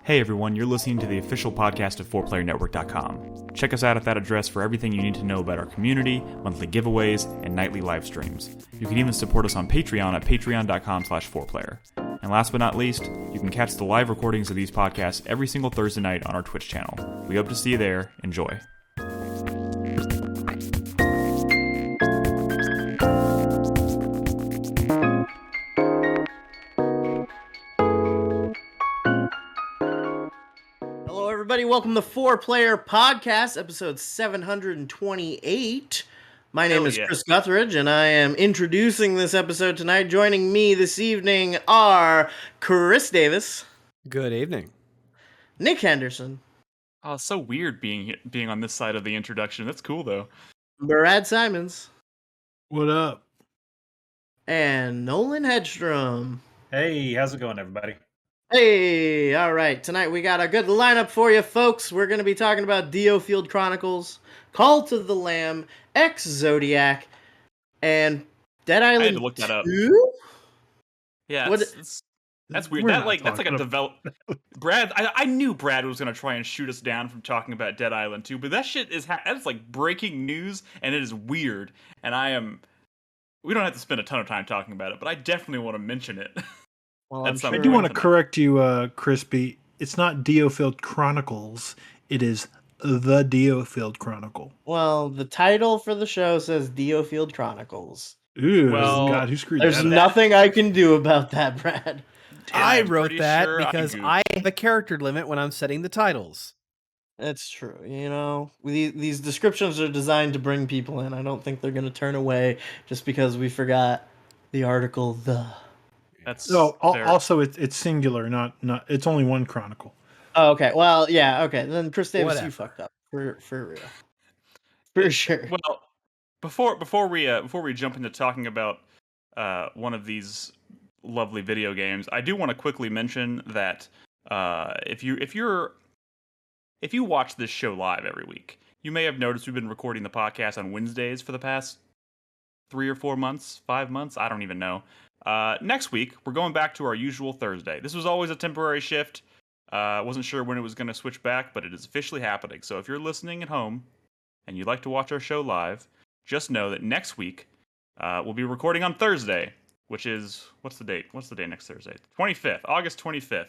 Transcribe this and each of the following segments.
Hey everyone, you're listening to the official podcast of 4playernetwork.com. Check us out at that address for everything you need to know about our community, monthly giveaways, and nightly live streams. You can even support us on Patreon at patreon.com/4player. And last but not least, you can catch the live recordings of these podcasts every single Thursday night on our Twitch channel. We hope to see you there. Enjoy. Everybody, welcome to 4Player Podcast, episode 728. My name is Chris Guthridge, and I am introducing this episode tonight. Joining me this evening are Chris Davis. Good evening. Nick Henderson. Oh, it's so weird being on this side of the introduction. That's cool, though. Brad Simons. What up? And Nolan Hedstrom. Hey, how's it going, everybody? Hey, all right. Tonight we got a good lineup for you, folks. We're going to be talking about Diofield Chronicles, Call to the Lamb, Ex-Zodiac, and Dead Island 2? I had to look that up. Yeah, that's weird. That's like a develop. Brad, I knew Brad was going to try and shoot us down from talking about Dead Island 2, but that shit that's like breaking news, and it is weird. And we don't have to spend a ton of time talking about it, but I definitely want to mention it. Well, I do want to correct you, Crispy. It's not Diofield Chronicles. It is the Diofield Chronicle. Well, the title for the show says Diofield Chronicles. Ooh, well, God, who screwed that up? There's nothing I can do about that, Brad. I wrote that because I have a character limit when I'm setting the titles. That's true. You know, these descriptions are designed to bring people in. I don't think they're going to turn away just because we forgot the article the. That's also it's singular, not it's only one chronicle. Oh, okay. Well, yeah, okay. Then Chris Davis, you fucked up for real, for sure. Well, before we jump into talking about one of these lovely video games, I do want to quickly mention that if you watch this show live every week, you may have noticed we've been recording the podcast on Wednesdays for the past 3 or 4 months, 5 months. I don't even know. Next week, we're going back to our usual Thursday. This was always a temporary shift. Wasn't sure when it was going to switch back, but it is officially happening. So if you're listening at home and you'd like to watch our show live, just know that next week we'll be recording on Thursday, which is, what's the date? What's the day next Thursday? 25th, August 25th.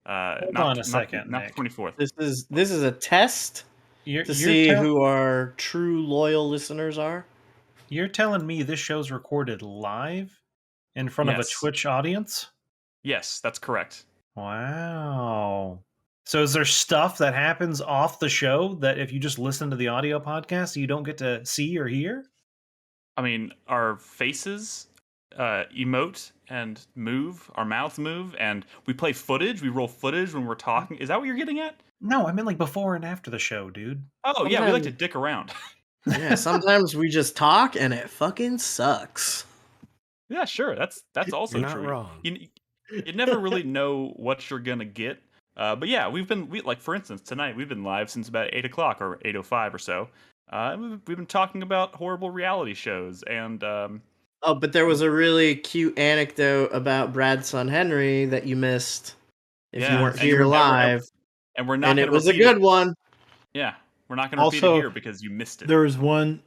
Hold on a second, not Nick. 24th. This is a test to see who our true loyal listeners are. You're telling me this show's recorded live? In front of a Twitch audience? Yes, that's correct. Wow. So is there stuff that happens off the show that if you just listen to the audio podcast, you don't get to see or hear? I mean, our faces emote and move, our mouths move, and we play footage, we roll footage when we're talking. Is that what you're getting at? No, I mean like before and after the show, dude. Oh, yeah, we like to dick around. Yeah, sometimes we just talk and it fucking sucks. Yeah, sure. That's also You're true. not wrong. You never really know what you're gonna get. But yeah, like for instance tonight we've been live since about 8 o'clock or 8:05 or so. We've been talking about horrible reality shows and. Oh, but there was a really cute anecdote about Brad's son Henry that you missed if you weren't here live. And we're not. And it was a good one. Yeah. We're not going to repeat it here because you missed it. There was one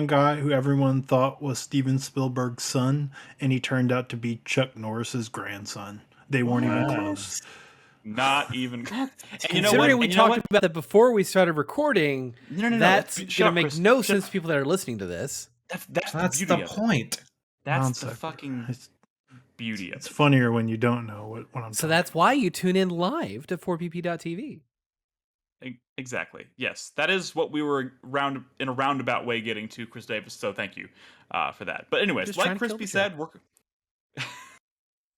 guy who everyone thought was Steven Spielberg's son, and he turned out to be Chuck Norris's grandson. They weren't even close. Not even. And considering we talked about that before we started recording, that's going to make no sense to people that are listening to this. That's the point. That's the fucking beauty of it. It's funnier when you don't know what I'm talking. So that's why you tune in live to 4pp.tv. Exactly. Yes, that is what we were in a roundabout way getting to, Chris Davis. So thank you for that. But anyways, like Crispy said, we're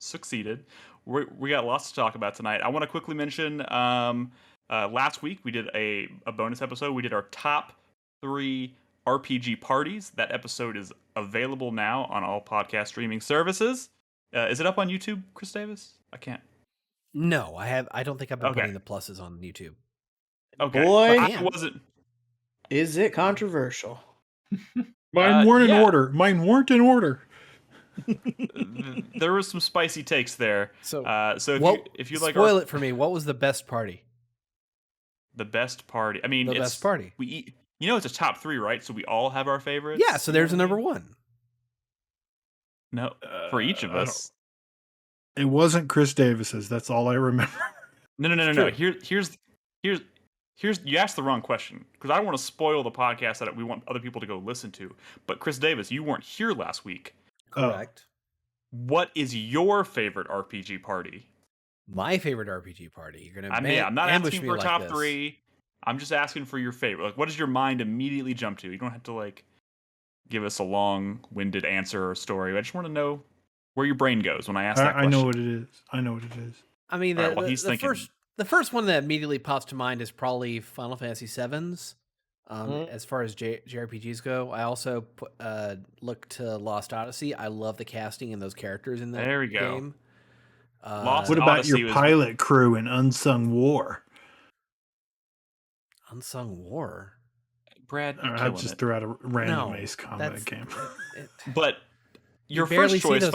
succeeded. We got lots to talk about tonight. I want to quickly mention last week we did a bonus episode. We did our top 3 RPG parties. That episode is available now on all podcast streaming services. Is it up on YouTube, Chris Davis? I can't. No, I don't think I've been putting the pluses on YouTube. Okay. Boy, is it controversial? Mine weren't in order. There was some spicy takes there. So, if you like, spoil it for me. What was the best party? The best party. I mean, The best party. It's a top 3, right? So we all have our favorites. Yeah. So there's a number 1. No, for each of us. It wasn't Chris Davis's. That's all I remember. No. Here's you asked the wrong question because I don't want to spoil the podcast that we want other people to go listen to. But Chris Davis, you weren't here last week. Correct. What is your favorite RPG party? My favorite RPG party. You're gonna. I'm not asking for like top this. 3. I'm just asking for your favorite. Like, what does your mind immediately jump to? You don't have to like give us a long-winded answer or story. I just want to know where your brain goes when I ask that question. I know what it is. I mean, the first one that immediately pops to mind is probably Final Fantasy VII's. As far as JRPGs go, I also look to Lost Odyssey. I love the casting and those characters in that game. What about your pilot crew in Unsung War? Unsung War? Brad, I just threw out a random Ace Combat game. But your first choice,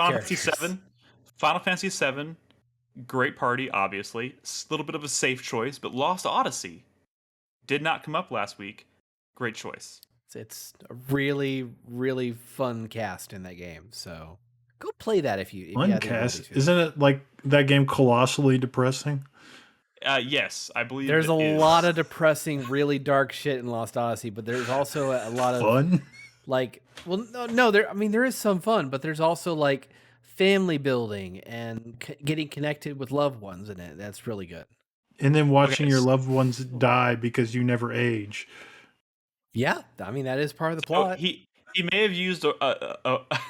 Final Fantasy VII, great party, obviously. A little bit of a safe choice, but Lost Odyssey did not come up last week. Great choice. It's a really, really fun cast in that game. So go play that if you fun cast. Isn't it like that game colossally depressing? Yes, I believe there's a lot of depressing, really dark shit in Lost Odyssey, but there's also a lot of fun. Like, well, no, there is some fun, but there's also like family building and getting connected with loved ones in it. That's really good. And then watching your loved ones die because you never age. Yeah, I mean that is part of the plot. He may have used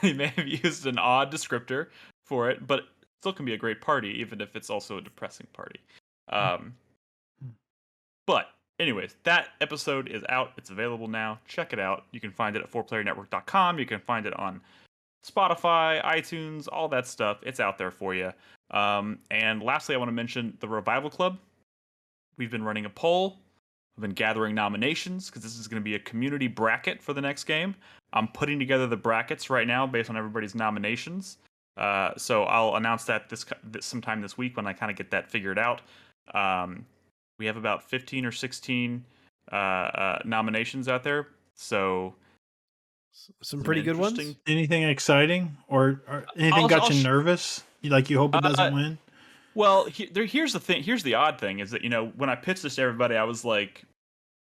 he may have used an odd descriptor for it, but it still can be a great party, even if it's also a depressing party. But anyways, that episode is out. It's available now. Check it out. You can find it at 4playernetwork.com. You can find it on Spotify, iTunes, all that stuff. It's out there for you. And lastly, I want to mention the Revival Club. We've been running a poll. We've been gathering nominations because this is going to be a community bracket for the next game. I'm putting together the brackets right now based on everybody's nominations. So I'll announce that sometime this week when I kind of get that figured out. We have about 15 or 16 nominations out there. So some pretty good ones. Anything exciting or anything got you nervous? You hope it doesn't win? Well, here's the thing. Here's the odd thing is that, when I pitched this to everybody, I was like,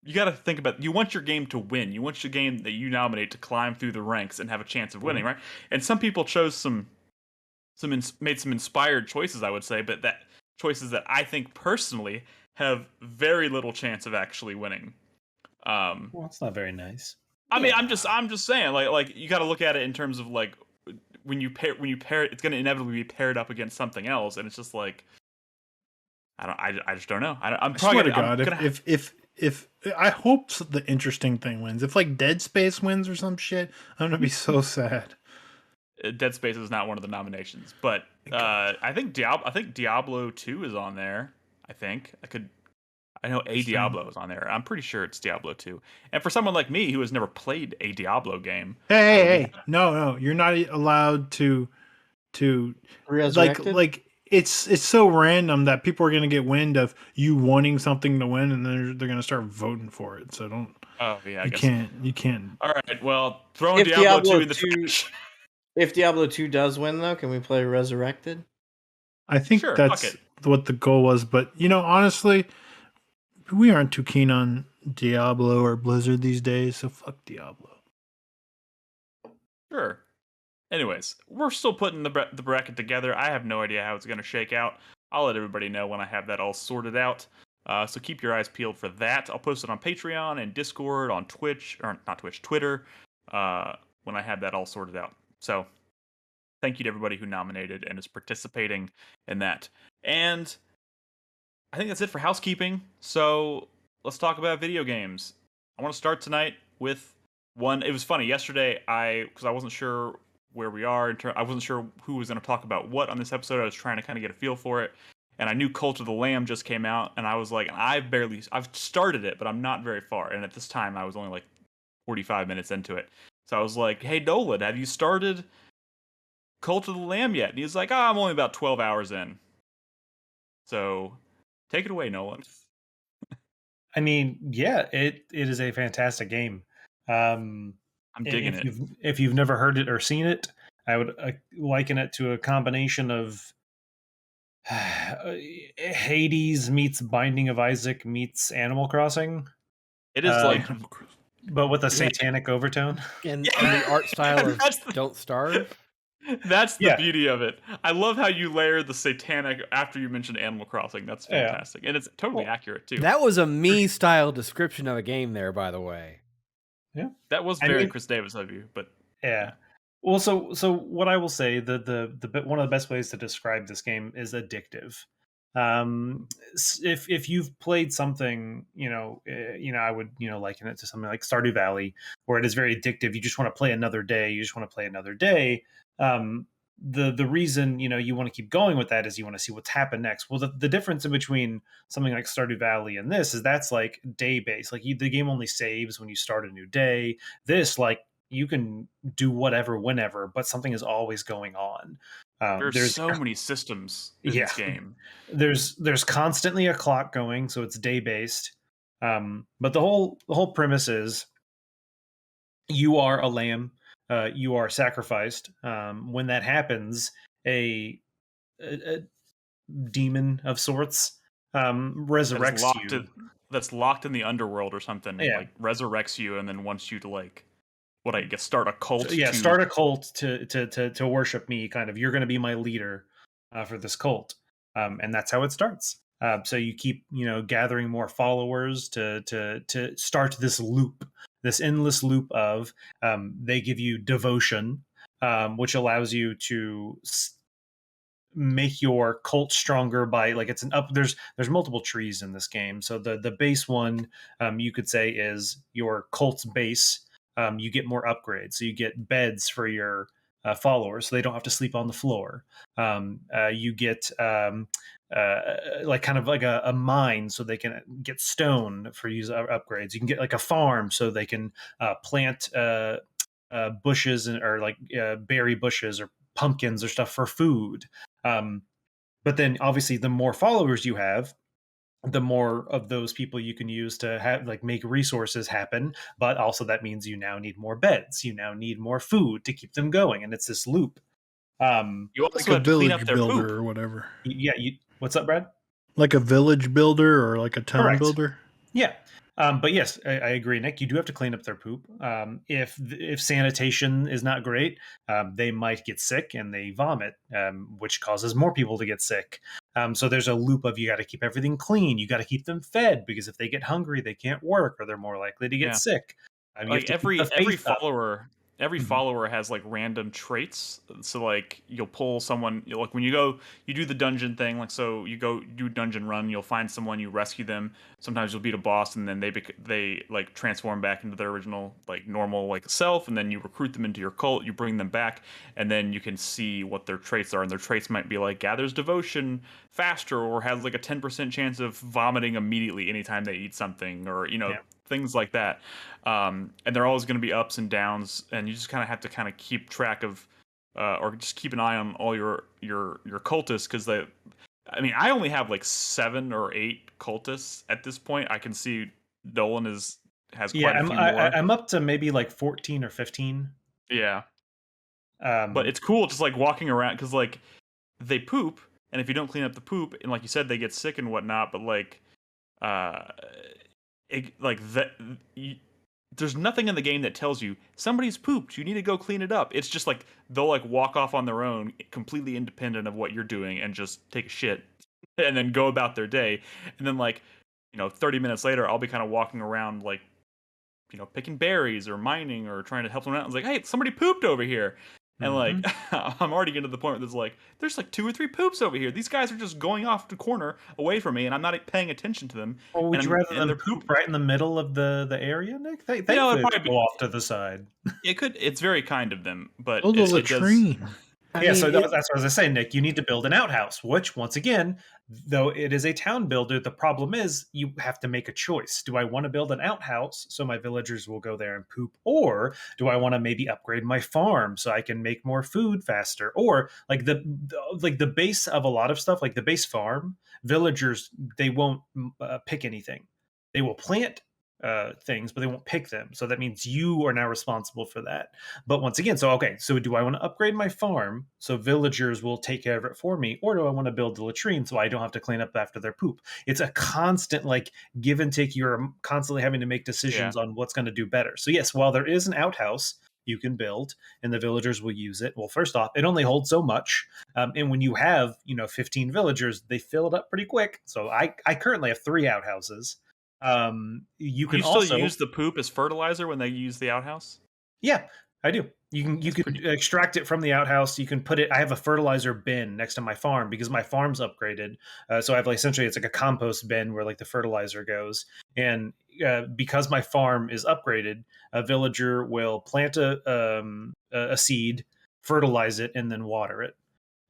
you got to think about, you want your game to win. You want your game that you nominate to climb through the ranks and have a chance of winning, right? And some people chose made some inspired choices, I would say, but that choices that I think personally have very little chance of actually winning. Well, that's not very nice. I mean, I'm just saying, like you got to look at it in terms of like when you pair it, it's going to inevitably be paired up against something else, and it's just like I just don't know. I'm probably if I hope the interesting thing wins. If like Dead Space wins or some shit, I'm gonna be so sad. Dead Space is not one of the nominations, but I think Diablo 2 is on there. I know Diablo is on there. I'm pretty sure it's Diablo 2. And for someone like me who has never played a Diablo game, hey, no, you're not allowed to like it's so random that people are going to get wind of you wanting something to win, and they're going to start voting for it. So don't. Oh yeah, you can't. All right, well, throwing Diablo 2 in the trash. If Diablo 2 does win, though, can we play Resurrected? I think that's what the goal was, but honestly, we aren't too keen on Diablo or Blizzard these days, so fuck Diablo. Sure. Anyways, we're still putting the bracket together. I have no idea how it's going to shake out. I'll let everybody know when I have that all sorted out. So keep your eyes peeled for that. I'll post it on Patreon and Discord, on Twitch, or not Twitch, Twitter, when I have that all sorted out. So thank you to everybody who nominated and is participating in that. And I think that's it for housekeeping. So let's talk about video games. I want to start tonight with one. It was funny. Yesterday, because I wasn't sure where we are. I wasn't sure who was going to talk about what on this episode. I was trying to kind of get a feel for it. And I knew Cult of the Lamb just came out. And I was like, I've started it, but I'm not very far. And at this time, I was only like 45 minutes into it. So I was like, hey, Nolan, have you started Cult of the Lamb yet?" And he's like, "Oh, I'm only about 12 hours in." So, take it away, Nolan. I mean, yeah, it is a fantastic game. I'm digging it. If you've never heard it or seen it, I would liken it to a combination of Hades meets Binding of Isaac meets Animal Crossing. It is like, but with a satanic overtone, and the art style of Don't Starve. That's the beauty of it. I love how you layer the satanic after you mentioned Animal Crossing. That's fantastic, and it's totally accurate too. That was a me-style description of a game there, by the way. Yeah, that was very Chris Davis of you, but yeah. Well, so what I will say, the one of the best ways to describe this game is addictive. If you've played something, I would liken it to something like Stardew Valley, where it is very addictive. You just want to play another day. You just want to play another day. The reason you want to keep going with that is you want to see what's happened next. Well, the difference in between something like Stardew Valley and this is that's like day based. Like the game only saves when you start a new day. This you can do whatever whenever, but something is always going on. There's so many systems in this game. There's constantly a clock going, so it's day based. But the whole premise is you are a lamb. You are sacrificed. When that happens, a demon of sorts resurrects you. That's locked in the underworld or something. Yeah. Like resurrects you and then wants you to start a cult. Start a cult to worship me. Kind of, you're going to be my leader for this cult, and that's how it starts. So you keep gathering more followers to start this loop. This endless loop of they give you devotion, which allows you to make your cult stronger by it's an up. There's multiple trees in this game. So the base one you could say is your cult's base. You get more upgrades. So you get beds for your followers, so they don't have to sleep on the floor. You get kind of like a mine, so they can get stone for use upgrades. You can get like a farm, so they can plant bushes or berry bushes or pumpkins or stuff for food. But then obviously the more followers you have, the more of those people you can use to have make resources happen. But also that means you now need more beds. You now need more food to keep them going. And it's this loop. You also have to clean up their builder poop. Or whatever. Yeah. What's up, Brad? Like a village builder or like a town builder? Yeah. But yes, I agree, Nick. You do have to clean up their poop. If sanitation is not great, they might get sick and they vomit, which causes more people to get sick. So there's a loop of you got to keep everything clean. You got to keep them fed because if they get hungry, they can't work or they're more likely to get sick. Every follower has random traits. So you'll pull someone, when you do the dungeon thing, so you go do dungeon run, you'll find someone, you rescue them. Sometimes you'll beat a boss and then they transform back into their original normal self, and then you recruit them into your cult, you bring them back, and then you can see what their traits are, and their traits might be gathers devotion faster or has a 10% chance of vomiting immediately anytime they eat something, or things like that. And they're always going to be ups and downs, and you just kind of have to keep track of or just keep an eye on all your cultists, because I only have 7 or 8 cultists at this point. I can see Nolan has quite a few more. I'm up to maybe 14 or 15. Yeah. But it's cool just walking around, because they poop, and if you don't clean up the poop, and like you said, they get sick and whatnot, but there's nothing in the game that tells you somebody's pooped, you need to go clean it up. It's just they'll walk off on their own, completely independent of what you're doing, and just take a shit and then go about their day. And then 30 minutes later, I'll be kind of walking around picking berries or mining or trying to help them out. I was hey, somebody pooped over here. And I'm already getting to the point where there's 2 or 3 poops over here. These guys are just going off the corner away from me, and I'm not paying attention to them. Well, would you rather them poop right in the middle of the area, Nick? They could go off to the side. It could. It's very kind of them, but a latrine. That's what I was saying, Nick. You need to build an outhouse, which, once again, though it is a town builder, the problem is you have to make a choice. Do I want to build an outhouse so my villagers will go there and poop? Or do I want to maybe upgrade my farm so I can make more food faster? Or like the base of a lot of stuff, like the base farm, villagers, they won't pick anything. They will plant things, but they won't pick them. So that means you are now responsible for that. But once again, so do I want to upgrade my farm so villagers will take care of it for me, or do I want to build the latrine so I don't have to clean up after their poop? It's a constant like give and take. You're constantly having to make decisions on what's going to do better. So yes, while there is an outhouse you can build and the villagers will use it, well, first off, it only holds so much, and when you have 15 villagers, they fill it up pretty quick. So I currently have 3 outhouses. You can still also use the poop as fertilizer when they use the outhouse. Yeah, I do. You can extract it from the outhouse. You can put it. I have a fertilizer bin next to my farm because my farm's upgraded. So I have essentially it's like a compost bin where like the fertilizer goes. And because my farm is upgraded, a villager will plant a seed, fertilize it, and then water it.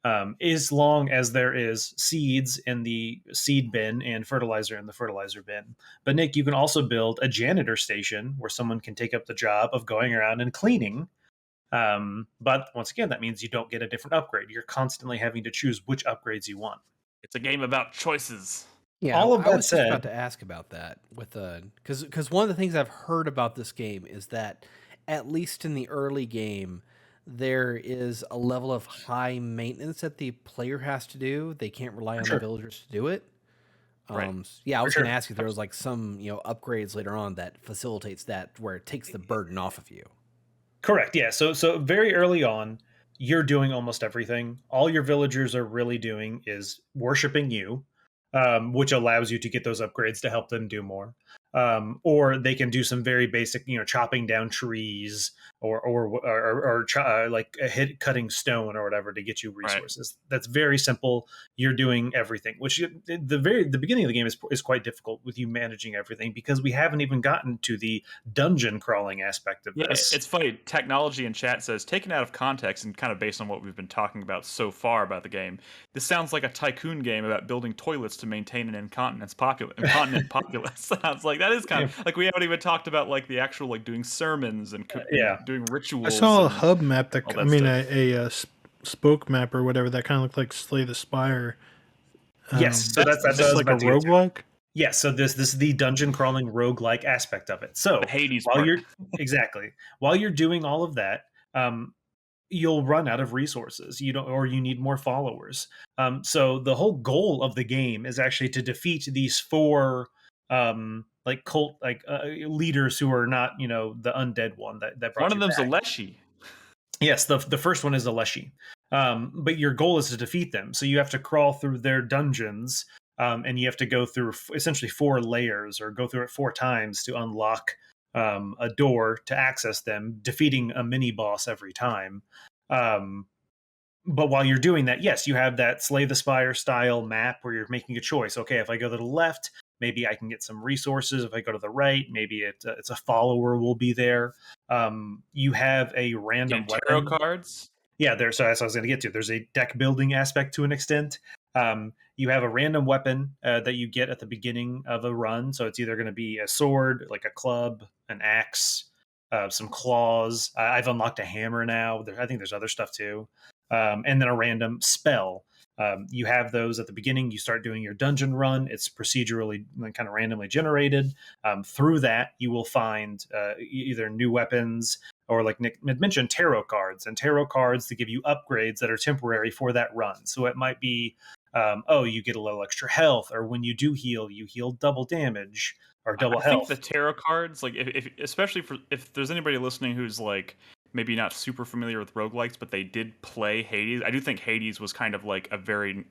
As long as there is seeds in the seed bin and fertilizer in the fertilizer bin. But Nick, you can also build a janitor station where someone can take up the job of going around and cleaning. But once again, that means you don't get a different upgrade. You're constantly having to choose which upgrades you want. It's a game about choices. Yeah, all of that I was said, just about to ask about that with because one of the things I've heard about this game is that at least in the early game, there is a level of high maintenance that the player has to do. They can't rely on the villagers to do it. Right. Yeah, I was going to ask if there was like some upgrades later on that facilitates that, where it takes the burden off of you. Correct. Yeah. So very early on, you're doing almost everything. All your villagers are really doing is worshiping you, which allows you to get those upgrades to help them do more. Or they can do some very basic, chopping down trees or cutting stone or whatever to get you resources. Right. That's very simple. You're doing everything, which the beginning of the game is quite difficult with you managing everything because we haven't even gotten to the dungeon crawling aspect of this. It's funny. Technology in chat says, taken out of context and kind of based on what we've been talking about so far about the game, this sounds like a tycoon game about building toilets to maintain an incontinent populace. Sounds like that is kind of like we haven't even talked about like the actual like doing sermons and doing rituals. I saw a hub map a spoke map or whatever that kind of looked like Slay the Spire. Yes, so that's like a roguelike. Yes, so this is the dungeon crawling roguelike aspect of it. So the Hades while you're doing all of that, you'll run out of resources. Or you need more followers. So the whole goal of the game is actually to defeat these 4 cult leaders who are not the undead one that brought one of them's back. A Leshy. Yes, the first one is a Leshy. But your goal is to defeat them. So you have to crawl through their dungeons, and you have to go through essentially 4 layers or go through it 4 times to unlock a door to access them, defeating a mini boss every time. But while you're doing that, yes, you have that Slay the Spire style map where you're making a choice. Okay, if I go to the left, maybe I can get some resources. If I go to the right, maybe it's a follower will be there. You have a random tarot cards. Yeah, that's what I was going to get to. There's a deck building aspect to an extent. You have a random weapon that you get at the beginning of a run. So it's either going to be a sword, like a club, an axe, some claws. I've unlocked a hammer now. I think there's other stuff too. And then a random spell. You have those at the beginning. You start doing your dungeon run. It's procedurally kind of randomly generated. Through that, you will find either new weapons or, like Nick mentioned, tarot cards. And tarot cards to give you upgrades that are temporary for that run. So it might be, you get a little extra health, or when you do heal, you heal double damage or double health. I think the tarot cards, like especially if there's anybody listening who's like maybe not super familiar with roguelikes, but they did play Hades. I do think Hades was kind of like a very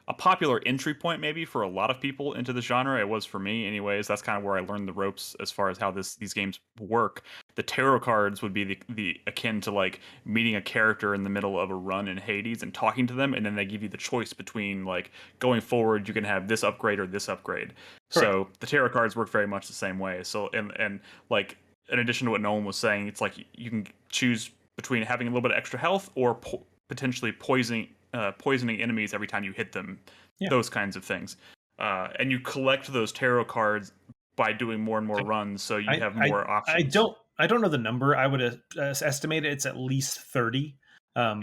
a popular entry point maybe for a lot of people into the genre. It was for me anyways. That's kind of where I learned the ropes as far as how these games work. The tarot cards would be the akin to like meeting a character in the middle of a run in Hades and talking to them, and then they give you the choice between like going forward you can have this upgrade or this upgrade. Correct. So the tarot cards work very much the same way. So and like in addition to what Nolan was saying, it's like you can choose between having a little bit of extra health or potentially poisoning enemies every time you hit them. Yeah. Those kinds of things. And you collect those tarot cards by doing more and more runs, so you have more options. I don't know the number. I would estimate it's at least 30.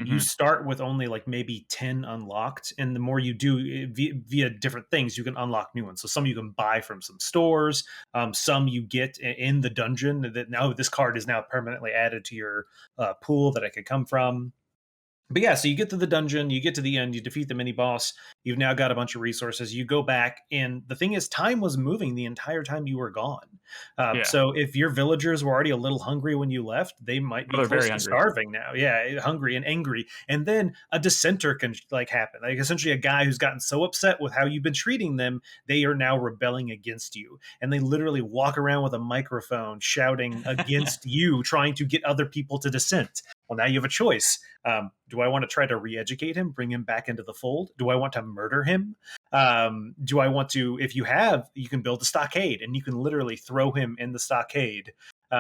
You start with only like maybe 10 unlocked, and the more you do via different things, you can unlock new ones. So some you can buy from some stores, some you get in the dungeon. That now this card is now permanently added to your pool that it could come from. But yeah, so you get to the dungeon, you get to the end, you defeat the mini boss, you've now got a bunch of resources, you go back, and the thing is, time was moving the entire time you were gone. So if your villagers were already a little hungry when you left, they might be close to starving now. Yeah, hungry and angry. And then a dissenter can like happen. Like essentially a guy who's gotten so upset with how you've been treating them, they are now rebelling against you. And they literally walk around with a microphone shouting against you, trying to get other people to dissent. Well, now you have a choice. Do I want to try to re-educate him, bring him back into the fold? Do I want to murder him? Do I want to, if you can build a stockade and you can literally throw him in the stockade.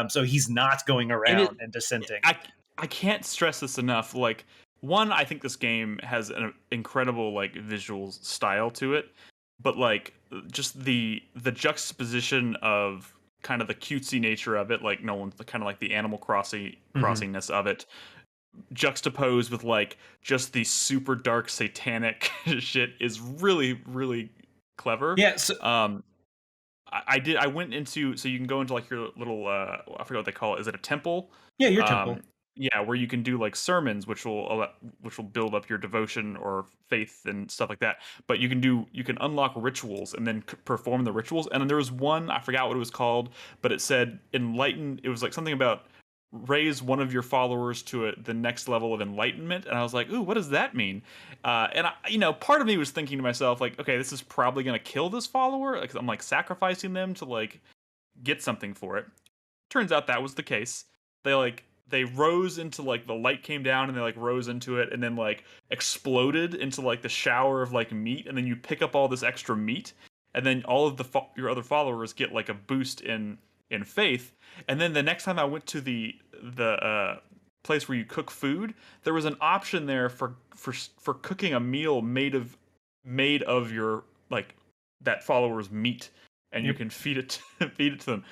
So he's not going around and dissenting. I can't stress this enough. Like, one, I think this game has an incredible like visual style to it, but like just the juxtaposition of kind of the cutesy nature of it, like Nolan's kind of like the Animal crossingness of it, juxtaposed with like just the super dark satanic shit is really, really clever. Yeah. So, I went into, so you can go into like your little I forget what they call it. Is it a temple? Yeah, your temple. Yeah, where you can do like sermons, which will build up your devotion or faith and stuff like that. But you can unlock rituals and then perform the rituals. And then there was one, I forgot what it was called, but it said enlighten. It was like something about raise one of your followers to the next level of enlightenment. And I was like, ooh, what does that mean? And part of me was thinking to myself, like, okay, this is probably gonna kill this follower. Like, I'm like sacrificing them to like get something for it. Turns out that was the case. They rose into like the light came down and they like rose into it and then like exploded into like the shower of like meat, and then you pick up all this extra meat, and then all of your other followers get like a boost in faith. And then the next time I went to the place where you cook food, there was an option there for cooking a meal made of your like that follower's meat, and you can feed it to them.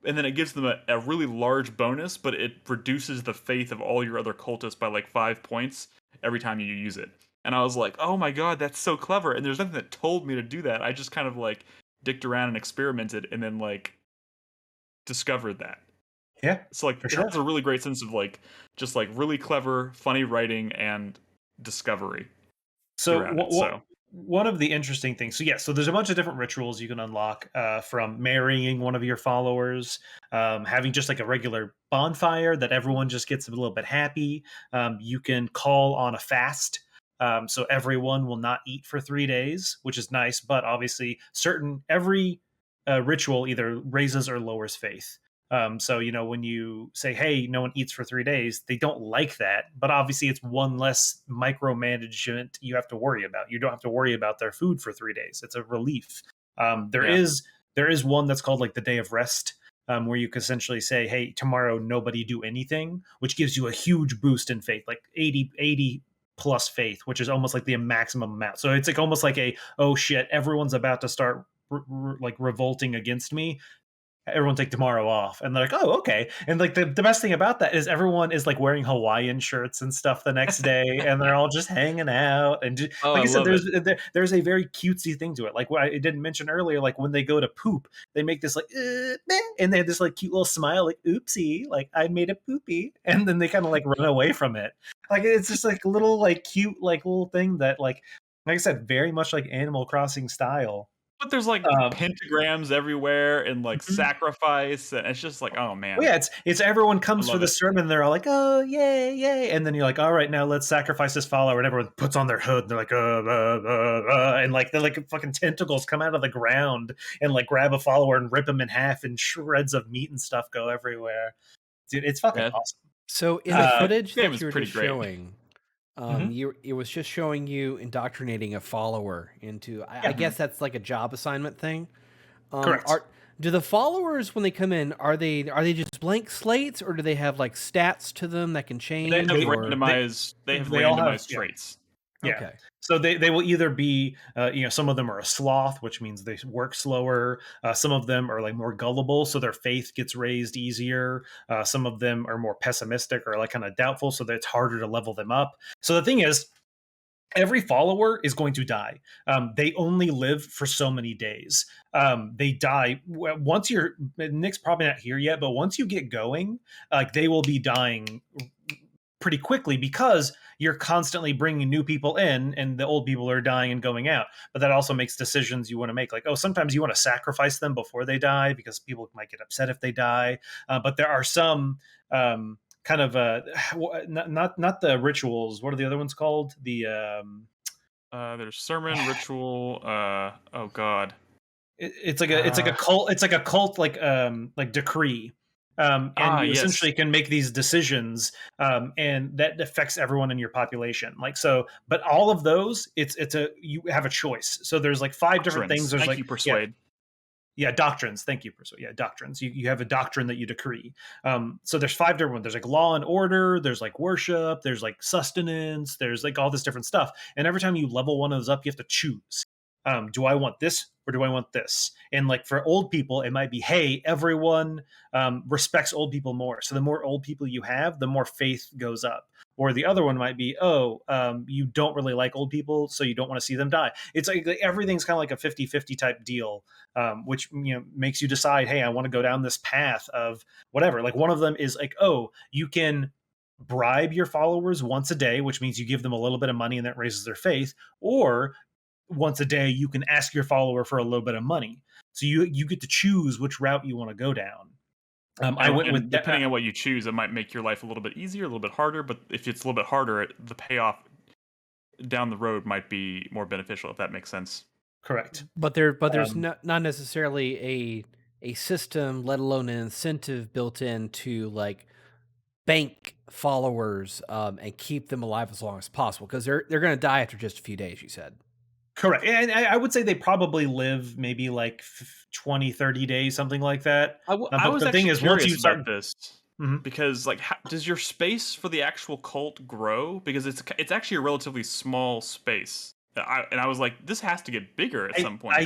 And then it gives them a really large bonus, but it reduces the faith of all your other cultists by like 5 points every time you use it. And I was like, oh my god, that's so clever. And there's nothing that told me to do that. I just kind of like dicked around and experimented and then like discovered that. Yeah. So like it has a really great sense of like just like really clever, funny writing and discovery. So one of the interesting things, so there's a bunch of different rituals you can unlock, from marrying one of your followers, having just like a regular bonfire that everyone just gets a little bit happy. You can call on a fast, so everyone will not eat for 3 days, which is nice, but obviously every ritual either raises or lowers faith. So, when you say, hey, no one eats for 3 days, they don't like that. But obviously, it's one less micromanagement you have to worry about. You don't have to worry about their food for 3 days. It's a relief. There is one that's called like the Day of Rest, where you can essentially say, hey, tomorrow, nobody do anything, which gives you a huge boost in faith, like 80 plus faith, which is almost like the maximum amount. So it's like almost like oh shit, everyone's about to start like revolting against me. Everyone take tomorrow off, and they're like, oh, okay. And like the best thing about that is everyone is like wearing Hawaiian shirts and stuff the next day, and they're all just hanging out. And like I said, there's a very cutesy thing to it. Like what I didn't mention earlier, like when they go to poop, they make this like and they have this like cute little smile, like oopsie, like I made a poopy, and then they kind of like run away from it. Like it's just like a little like cute like little thing that like I said, very much like Animal Crossing style. But there's like pentagrams everywhere and like sacrifice, and it's just like, oh man. Well, yeah, it's everyone comes for the sermon, and they're all like, oh yay, yay, and then you're like, all right, now let's sacrifice this follower, and everyone puts on their hood, and they're like, and like they're like fucking tentacles come out of the ground and like grab a follower and rip him in half, and shreds of meat and stuff go everywhere. Dude, it's fucking awesome. So in the footage that you were just showing, it was just showing you indoctrinating a follower into. I guess that's like a job assignment thing. Correct. Do the followers, when they come in, are they just blank slates, or do they have like stats to them that can change? They have or... randomized traits. Yeah. Okay. So they will either be, some of them are a sloth, which means they work slower. Some of them are like more gullible, so their faith gets raised easier. Some of them are more pessimistic or like kind of doubtful, so that it's harder to level them up. So the thing is, every follower is going to die. They only live for so many days. They die once Nick's probably not here yet, but once you get going, they will be dying pretty quickly because you're constantly bringing new people in and the old people are dying and going out. But that also makes decisions you want to make, like, sometimes you want to sacrifice them before they die because people might get upset if they die. But there are some kind of not the rituals. What are the other ones called? There's sermon, ritual. Oh God. It's like a cult. It's like a cult, like decree. And you essentially can make these decisions, and that affects everyone in your population. Like, so, but all of those, you have a choice. So there's like 5 different things. There's Thank you, persuade. Yeah, doctrines. Thank you, persuade. Yeah, doctrines. You have a doctrine that you decree. So there's 5 different ones. There's like law and order. There's like worship. There's like sustenance. There's like all this different stuff. And every time you level one of those up, you have to choose. Do I want this or do I want this? And like for old people, it might be, hey, everyone respects old people more. So the more old people you have, the more faith goes up. Or the other one might be, you don't really like old people, so you don't want to see them die. It's like everything's kind of like a 50-50 type deal, which makes you decide, hey, I want to go down this path of whatever. Like one of them is like, you can bribe your followers once a day, which means you give them a little bit of money and that raises their faith. Or once a day, you can ask your follower for a little bit of money. So you get to choose which route you want to go down. I went with depending on what you choose, it might make your life a little bit easier, a little bit harder. But if it's a little bit harder, the payoff down the road might be more beneficial, if that makes sense. Correct. But there's not necessarily a system, let alone an incentive built in to like bank followers and keep them alive as long as possible, because they're going to die after just a few days, you said. Correct. And I would say they probably live maybe like 20, 30 days, something like that. I was the thing is, once you start this, mm-hmm. because like, does your space for the actual cult grow? Because it's actually a relatively small space. I was like, this has to get bigger at some point.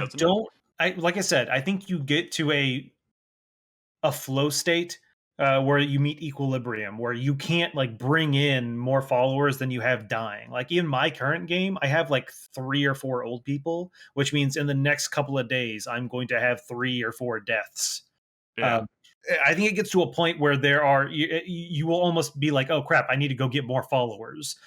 Like I said, I think you get to a flow state where you meet equilibrium, where you can't like bring in more followers than you have dying. Like in my current game, I have like 3 or 4 old people, which means in the next couple of days, I'm going to have 3 or 4 deaths. Yeah. I think it gets to a point where you will almost be like, oh crap, I need to go get more followers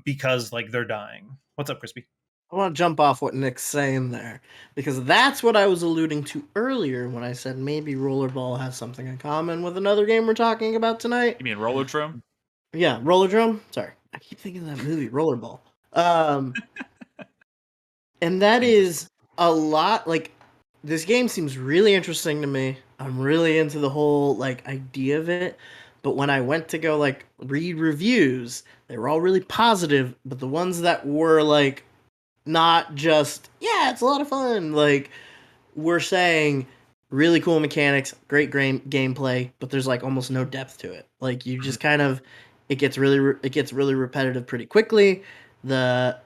because like they're dying. What's up, Crispy? I want to jump off what Nick's saying there, because that's what I was alluding to earlier when I said maybe Rollerball has something in common with another game we're talking about tonight. You mean Rollerdrome? Yeah, Rollerdrome. Sorry, I keep thinking of that movie, Rollerball. And that is a lot. Like, this game seems really interesting to me. I'm really into the whole like idea of it. But when I went to go like read reviews, they were all really positive. But the ones that were like not just, yeah, it's a lot of fun, like, we're saying really cool mechanics, great gameplay, but there's like almost no depth to it. Like, you just kind of, it gets really repetitive pretty quickly. The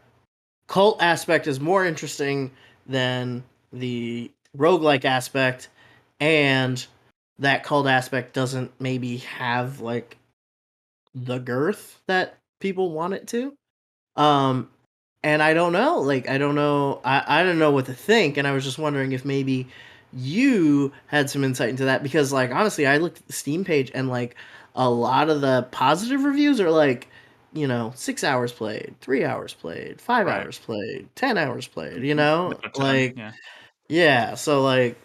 cult aspect is more interesting than the roguelike aspect, and that cult aspect doesn't maybe have like the girth that people want it to. And I don't know, like, I don't know what to think, and I was just wondering if maybe you had some insight into that, because, like, honestly, I looked at the Steam page, and, like, a lot of the positive reviews are, like, 6 hours played, 3 hours played, 5 hours played, 10 hours played, like, yeah, so, like...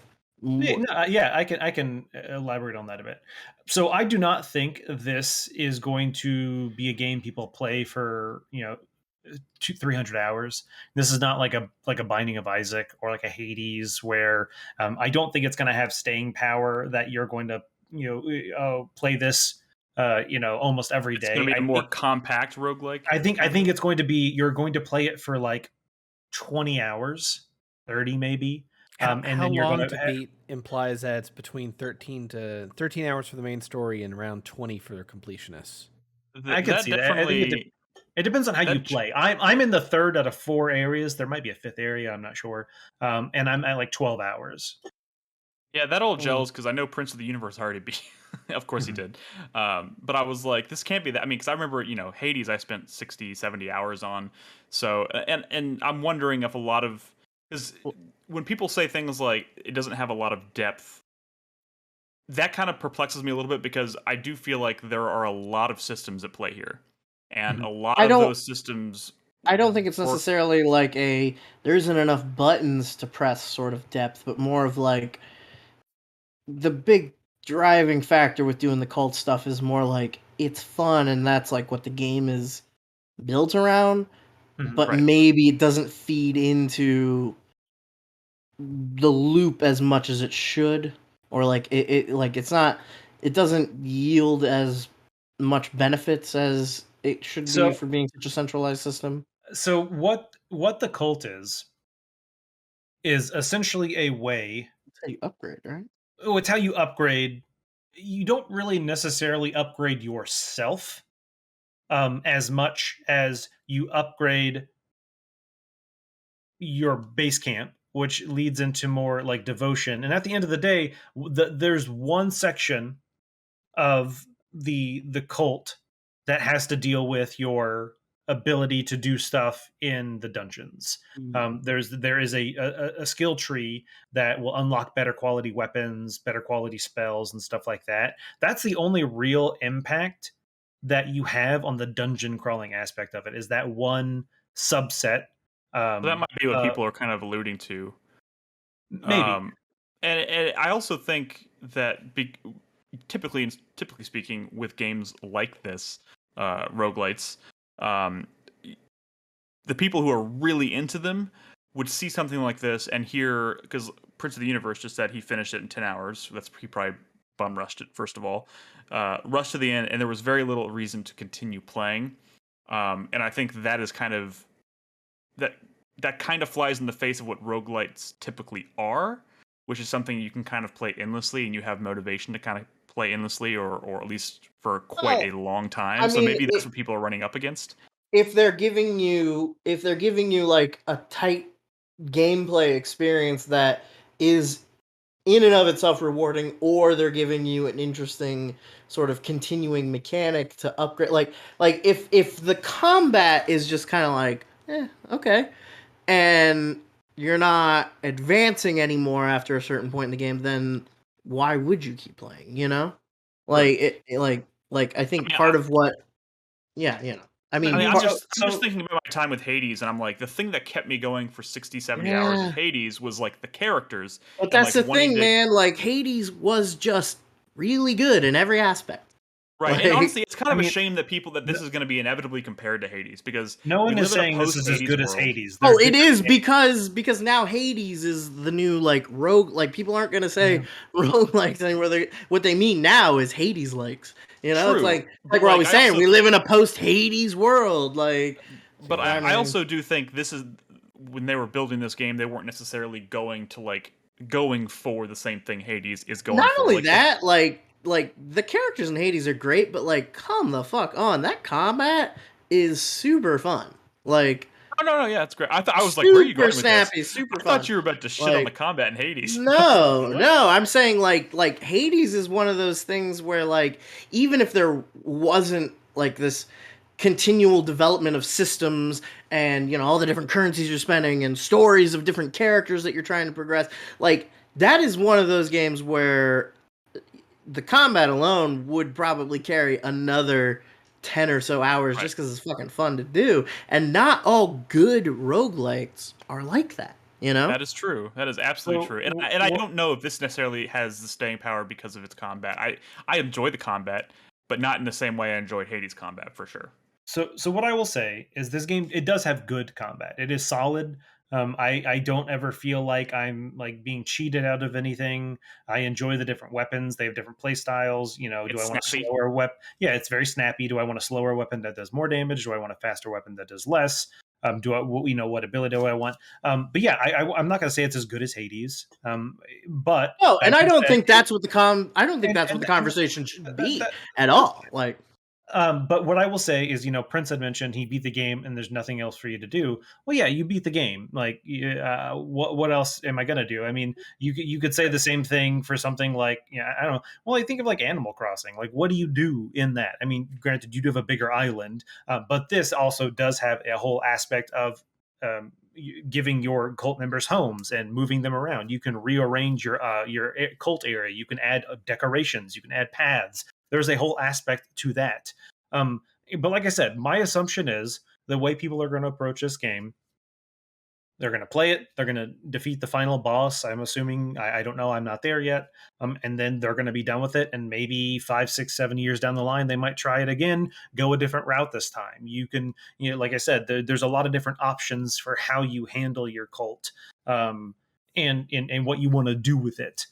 I can elaborate on that a bit. So I do not think this is going to be a game people play for, 300 hours. This is not like a Binding of Isaac or like a Hades, where I don't think it's going to have staying power that you're going to play this almost every day. It's going to be a more compact roguelike. I think it's going to be, you're going to play it for like 20 hours, 30 maybe. And how then you're long to beat implies that it's between 13 hours for the main story and around 20 for the completionists. I can see that. I think it depends on how you play. I'm in the 3rd out of 4 areas. There might be a 5th area, I'm not sure. And I'm at like 12 hours. Yeah, that all gels because I know Prince of the Universe already beat. Of course he did. But I was like, this can't be that. I mean, because I remember, Hades I spent 60, 70 hours on. So, and I'm wondering if a lot of, because when people say things like it doesn't have a lot of depth, that kind of perplexes me a little bit because I do feel like there are a lot of systems at play here. And a lot of those systems... I don't think it's necessarily like there isn't enough buttons to press sort of depth, but more of like the big driving factor with doing the cult stuff is more like it's fun and that's like what the game is built around, but maybe it doesn't feed into the loop as much as it should, or like it doesn't yield as much benefits as it should be for being such a centralized system. So what the cult is essentially a way... It's how you upgrade, right? Oh, it's how you upgrade. You don't really necessarily upgrade yourself as much as you upgrade your base camp, which leads into more like devotion. And at the end of the day, there's one section of the cult that has to deal with your ability to do stuff in the dungeons. There is a skill tree that will unlock better quality weapons, better quality spells, and stuff like that. That's the only real impact that you have on the dungeon crawling aspect of it, is that one subset. So that might be what people are kind of alluding to. Maybe. And I also think that typically speaking, with games like this, roguelites, the people who are really into them would see something like this and hear, because Prince of the Universe just said he finished it in 10 hours. He probably bum rushed it, first of all. Rushed to the end, and there was very little reason to continue playing. And I think that is kind of... That kind of flies in the face of what roguelites typically are, which is something you can kind of play endlessly and you have motivation to kind of play endlessly or at least for quite a long time. So maybe that's what people are running up against. If they're giving you like a tight gameplay experience that is in and of itself rewarding, or they're giving you an interesting sort of continuing mechanic to upgrade, like if the combat is just kind of like, okay, and you're not advancing anymore after a certain point in the game, then why would you keep playing? Like I think part of what, I'm just thinking about my time with Hades, and I'm like, the thing that kept me going for 60, 70 hours of Hades was like the characters. But that's the thing, man. Like, Hades was just really good in every aspect. Right, and honestly, it's kind of a shame that this is going to be inevitably compared to Hades, because no one is saying this is as good as Hades. Oh, it is, because now Hades is the new like rogue. Like, people aren't going to say roguelikes anymore. What they mean now is Hades likes. It's like we're always saying, we live in a post Hades world. Like, but I also do think this is, when they were building this game, they weren't necessarily going for the same thing Hades is going for. Not only that, like the characters in Hades are great, but like, come the fuck on, that combat is super fun. Like, no, yeah, it's great. I was like, where are you going with snappy, this? Super I fun. thought you were about to shit on the combat in Hades. No, I'm saying like Hades is one of those things where, like, even if there wasn't like this continual development of systems and all the different currencies you're spending and stories of different characters that you're trying to progress, like, that is one of those games where the combat alone would probably carry another 10 or so hours, just because it's fucking fun to do. And not all good roguelites are like that, That is true. That is absolutely true. And I don't know if this necessarily has the staying power because of its combat. I enjoy the combat, but not in the same way I enjoyed Hades' combat, for sure. So what I will say is, this game, it does have good combat. It is solid. I don't ever feel like I'm like being cheated out of anything. I enjoy the different weapons. They have different play styles. Do I want a slower weapon? Yeah, it's very snappy. Do I want a slower weapon that does more damage? Do I want a faster weapon that does less? What ability do I want? But yeah, I'm not going to say it's as good as Hades. But no, and I don't think that's what the conversation should be at all. Like, but what I will say is, Prince had mentioned he beat the game and there's nothing else for you to do. Well, yeah, you beat the game. Like, what else am I gonna do? I mean, you could say the same thing for something like, I don't know. Well, I think of like Animal Crossing. Like, what do you do in that? I mean, granted, you do have a bigger island, but this also does have a whole aspect of giving your cult members homes and moving them around. You can rearrange your cult area. You can add decorations. You can add paths. There's a whole aspect to that. But like I said, my assumption is the way people are going to approach this game, they're going to play it. They're going to defeat the final boss. I'm assuming. I don't know. I'm not there yet. And then they're going to be done with it. And maybe 5, 6, 7 years down the line, they might try it again, go a different route this time. You can, like I said, there's a lot of different options for how you handle your cult, and what you want to do with it.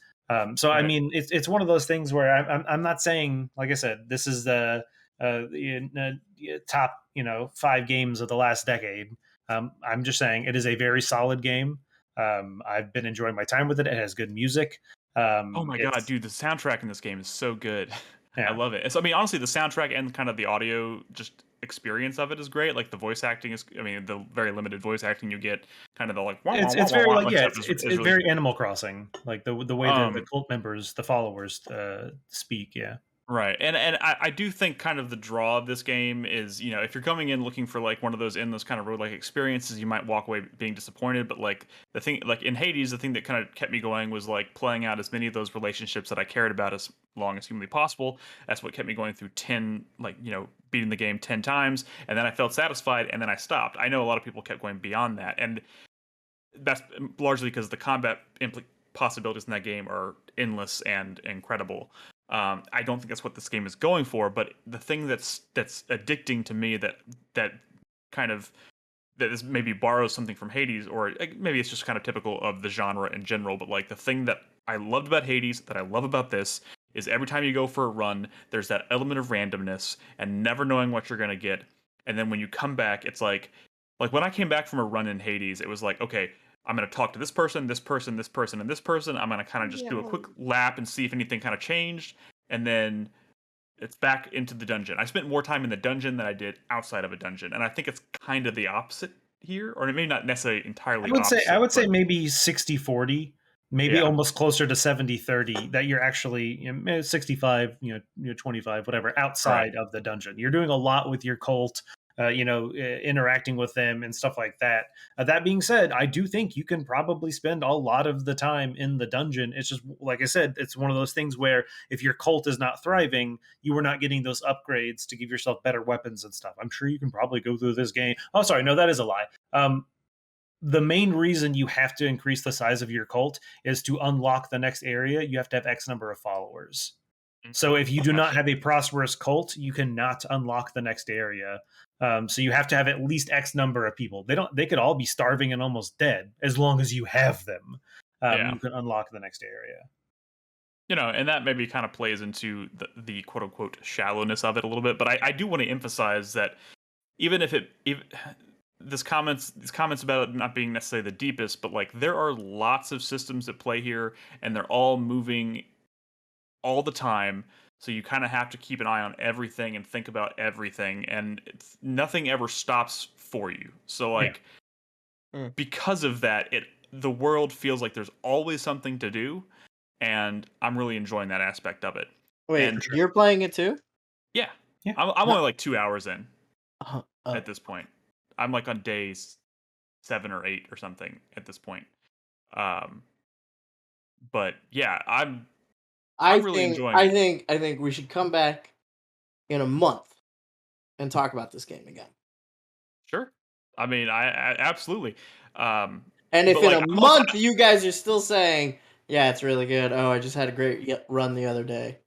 So right. I mean, it's one of those things where I'm not saying, like I said, this is the top 5 games of the last decade. I'm just saying it is a very solid game. I've been enjoying my time with it. It has good music. Oh my god, dude, the soundtrack in this game is so good. Yeah. I love it. So, I mean, honestly, the soundtrack and kind of the audio just experience of it is great. Like the voice acting is, the very limited voice acting you get, kind of the like. It's very like it's really very Animal Crossing, like the way the cult members, the followers speak. Yeah. Right, and I do think kind of the draw of this game is, if you're coming in looking for like one of those endless kind of roguelike experiences, you might walk away being disappointed. But like the thing, like in Hades, the thing that kind of kept me going was like playing out as many of those relationships that I cared about as long as humanly possible. That's what kept me going through 10, beating the game 10 times, and then I felt satisfied, and then I stopped. I know a lot of people kept going beyond that, and that's largely because the combat possibilities in that game are endless and incredible. I don't think that's what this game is going for, but the thing that's addicting to me that is maybe borrows something from Hades, or maybe it's just kind of typical of the genre in general, but like the thing that I loved about Hades, that I love about this, is every time you go for a run, there's that element of randomness and never knowing what you're going to get. And then when you come back, it's like when I came back from a run in Hades, it was like, okay, I'm going to talk to this person, this person, this person, and this person. I'm going to kind of just do a quick lap and see if anything kind of changed. And then it's back into the dungeon. I spent more time in the dungeon than I did outside of a dungeon. And I think it's kind of the opposite here, or maybe not necessarily entirely I would say maybe 60-40, maybe almost closer to 70-30, that you're actually 65, 25, whatever, outside of the dungeon. You're doing a lot with your cult. Interacting with them and stuff like that. That being said, I do think you can probably spend a lot of the time in the dungeon. It's just, like I said, it's one of those things where if your cult is not thriving, you are not getting those upgrades to give yourself better weapons and stuff. I'm sure you can probably go through this game. Oh, sorry, no, that is a lie. The main reason you have to increase the size of your cult is to unlock the next area. You have to have X number of followers. So if you do not have a prosperous cult, you cannot unlock the next area. So you have to have at least X number of people. They could all be starving and almost dead. As long as you have them, you can unlock the next area. And that maybe kind of plays into the quote unquote shallowness of it a little bit. But I do want to emphasize that even if these comments about it not being necessarily the deepest, but like there are lots of systems at play here, and they're all moving all the time. So you kind of have to keep an eye on everything and think about everything, and nothing ever stops for you. So because of that, the world feels like there's always something to do, and I'm really enjoying that aspect of it. Wait, you're playing it too? Yeah. I'm only like 2 hours in at this point. I'm like on days 7 or 8 or something at this point. But yeah, I'm really enjoying it. I think we should come back in a month and talk about this game again. Sure. I mean, I absolutely. And if in a month you guys are still saying, yeah, it's really good. Oh, I just had a great run the other day.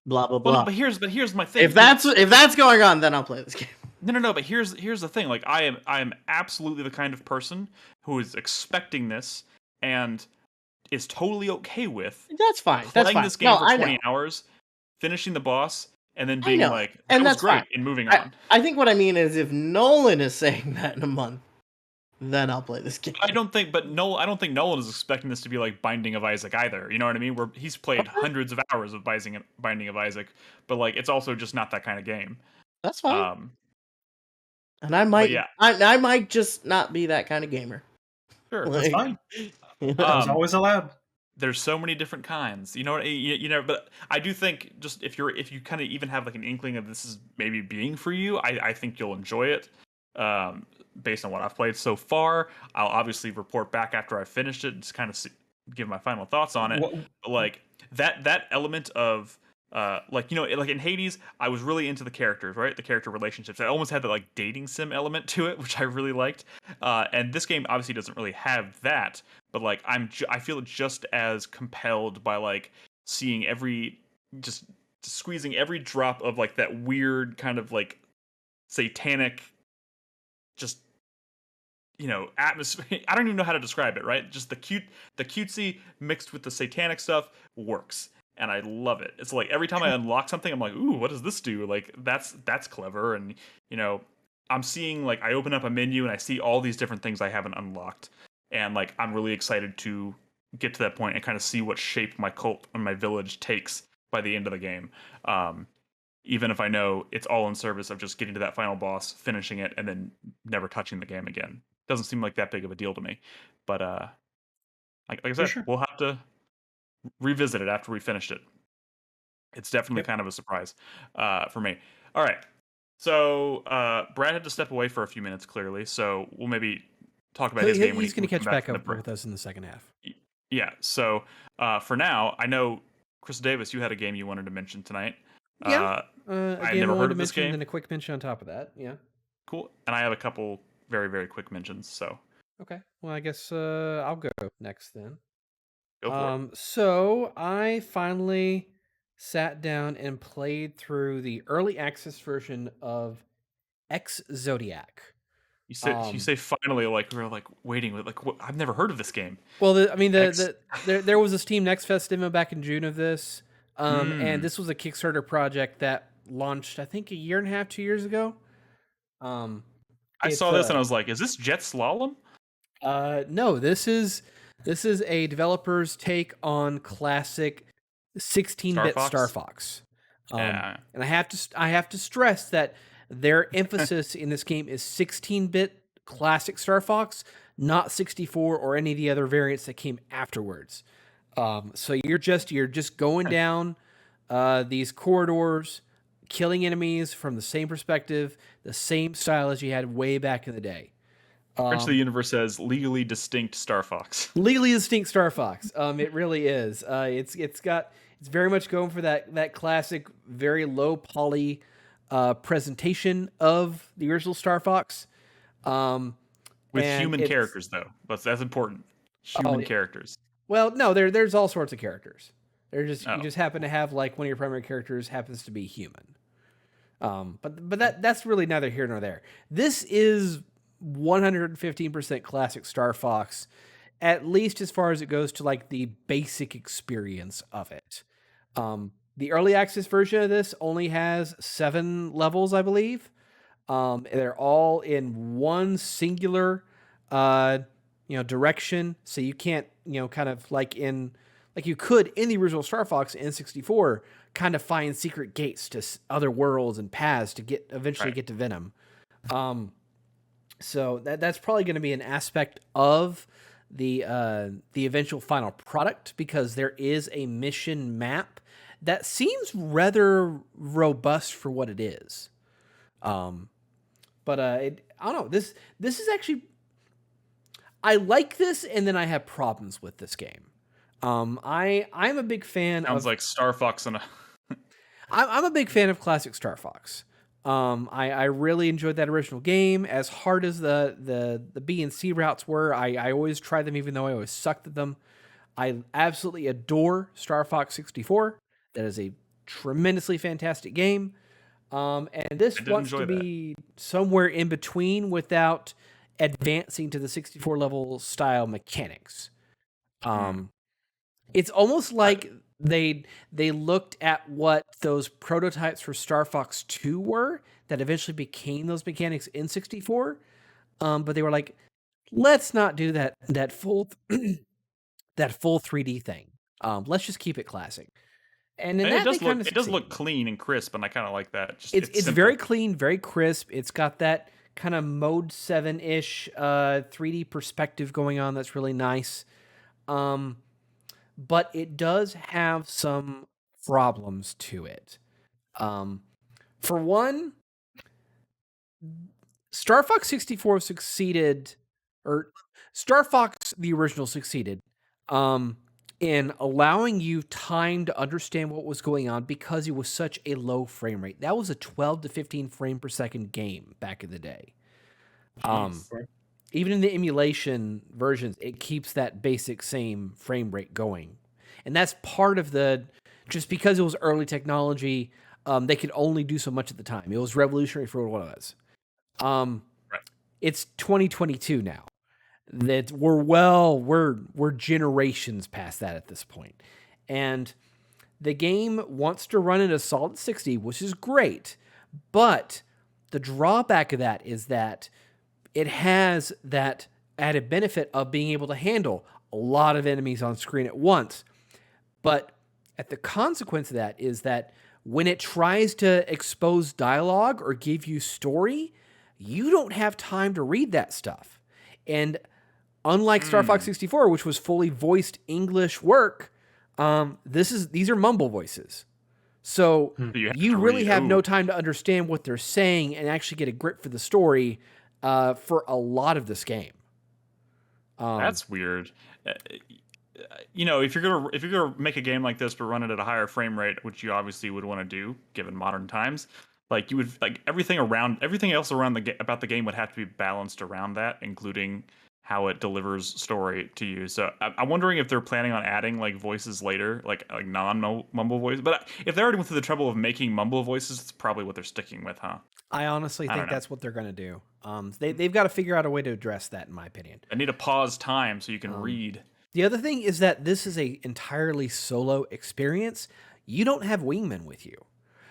Blah blah blah. Well, but here's my thing. If that's going on, then I'll play this game. No. But here's the thing. Like, I am absolutely the kind of person who is expecting this and is totally okay with that's fine. Playing this game for 20 hours, finishing the boss, and then being like, that was great, and moving on. I think what I mean is if Nolan is saying that in a month, then I'll play this game. I don't think Nolan is expecting this to be like Binding of Isaac either. You know what I mean? Where he's played hundreds of hours of Binding of Isaac, but like it's also just not that kind of game. That's fine. And I might, I might just not be that kind of gamer. Sure, that's fine. That's always allowed. There's so many different kinds, you know. But I do think just if you kind of even have like an inkling of this is maybe being for you, I think you'll enjoy it. Based on what I've played so far, I'll obviously report back after I finished it, just kind of give my final thoughts on it. But like that element of like in Hades, I was really into the characters, right? The character relationships. I almost had the like dating sim element to it, which I really liked. And this game obviously doesn't really have that, but like I feel just as compelled by like seeing just squeezing every drop of like that weird kind of like satanic, just atmosphere. I don't even know how to describe it, right? Just the cutesy mixed with the satanic stuff works. And I love it. It's like every time I unlock something, I'm like, ooh, what does this do? Like that's clever. And I'm seeing like I open up a menu and I see all these different things I haven't unlocked. And like I'm really excited to get to that point and kind of see what shape my cult and my village takes by the end of the game. Even if I know it's all in service of just getting to that final boss, finishing it, and then never touching the game again. Doesn't seem like that big of a deal to me. But like I said, sure, we'll have to revisit it after we finished it. It's definitely kind of a surprise for me. All right. So Brad had to step away for a few minutes, clearly. So we'll maybe talk about his game. He's going to catch back up with us in the second half. Yeah. So for now, I know, Chris Davis, you had a game you wanted to mention tonight. Yeah. I've never heard of this game. And a quick mention on top of that. Yeah. Cool. And I have a couple very, very quick mentions. So. Okay. Well, I guess I'll go next then. Go for it. So I finally sat down and played through the early access version of Ex-Zodiac. You say finally, like we're like waiting with like I've never heard of this game. Well, there was a Steam Next Fest demo back in June of this, and this was a Kickstarter project that launched I think a year and a half, 2 years ago. I saw this and I was like, is this Jet Slalom? No, this is a developer's take on classic 16-bit Star Fox. Yeah. And I have to stress that their emphasis in this game is 16-bit classic Star Fox, not 64 or any of the other variants that came afterwards. So you're just going down these corridors, killing enemies from the same perspective, the same style as you had way back in the day. Prince of the Universe says legally distinct Star Fox. Legally distinct Star Fox. It really is. It's very much going for that classic, very low poly presentation of the original Star Fox. With human characters, though. That's important. Human characters. Well, no, there's all sorts of characters. You just happen to have like one of your primary characters happens to be human. But that's really neither here nor there. This is 115% classic Star Fox, at least as far as it goes to like the basic experience of it. The early access version of this only has 7 levels, I believe. They're all in one singular, direction. So you can't, kind of like you could in the original Star Fox N64, kind of find secret gates to other worlds and paths to eventually get to Venom. So that's probably going to be an aspect of the eventual final product, because there is a mission map that seems rather robust for what it is. But I don't know. This is actually, I like this, and then I have problems with this game. I'm a big fan. Sounds like Star Fox and I'm a big fan of classic Star Fox. I really enjoyed that original game. As hard as the B and C routes were, I always tried them, even though I always sucked at them. I absolutely adore Star Fox 64. That is a tremendously fantastic game. And this wants to be somewhere in between without advancing to the 64 level style mechanics. It's almost like they looked at what those prototypes for Star Fox 2 were that eventually became those mechanics in 64. But they were like, let's not do that full 3D thing. Let's just keep it classic. And it does look clean and crisp, and I kind of like that. It's very clean, very crisp. It's got that kind of Mode 7-ish 3D perspective going on that's really nice. But it does have some problems to it. For one, Star Fox 64 succeeded, or Star Fox the original succeeded, in allowing you time to understand what was going on because it was such a low frame rate. That was a 12 to 15 frame per second game back in the day. Even in the emulation versions, it keeps that basic same frame rate going. And that's part of just because it was early technology, they could only do so much at the time. It was revolutionary for what it was. Right. It's 2022 now. That we're generations past that at this point. And the game wants to run at a solid 60, which is great. But the drawback of that is that it has that added benefit of being able to handle a lot of enemies on screen at once. But at the consequence of that is that when it tries to expose dialogue or give you story, you don't have time to read that stuff. And unlike Star Fox 64, which was fully voiced English work, these are mumble voices. So you really have no time to understand what they're saying and actually get a grip for the story for a lot of this game. That's weird. If you're gonna make a game like this but run it at a higher frame rate, which you obviously would want to do given modern times, like you would everything else about the game would have to be balanced around that, including how it delivers story to you. So I'm wondering if they're planning on adding like voices later, like non-mumble voices. But if they already went through the trouble of making mumble voices, it's probably what they're sticking with, huh? I honestly think that's what they're going to do. They've got to figure out a way to address that, in my opinion. I need to pause time so you can read. The other thing is that this is a entirely solo experience. You don't have wingmen with you.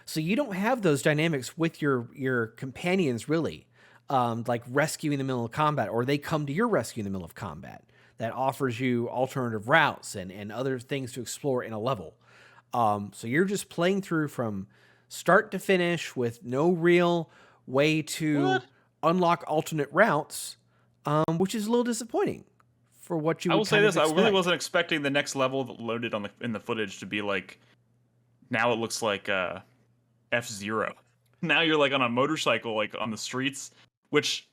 So you don't have those dynamics with your companions, really. Like rescuing in the middle of combat, or they come to your rescue in the middle of combat. That offers you alternative routes and other things to explore in a level. So you're just playing through from start to finish with no real way to unlock alternate routes, which is a little disappointing for what you would I will say this, expect. I really wasn't expecting the next level that loaded in the footage to be like, now it looks like F-Zero. Now you're like on a motorcycle, like on the streets, which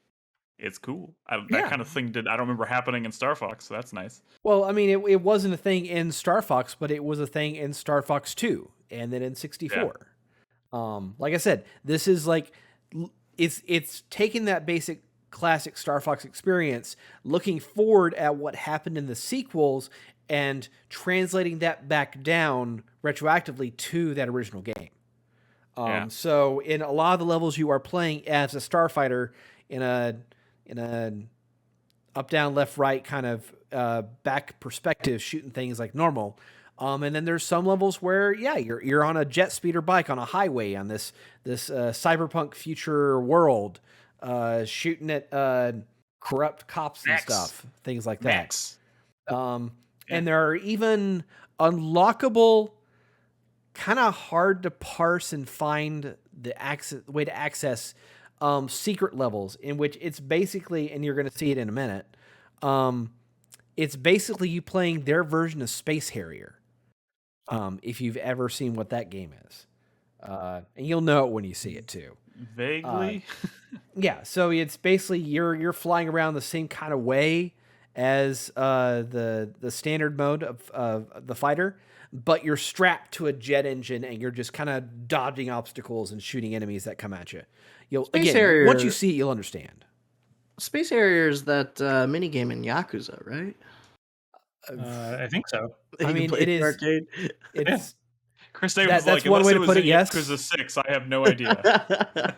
it's cool. That kind of thing I don't remember happening in Star Fox, so that's nice. Well, I mean, it wasn't a thing in Star Fox, but it was a thing in Star Fox 2 and then in 64. Yeah. Like I said, this is like, it's taking that basic classic Star Fox experience, looking forward at what happened in the sequels and translating that back down retroactively to that original game. So in a lot of the levels you are playing as a starfighter in a up, down, left, right kind of back perspective, shooting things like normal. And then there's some levels where you're on a jet speeder bike on a highway on this cyberpunk future world, shooting at corrupt cops and stuff, things like that. And there are even unlockable, kind of hard to parse and find the way to access secret levels, in which it's basically, and you're going to see it in a minute, it's basically you playing their version of Space Harrier. If you've ever seen what that game is, and you'll know it when you see it too. Vaguely. So it's basically you're flying around the same kind of way as the standard mode of the fighter, but you're strapped to a jet engine and you're just kind of dodging obstacles and shooting enemies that come at you. Harrier, once you see it, you'll understand. Space Harrier is that mini game in Yakuza, right? I think so. I mean, it is arcade. It's Chris Davis that's one way to put it. Yes, Yakuza 6. I have no idea.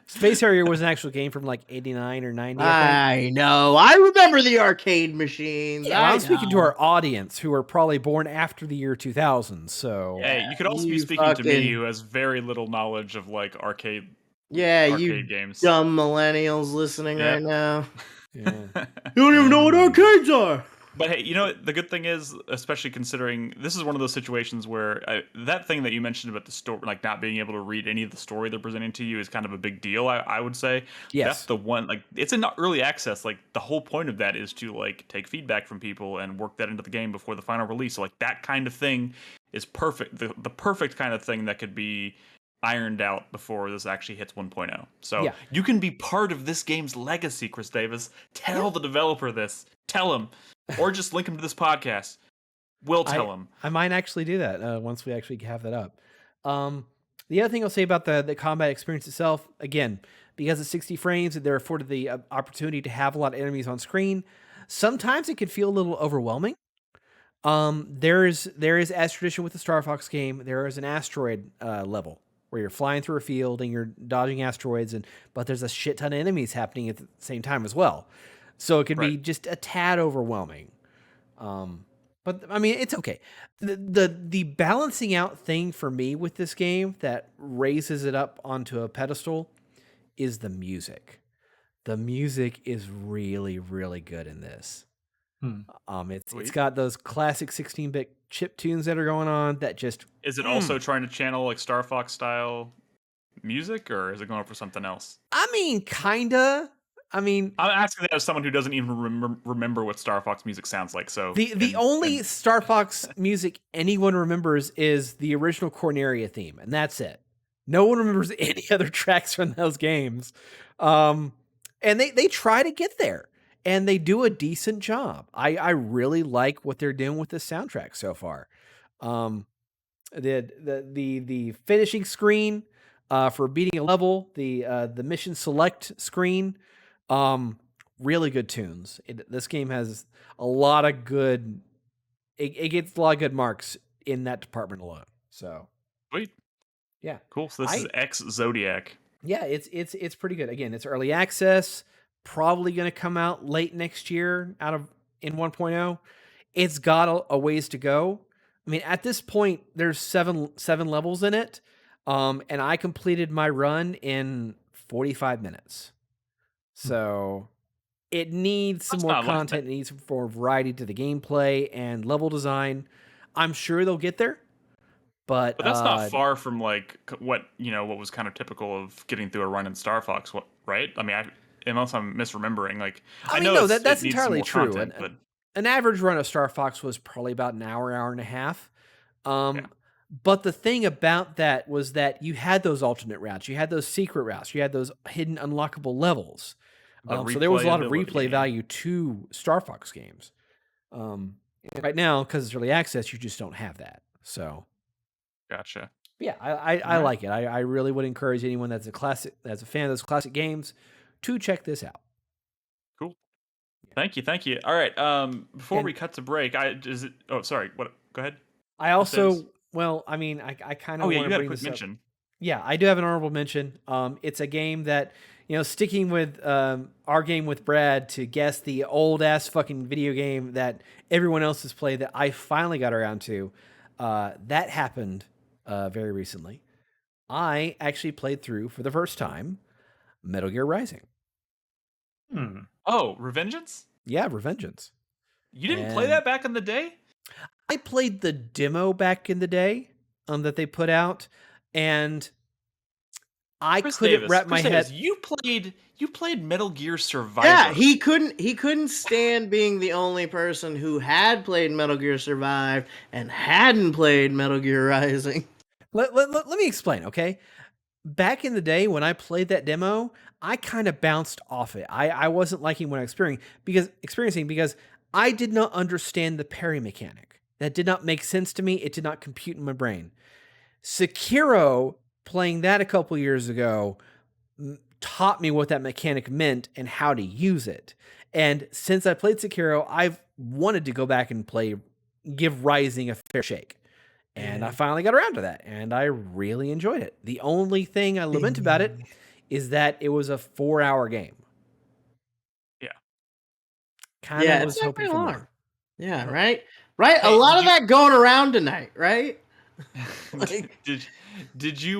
Space Harrier was an actual game from like 89 or 90. I know. I remember the arcade machines. Yeah, I'm speaking to our audience who are probably born after the year 2000. So hey, you could also be speaking to me, who has very little knowledge of like arcade. Yeah, arcade games. Dumb millennials listening right now. You don't even know what arcades are. But hey, you know, the good thing is, especially considering this is one of those situations where that thing that you mentioned about the story, like not being able to read any of the story they're presenting to you, is kind of a big deal. I would say that's the one. Like, it's in early access. Like, the whole point of that is to like take feedback from people and work that into the game before the final release. So like that kind of thing is perfect. The perfect kind of thing that could be ironed out before this actually hits 1.0. So you can be part of this game's legacy, Chris Davis. Tell the developer this. Tell him. Or just link him to this podcast. We'll tell him. I might actually do that once we actually have that up. The other thing I'll say about the combat experience itself, again, because it's 60 frames and they're afforded the opportunity to have a lot of enemies on screen, sometimes it can feel a little overwhelming. There is, as tradition with the Star Fox game, there is an asteroid level where you're flying through a field and you're dodging asteroids, but there's a shit ton of enemies happening at the same time as well. So it can be just a tad overwhelming. But I mean, it's okay. The balancing out thing for me with this game that raises it up onto a pedestal is the music. The music is really, really good in this. It's got those classic 16-bit chip tunes that are going on that just... Is it also trying to channel like Star Fox style music, or is it going for something else? I mean, kinda. I'm asking that as someone who doesn't even remember what Star Fox music sounds like. So the only Star Fox music anyone remembers is the original Corneria theme, and that's it. No one remembers any other tracks from those games. And they try to get there, and they do a decent job. I really like what they're doing with the soundtrack so far. The finishing screen for beating a level, the mission select screen, really good tunes. This game has a lot of good. It gets a lot of good marks in that department alone. So sweet, yeah, cool. So this is Ex-Zodiac. Yeah, it's pretty good. Again, it's early access. Probably going to come out late next year in 1.0. It's got a ways to go. I mean, at this point, there's seven levels in it, and I completed my run in 45 minutes. So it needs some more content. It needs more variety to the gameplay and level design. I'm sure they'll get there. But that's not far from like what was kind of typical of getting through a run in Star Fox, right? I mean, unless I'm misremembering, like I know no, that's entirely true. Content, an average run of Star Fox was probably about an hour and a half. But the thing about that was that you had those alternate routes, you had those secret routes, you had those hidden unlockable levels. So there was a lot of replay value to Star Fox games. Right now, because it's early access, you just don't have that. So, gotcha. Yeah, I like it. I really would encourage anyone that's a fan of those classic games to check this out. Cool. Thank you. All right. Before we cut to break, sorry. What? Go ahead. I also, I kind of want to bring this mention. Up. Yeah, I do have an honorable mention. It's a game that, sticking with our game with Brad to guess the old ass fucking video game that everyone else has played that I finally got around to. That happened very recently. I actually played through for the first time Metal Gear Rising. Oh, Revengeance? Yeah, Revengeance. You didn't play that back in the day? I played the demo back in the day that they put out, and I couldn't wrap my head. You played Metal Gear Survivor. Yeah, he couldn't stand being the only person who had played Metal Gear Survive and hadn't played Metal Gear Rising. Let me explain, okay? Back in the day when I played that demo, I kind of bounced off it. I wasn't liking what I was experiencing because I did not understand the parry mechanic. That did not make sense to me. It did not compute in my brain. Sekiro, playing that a couple years ago, taught me what that mechanic meant and how to use it. And since I played Sekiro, I've wanted to go back and give Rising a fair shake. And I finally got around to that, and I really enjoyed it. The only thing I lament about it is that it was a 4-hour game. Yeah. Kind of was hoping for more. Yeah, right? Right? Hey, a lot of that going around tonight, right? Did you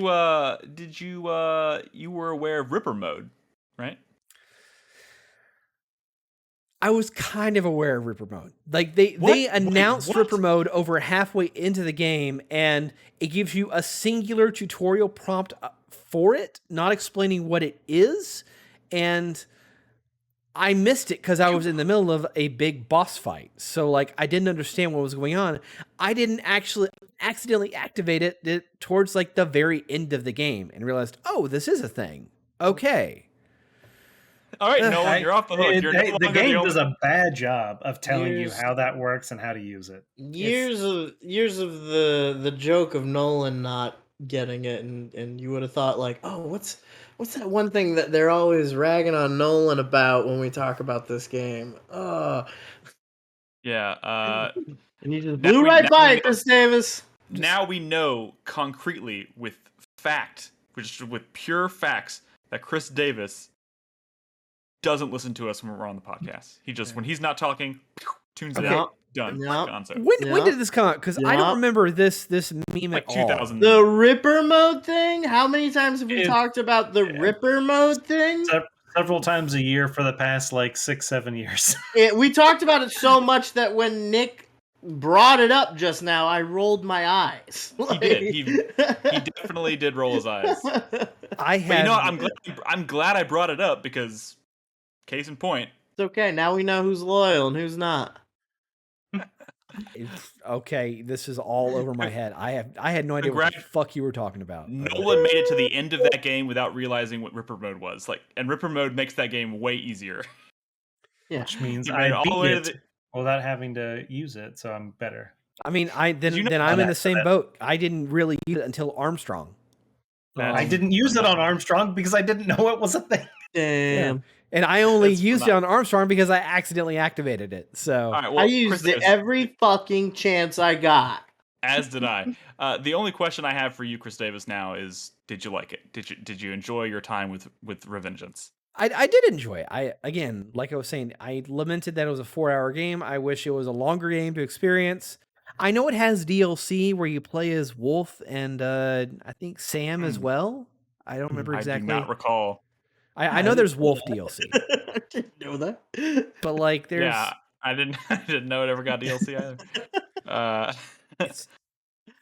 you were aware of Ripper mode, right? I was kind of aware of Ripper Mode. Like they announced Ripper Mode over halfway into the game, and it gives you a singular tutorial prompt for it, not explaining what it is. And I missed it because I was in the middle of a big boss fight. So like I didn't understand what was going on. I didn't actually accidentally activate it towards like the very end of the game and realized, oh, this is a thing. Okay. All right, Nolan, you're off the hook. The game does a bad job of telling you how that works and how to use it. Years of the joke of Nolan not getting it, and you would have thought like, oh, what's that one thing that they're always ragging on Nolan about when we talk about this game? Yeah. And you just blew right by it, Chris Davis. Now we know concretely with pure facts, that Chris Davis doesn't listen to us when we're on the podcast. He just, when he's not talking, tunes it out. Done. When did this come out? Because I don't remember this meme at all. 2000. The Ripper Mode thing? How many times have we talked about the Ripper Mode thing? Several times a year for the past 6-7 years. We talked about it so much that when Nick brought it up just now, I rolled my eyes. He did. He definitely did roll his eyes. But you know what? I'm glad I brought it up because, case in point. It's okay. Now we know who's loyal and who's not. Okay, this is all over my head. I had no idea what the fuck you were talking about. Nolan made it to the end of that game without realizing what Ripper Mode was. And Ripper Mode makes that game way easier. Yeah. Which means I beat it without having to use it, so I'm better. I mean, then I'm in the same boat. I didn't really use it until Armstrong. I didn't use it on Armstrong because I didn't know it was a thing. Damn. Yeah. And I only used it on Armstrong because I accidentally activated it. So I used it every fucking chance I got. As did I. The only question I have for you, Chris Davis, now is: did you like it? Did you enjoy your time with Revengeance? I did enjoy it. Again, like I was saying, I lamented that it was a 4-hour game. I wish it was a longer game to experience. I know it has DLC where you play as Wolf and I think Sam as well. I don't remember exactly. I do not recall. I know there's Wolf DLC. I didn't know that. But there's I didn't know it ever got DLC either.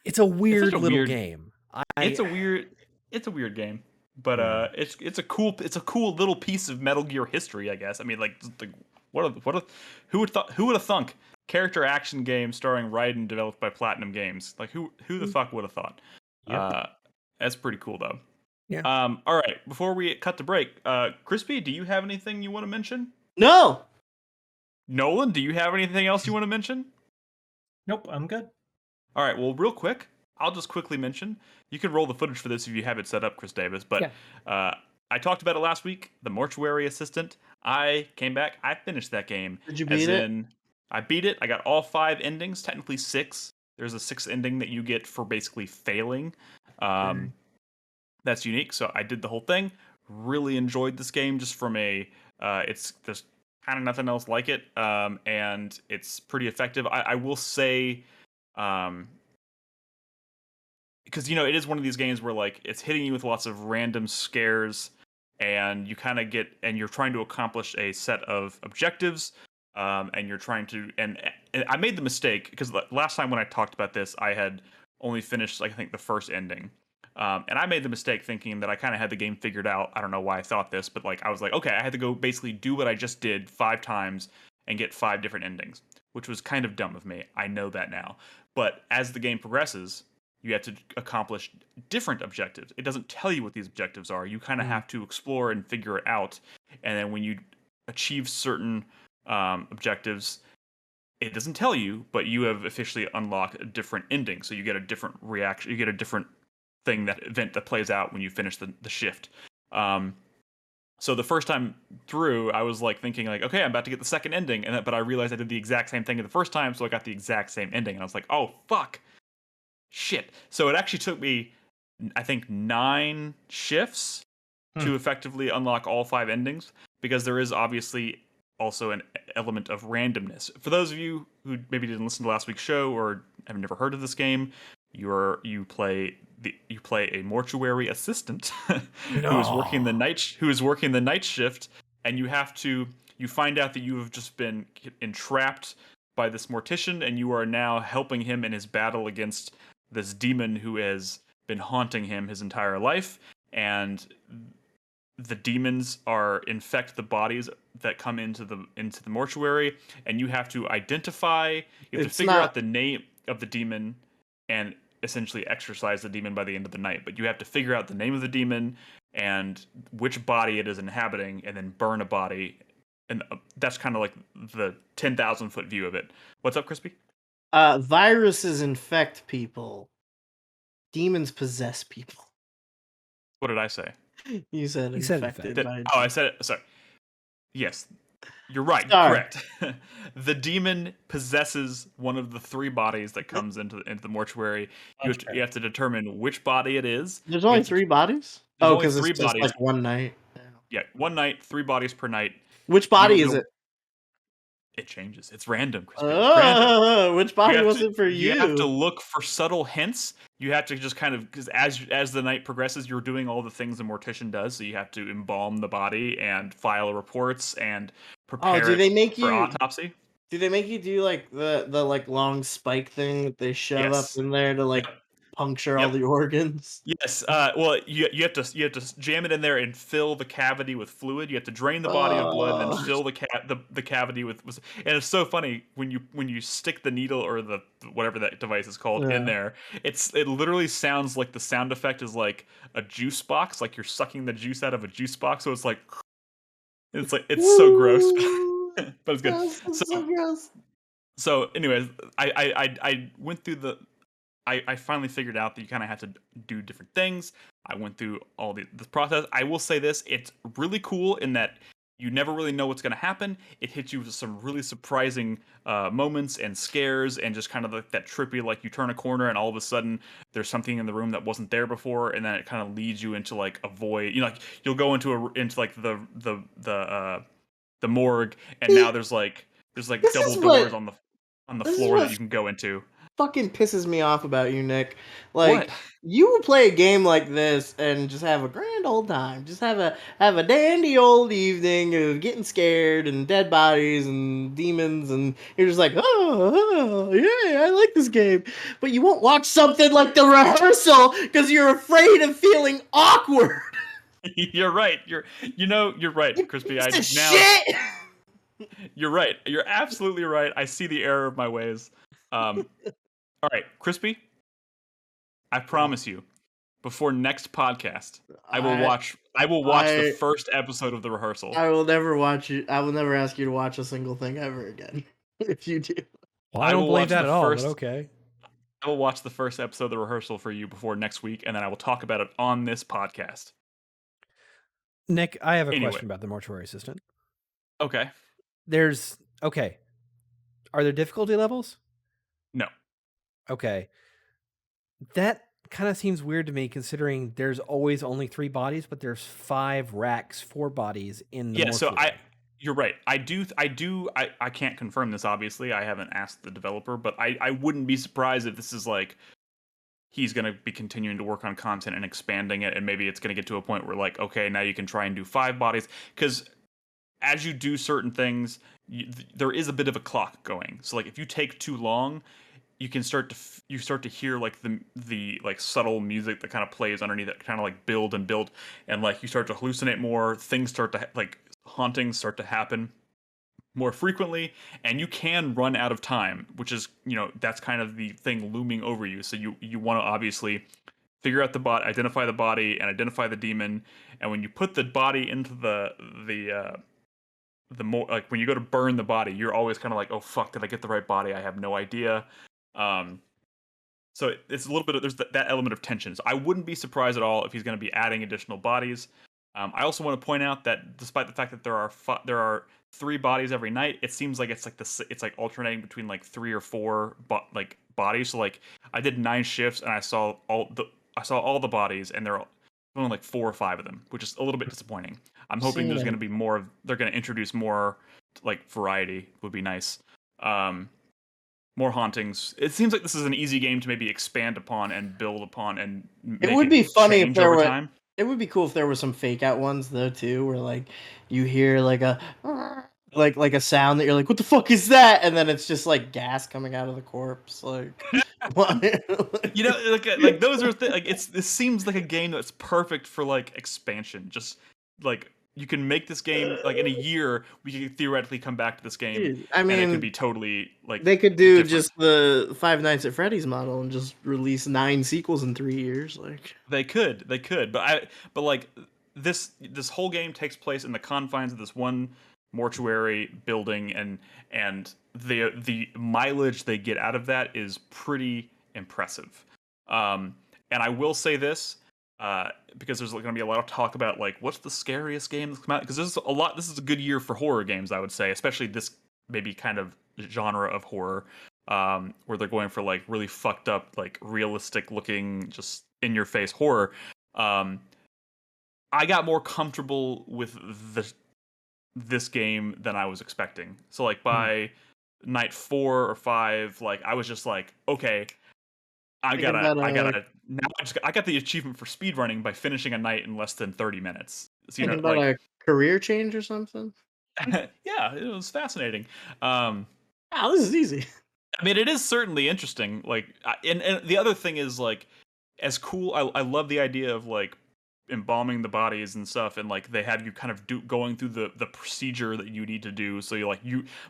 It's a weird little game. It's a weird game. But it's a cool little piece of Metal Gear history, I guess. I mean, who would have thunk? Character action game starring Raiden, developed by Platinum Games. Who the fuck would have thought? Yep. That's pretty cool though. Yeah. All right. Before we cut to break, Crispy, do you have anything you want to mention? No. Nolan, do you have anything else you want to mention? Nope, I'm good. All right. Well, real quick, I'll just quickly mention. You can roll the footage for this if you have it set up, Chris Davis. But I talked about it last week. The Mortuary Assistant. I came back. I finished that game. Did you beat it? I beat it. I got all 5 endings. Technically 6. There's a 6th ending that you get for basically failing. That's unique. So I did the whole thing. Really enjoyed this game just from there's kind of nothing else like it. And it's pretty effective. I will say, because, it is one of these games where it's hitting you with lots of random scares and you kind of and you're trying to accomplish a set of objectives. And you're trying to, and I made the mistake because last time when I talked about this, I had only finished, I think, the first ending. And I made the mistake thinking that I kind of had the game figured out. I don't know why I thought this, but I was like, okay, I had to go basically do what I just did 5 times and get 5 different endings, which was kind of dumb of me. I know that now. But as the game progresses, you have to accomplish different objectives. It doesn't tell you what these objectives are. You kind of have to explore and figure it out. And then when you achieve certain objectives, it doesn't tell you, but you have officially unlocked a different ending. So you get a different reaction. You get a different event that plays out when you finish the shift. So the first time through, I was thinking okay, I'm about to get the second ending, but I realized I did the exact same thing the first time, so I got the exact same ending, and I was like, oh fuck, shit. So it actually took me, I think, 9 shifts to effectively unlock all 5 endings, because there is obviously also an element of randomness. For those of you who maybe didn't listen to last week's show or have never heard of this game, you play a mortuary assistant who is working the night shift, and you have to you find out that you have just been entrapped by this mortician, and you are now helping him in his battle against this demon who has been haunting him his entire life. And the demons infect the bodies that come into the mortuary, and you have to identify. You have to figure out the name of the demon, and essentially exorcise the demon by the end of the night. But you have to figure out the name of the demon and which body it is inhabiting, and then burn a body. And that's kind of like the 10,000-foot view of it. What's up, Crispy? Viruses infect people. Demons possess people. What did I say? You said infected. I said it. Sorry. Yes, you're right. Correct. The demon possesses one of the 3 bodies that comes into the mortuary. You have to determine which body it is. There's only 3 bodies? Oh, because it's just like one night. Yeah, one night, 3 bodies per night. Which body is it? It changes. It's random, Crispy. Random. Which body was it for you? You have to look for subtle hints. You have to just kind of, because as the night progresses, you're doing all the things the mortician does. So you have to embalm the body and file reports and prepare for autopsy. Do they make you do like the like long spike thing that they shove up in there to like puncture all the organs? Yes. Well, you have to jam it in there and fill the cavity with fluid. You have to drain the body of blood and then fill the cavity with. And it's so funny when you stick the needle or the whatever that device is called in there. It literally sounds like the sound effect is like a juice box, like you're sucking the juice out of a juice box. So it's so gross, but it's good. So gross. So, anyways, I went through I finally figured out that you kind of have to do different things. I went through all the process. I will say this, it's really cool in that you never really know what's going to happen. It hits you with some really surprising moments and scares, and just kind of like that trippy, like you turn a corner and all of a sudden there's something in the room that wasn't there before, and then it kind of leads you into like a void. You know, like you'll go into like the morgue, and now there's like double doors on the floor that you can go into. Fucking pisses me off about you, Nick. Like, you will play a game like this and just have a grand old time. Just have a dandy old evening of getting scared and dead bodies and demons, and you're just like, oh yeah, I like this game. But you won't watch something like The Rehearsal because you're afraid of feeling awkward. You're right. You're right, Crispy. Shit. You're right. You're absolutely right. I see the error of my ways. All right, Crispy, I promise you, before next podcast, I will watch the first episode of The Rehearsal. I will never watch you. I will never ask you to watch a single thing ever again if you do. Well, I don't believe that at all, but okay. I will watch the first episode of The Rehearsal for you before next week, and then I will talk about it on this podcast. Nick, I have a question about the Mortuary Assistant. Okay. Are there difficulty levels? No. Okay. That kind of seems weird to me, considering there's always only 3 bodies, but there's 5 racks, 4 bodies in the mortuary. So you're right. I can't confirm this, obviously. I haven't asked the developer, but I wouldn't be surprised if this is like he's going to be continuing to work on content and expanding it, and maybe it's going to get to a point where like, okay, now you can try and do 5 bodies, because as you do certain things, there is a bit of a clock going. So like if you take too long, you can start to hear like the like subtle music that kind of plays underneath it, kind of like build, and like you start to hallucinate more. Things start to like hauntings start to happen more frequently, and you can run out of time, which is, you know, that's kind of the thing looming over you. So you want to obviously figure out the body, identify the body, and identify the demon. And when you put the body into the more like when you go to burn the body, you're always kind of like, oh fuck, did I get the right body? I have no idea. So it's a little bit of, there's that element of tension. So I wouldn't be surprised at all if he's going to be adding additional bodies. I also want to point out that despite the fact that there are 3 bodies every night, it seems like it's like alternating between like 3 or 4 bodies. So like I did 9 shifts and I saw all the bodies, and there are only like 4 or 5 of them, which is a little bit disappointing. I'm hoping there's going to be more. They're going to introduce more like variety. Would be nice. More hauntings. It seems like this is an easy game to maybe expand upon and build upon, and it would be funny if there were. It would be cool if there were some fake out ones though too, where like you hear like a like a sound that you're like, what the fuck is that? And then it's just like gas coming out of the corpse. Like, you know, like those are like this seems like a game that's perfect for like expansion. Just like you can make this game like in a year, we could theoretically come back to this game. Dude, I mean, and it could be totally like they could do different. just the Five Nights at Freddy's model and just release 9 sequels in 3 years. Like they could, but like this whole game takes place in the confines of this one mortuary building, and the mileage they get out of that is pretty impressive. And I will say this, because there's going to be a lot of talk about like what's the scariest game that's come out, because this is a good year for horror games, I would say, especially this maybe kind of genre of horror, where they're going for like really fucked up, like realistic looking, just in your face horror. I got more comfortable with this game than I was expecting. So like by night 4 or 5, like I was just like, okay, I got the achievement for speedrunning by finishing a night in less than 30 minutes. So, thinking about a career change or something. Yeah, it was fascinating. Wow, this is easy. I mean, it is certainly interesting. Like, and the other thing is like, as cool. I love the idea of like embalming the bodies and stuff, and like they have you kind of going through the procedure that you need to do. So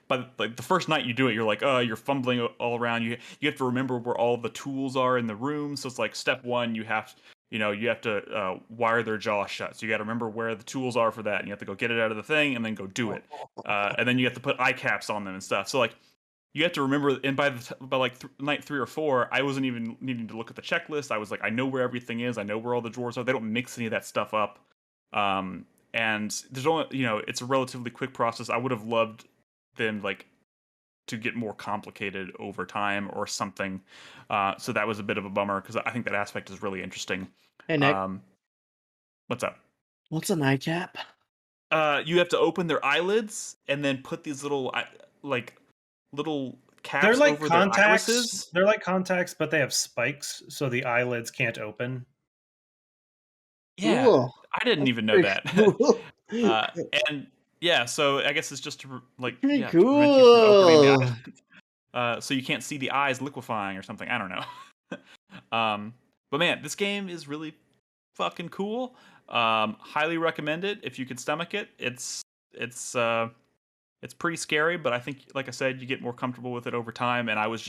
but like the first night you do it, you're like, you're fumbling all around. You have to remember where all the tools are in the room. So it's like step 1, you have to wire their jaw shut. So you got to remember where the tools are for that, and you have to go get it out of the thing and then go do it. And then you have to put eye caps on them and stuff. So like you have to remember, and by night 3 or 4, I wasn't even needing to look at the checklist. I was like, I know where everything is. I know where all the drawers are. They don't mix any of that stuff up. And there's only, it's a relatively quick process. I would have loved them like to get more complicated over time or something. So that was a bit of a bummer, because I think that aspect is really interesting. Hey, Nick. What's up? What's an eye cap? You have to open their eyelids and then put these little caps they're like over contacts. their irises. They're like contacts, but they have spikes, so the eyelids can't open. Yeah, cool. I didn't even know that. Cool. And yeah, so I guess it's just to like cool. To prevent you from opening the eyes. So you can't see the eyes liquefying or something. I don't know. But man, this game is really fucking cool. Highly recommend it if you can stomach it. It's pretty scary, but I think, like I said, you get more comfortable with it over time. And I was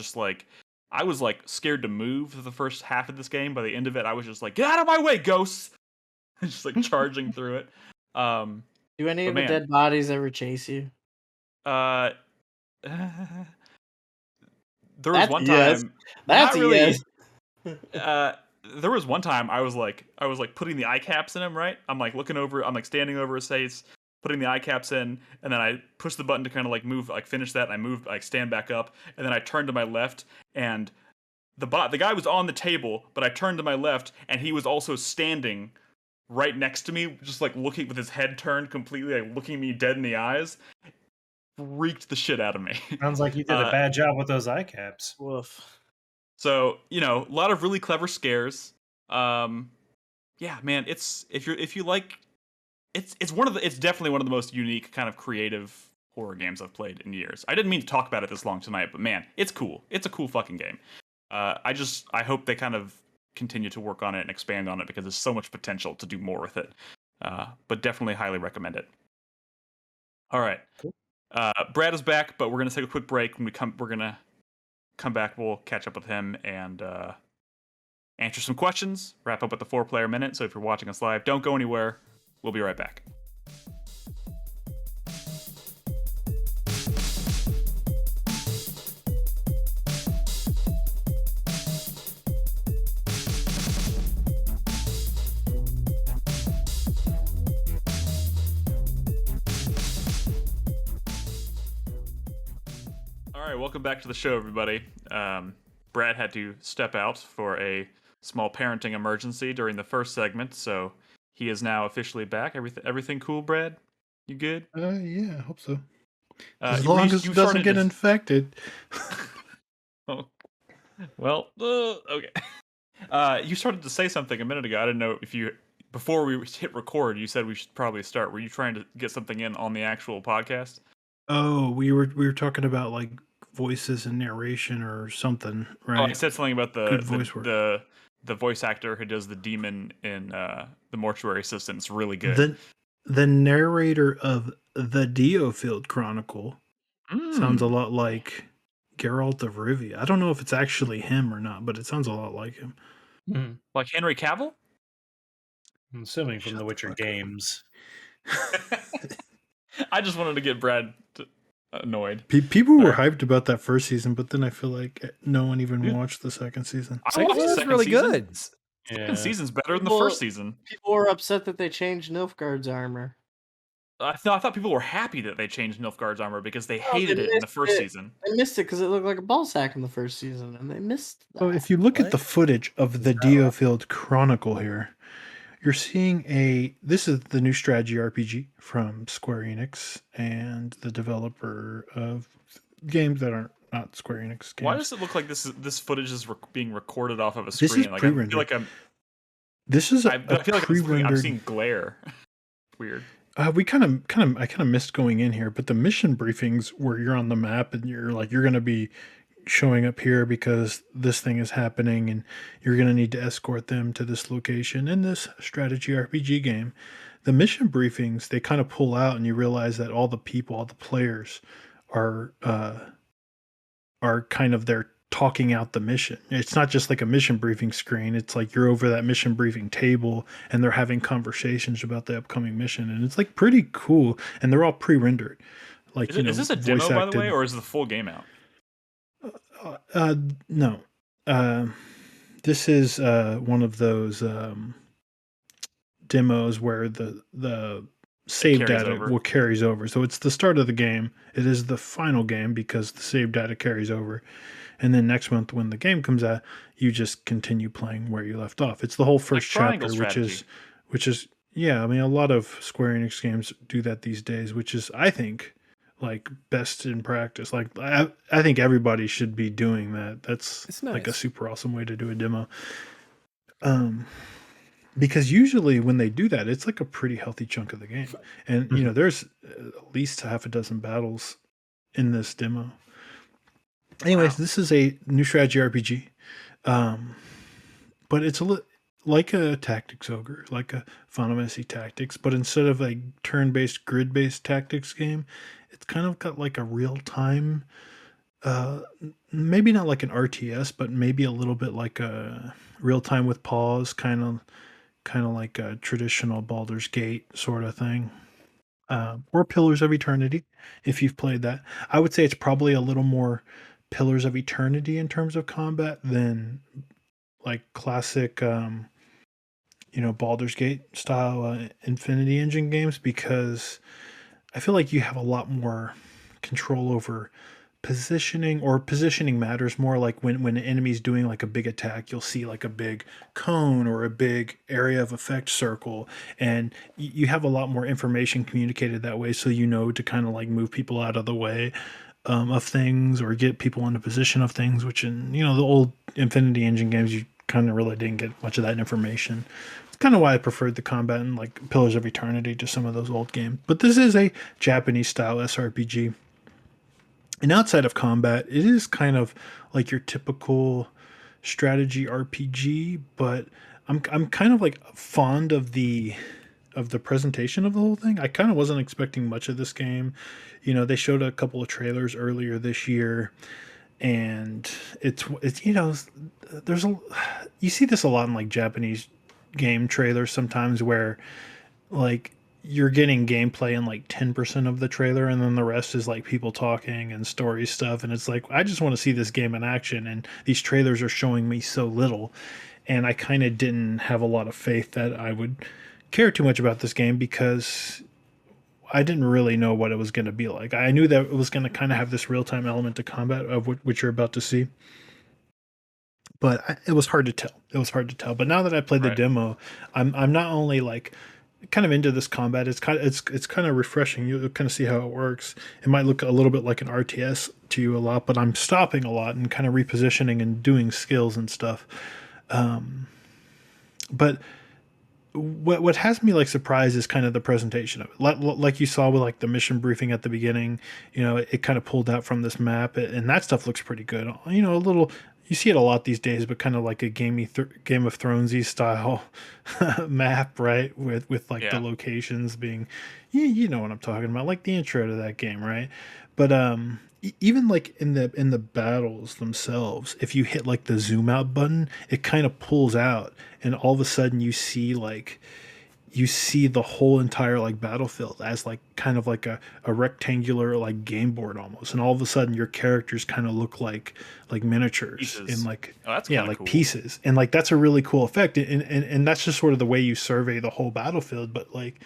scared to move for the first half of this game. By the end of it, I was just like, get out of my way, ghosts! Just like charging through it. Do any of the dead bodies ever chase you? There was one time. That's really. There was one time I was like putting the eye caps in him, right? I'm like looking over, I'm like standing over his face, putting the eye caps in, and then I push the button to kind of like move, like finish that, and I move, like stand back up, and then I turn to my left, and the guy was on the table, but I turned to my left, and he was also standing right next to me, just like looking with his head turned completely, like looking me dead in the eyes. Freaked the shit out of me. Sounds like you did a bad job with those eye caps. Woof. So, a lot of really clever scares. Yeah, man, it's definitely one of the most unique kind of creative horror games I've played in years. I didn't mean to talk about it this long tonight, but man, it's cool. It's a cool fucking game. I hope they kind of continue to work on it and expand on it, because there's so much potential to do more with it. But definitely highly recommend it. All right. Cool. Brad is back, but we're going to take a quick break. When we're going to come back, we'll catch up with him and answer some questions, wrap up with the 4-player minute. So if you're watching us live, don't go anywhere. We'll be right back. Welcome back to the show, everybody. Brad had to step out for a small parenting emergency during the first segment, so he is now officially back. Everything cool, Brad? You good? Yeah, I hope so. As long as it doesn't get infected. Oh. Well, okay. You started to say something a minute ago. I didn't know if before we hit record, you said we should probably start. Were you trying to get something in on the actual podcast? Oh, we were talking about like voices and narration or something, right? Oh, I said something about Good voice work. the voice actor who does the demon in the Mortuary Assistant. It's really good. The narrator of the Diofield Chronicle sounds a lot like Geralt of Rivia. I don't know if it's actually him or not, but it sounds a lot like him. Like Henry Cavill? I'm assuming from the Witcher games. I just wanted to get Brad annoyed. People were hyped about that first season, but then I feel like no one even watched the second season. I watched the second really season. Good. Second season's better than the first season. People were upset that they changed Nilfgaard's armor. I thought people were happy that they changed Nilfgaard's armor because they hated it in the first season. They missed it because it looked like a ball sack in the first season, and they missed that. So if you look at the footage of the Diofield Chronicle here, you're seeing this is the new strategy RPG from Square Enix and the developer of games that aren't not Square Enix games. Why does it look like this footage is being recorded off of a screen? This is pre-rendered. I feel like I feel like I'm seeing glare. Weird. I kind of missed going in here, but the mission briefings where you're on the map and you're going to be showing up here because this thing is happening and you're going to need to escort them to this location in this strategy RPG game. The mission briefings, they kind of pull out and you realize that all the players are kind of there talking out the mission. It's not just like a mission briefing screen. It's like you're over that mission briefing table and they're having conversations about the upcoming mission. And it's like pretty cool. And they're all pre-rendered. Like, is this a demo, by the way, or is the full game out? No. This is one of those demos where the save data carries over. So it's the start of the game. It is the final game because the save data carries over. And then next month when the game comes out, you just continue playing where you left off. It's the whole first chapter, which is yeah, I mean a lot of Square Enix games do that these days, which is I think like best in practice. Like I think everybody should be doing that. That's nice. Like a super awesome way to do a demo. Because usually when they do that, it's like a pretty healthy chunk of the game. And there's at least half a dozen battles in this demo. Anyways, This is a new strategy RPG. But it's like a Tactics Ogre, like a Final Fantasy Tactics, but instead of a turn-based, grid-based tactics game, it's kind of got like a real-time, maybe not like an RTS, but maybe a little bit like a real-time with pause, kind of like a traditional Baldur's Gate sort of thing. Or Pillars of Eternity, if you've played that. I would say it's probably a little more Pillars of Eternity in terms of combat than like classic Baldur's Gate style Infinity Engine games, because I feel like you have a lot more control over positioning, or positioning matters more. Like when an enemy's doing like a big attack, you'll see like a big cone or a big area of effect circle, and you have a lot more information communicated that way, so to kind of like move people out of the way of things or get people into position of things, which in the old Infinity Engine games you kind of really didn't get much of that information. It's kind of why I preferred the combat in like Pillars of Eternity to some of those old games. But this is a Japanese style SRPG. And outside of combat, it is kind of like your typical strategy RPG, but I'm kind of like fond of the presentation of the whole thing. I kind of wasn't expecting much of this game. They showed a couple of trailers earlier this year, and it's you see this a lot in like Japanese game trailers sometimes, where like you're getting gameplay in like 10% of the trailer, and then the rest is like people talking and story stuff, and it's like I just want to see this game in action, and these trailers are showing me so little, and I kind of didn't have a lot of faith that I would care too much about this game, because I didn't really know what it was going to be like. I knew that it was going to kind of have this real-time element to combat of which you're about to see, but it was hard to tell. But now that I played the demo, I'm not only like kind of into this combat. It's kind of refreshing. You kind of see how it works. It might look a little bit like an RTS to you a lot, but I'm stopping a lot and kind of repositioning and doing skills and stuff. But what has me like surprised is kind of the presentation of it. Like you saw with like the mission briefing at the beginning, it kind of pulled out from this map, and that stuff looks pretty good. A little, you see it a lot these days, but kind of like a Game of Thronesy style map, right? With like the locations being, you know what I'm talking about, like the intro to that game, right? But even like in the battles themselves, if you hit like the zoom out button, it kind of pulls out, and all of a sudden you see the whole entire like battlefield as like kind of like a rectangular like game board almost, and all of a sudden your characters kind of look like miniatures pieces. in like that's like cool. pieces, and like that's a really cool effect, and that's just sort of the way you survey the whole battlefield, but like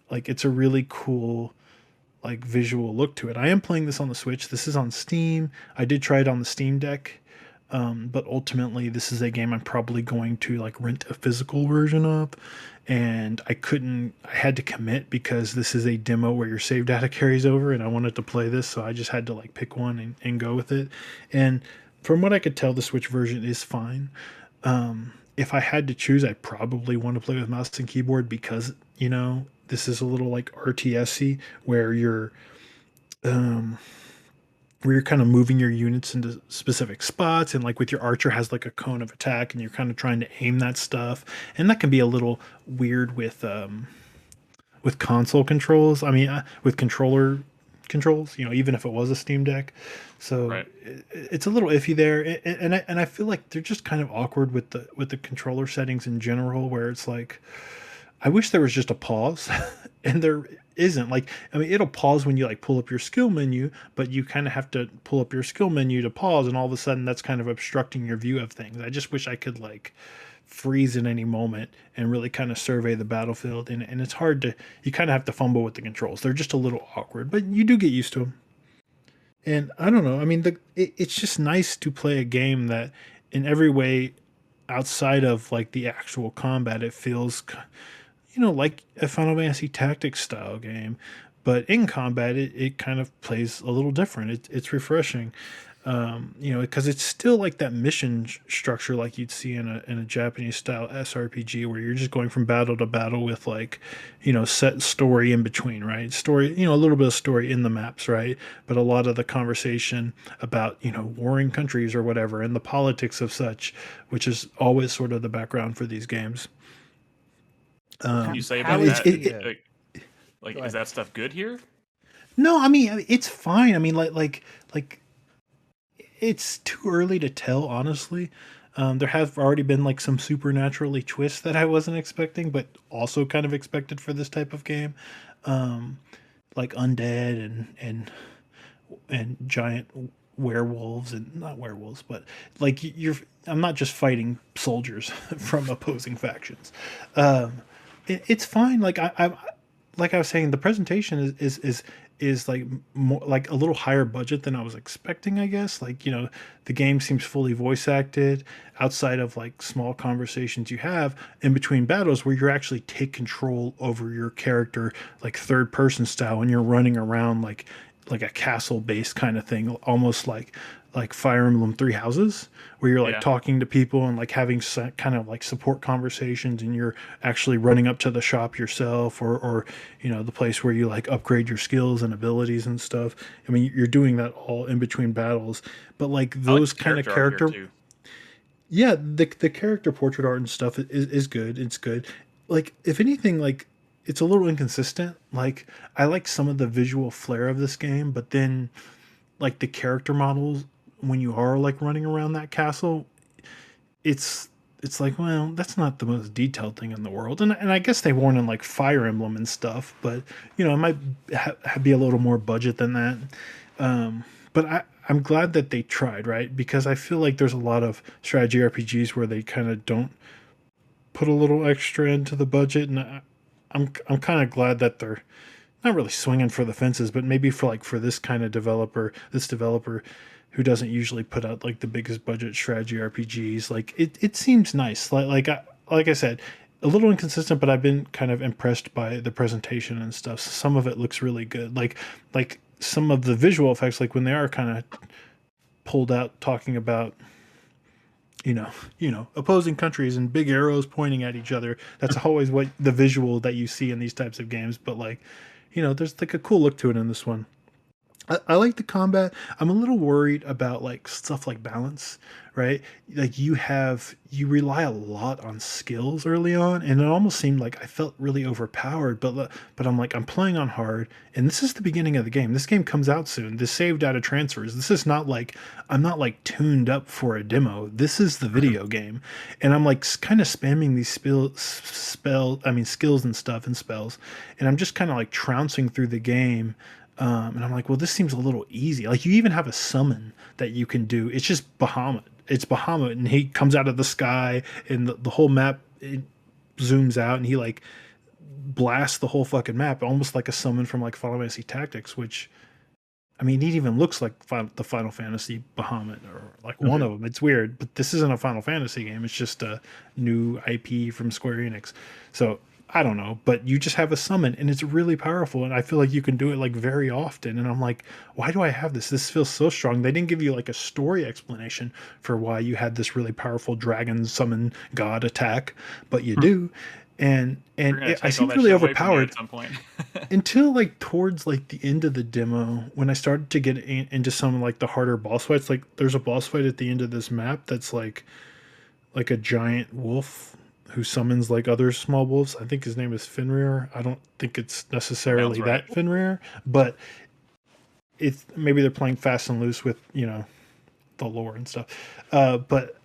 it's a really cool like visual look to it. I am playing this on the Switch. This is on Steam. I did try it on the Steam Deck, but ultimately this is a game I'm probably going to like rent a physical version of, and I had to commit because this is a demo where your save data carries over, and I wanted to play this, so I just had to like pick one and go with it. And from what I could tell, the Switch version is fine. If I had to choose, I probably want to play with mouse and keyboard because this is a little like RTS-y where you're kind of moving your units into specific spots, and like with your archer has like a cone of attack, and you're kind of trying to aim that stuff, and that can be a little weird with console controls. I mean, with controller controls, even if it was a Steam Deck. So it's a little iffy there, and I feel like they're just kind of awkward with the controller settings in general, where it's like, I wish there was just a pause, and there isn't. Like, I mean, it'll pause when you like pull up your skill menu, but you kind of have to pull up your skill menu to pause, and all of a sudden that's kind of obstructing your view of things. I just wish I could like freeze at any moment and really kind of survey the battlefield, and it's hard to, you kind of have to fumble with the controls. They're just a little awkward, but you do get used to them. And I don't know, I mean, it's just nice to play a game that in every way outside of like the actual combat, it feels like a Final Fantasy Tactics style game, but in combat, it kind of plays a little different. It's refreshing, because it's still like that mission structure like you'd see in a Japanese style SRPG, where you're just going from battle to battle with like, set story in between, right? Story, a little bit of story in the maps, right? But a lot of the conversation about, warring countries or whatever, and the politics of such, which is always sort of the background for these games. Can you say about that? Like, is that stuff good here? No, I mean it's fine. I mean, like it's too early to tell, honestly. There have already been like some supernaturally twists that I wasn't expecting, but also kind of expected for this type of game, like undead and giant werewolves, and not werewolves, but like I'm not just fighting soldiers from opposing factions. It's fine. Like I like I was saying, the presentation is like more like a little higher budget than I was expecting, I guess. Like, the game seems fully voice acted outside of like small conversations you have in between battles where you actually take control over your character, like third person style, and you're running around like a castle based kind of thing, almost like Fire Emblem Three Houses, where you're like talking to people and like having kind of like support conversations, and you're actually running up to the shop yourself, or the place where you like upgrade your skills and abilities and stuff. I mean, you're doing that all in between battles, but like those kind of character, yeah, the character portrait art and stuff is good. It's good. Like, if anything, like, it's a little inconsistent. Like, I like some of the visual flair of this game, but then like the character models, when you are like running around that castle, it's like, well, that's not the most detailed thing in the world. And I guess they weren't in like Fire Emblem and stuff, but it might be a little more budget than that. But I'm glad that they tried, right? Because I feel like there's a lot of strategy RPGs where they kind of don't put a little extra into the budget, and I'm kind of glad that they're not really swinging for the fences, but maybe for this kind of developer, who doesn't usually put out like the biggest budget strategy RPGs, like it seems nice. Like I said, a little inconsistent, but I've been kind of impressed by the presentation and stuff. So some of it looks really good. Like some of the visual effects, like when they are kind of pulled out talking about opposing countries and big arrows pointing at each other. That's always what the visual that you see in these types of games. But like, there's like a cool look to it in this one. I like the combat. I'm a little worried about like stuff like balance, right? Like you rely a lot on skills early on, and it almost seemed like I felt really overpowered. But I'm like, I'm playing on hard, and this is the beginning of the game. This game comes out soon. This saved data transfers. This is not like I'm not like tuned up for a demo. This is the video game, and I'm like kind of spamming these skills and stuff and spells, and I'm just kind of like trouncing through the game. And I'm like, well, this seems a little easy. Like, you even have a summon that you can do. It's just Bahamut. It's Bahamut, and he comes out of the sky, and the whole map it zooms out, and he like blasts the whole fucking map, almost like a summon from like Final Fantasy Tactics. Which, I mean, it even looks like the Final Fantasy Bahamut, or like one of them. It's weird, but this isn't a Final Fantasy game. It's just a new IP from Square Enix. So I don't know, but you just have a summon, and it's really powerful, and I feel like you can do it like very often, and I'm like, why do I have this? This feels so strong. They didn't give you like a story explanation for why you had this really powerful dragon summon god attack, but you do. And I seemed really overpowered at some point. until like towards like the end of the demo, when I started to get into some like the harder boss fights. Like there's a boss fight at the end of this map that's like a giant wolf who summons like other small wolves. I think his name is Fenrir. I don't think it's necessarily that Fenrir, but it's maybe they're playing fast and loose with the lore and stuff. But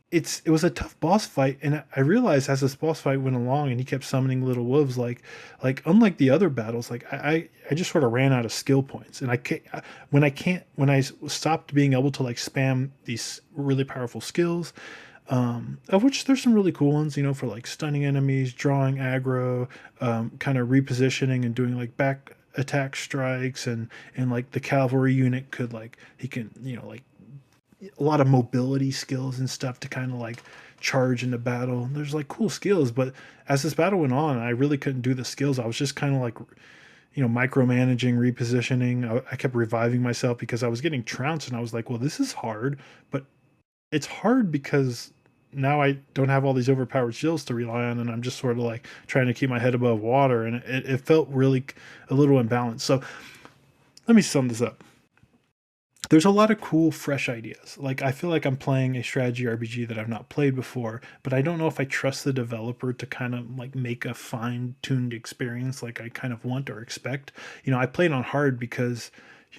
it was a tough boss fight, and I realized as this boss fight went along, and he kept summoning little wolves, like unlike the other battles, like I just sort of ran out of skill points, and when I stopped being able to like spam these really powerful skills. Of which there's some really cool ones, for like stunning enemies, drawing aggro, kind of repositioning and doing like back attack strikes, and like the cavalry unit could like, he can, like a lot of mobility skills and stuff to kind of like charge into battle. There's like cool skills, but as this battle went on, I really couldn't do the skills. I was just kind of like, micromanaging, repositioning. I kept reviving myself because I was getting trounced, and I was like, well, this is hard, but it's hard because now I don't have all these overpowered skills to rely on, and I'm just sort of like trying to keep my head above water, and it felt really a little imbalanced. So let me sum this up. There's a lot of cool, fresh ideas. Like, I feel like I'm playing a strategy RPG that I've not played before, but I don't know if I trust the developer to kind of like make a fine-tuned experience like I kind of want or expect. I played on hard because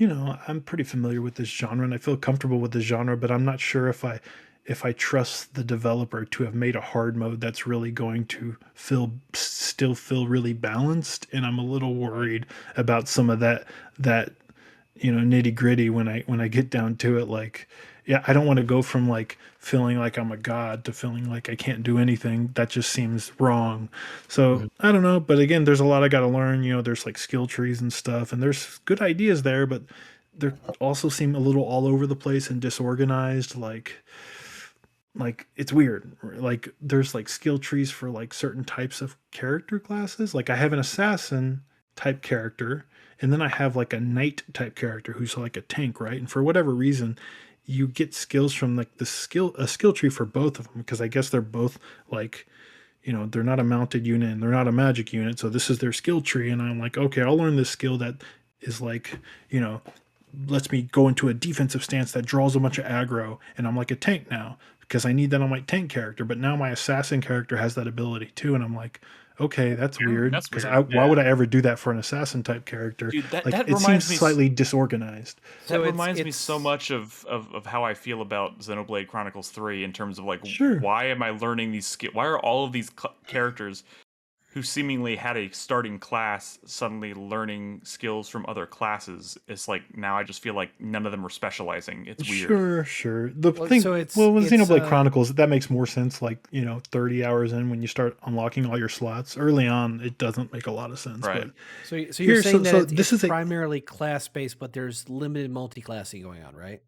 I'm pretty familiar with this genre, and I feel comfortable with this genre, but I'm not sure if I trust the developer to have made a hard mode that's really going to still feel really balanced. And I'm a little worried about some of that nitty gritty when I get down to it. Like, yeah, I don't want to go from like feeling like I'm a god to feeling like I can't do anything. That just seems wrong. So I don't know. But again, there's a lot I got to learn. There's like skill trees and stuff, and there's good ideas there, but they also seem a little all over the place and disorganized. Like it's weird. Like there's like skill trees for like certain types of character classes. Like I have an assassin type character, and then I have like a knight type character who's like a tank, right? And for whatever reason, you get skills from like a skill tree for both of them, because I guess they're both like, they're not a mounted unit and they're not a magic unit. So this is their skill tree. And I'm like, okay, I'll learn this skill that is like, lets me go into a defensive stance that draws a bunch of aggro. And I'm like a tank now because I need that on my tank character. But now my assassin character has that ability too. And I'm like, okay, that's weird. Because why would I ever do that for an assassin type character? Dude, that it seems slightly disorganized. That reminds me so much of how I feel about Xenoblade Chronicles 3 in terms of like, why am I learning these skills? Why are all of these characters who seemingly had a starting class suddenly learning skills from other classes? It's like, now I just feel like none of them are specializing. It's weird. Sure. With Xenoblade Chronicles, that makes more sense. Like, 30 hours in, when you start unlocking all your slots early on, it doesn't make a lot of sense. Right. But so you're saying that it's primarily class-based, but there's limited multi-classing going on, right?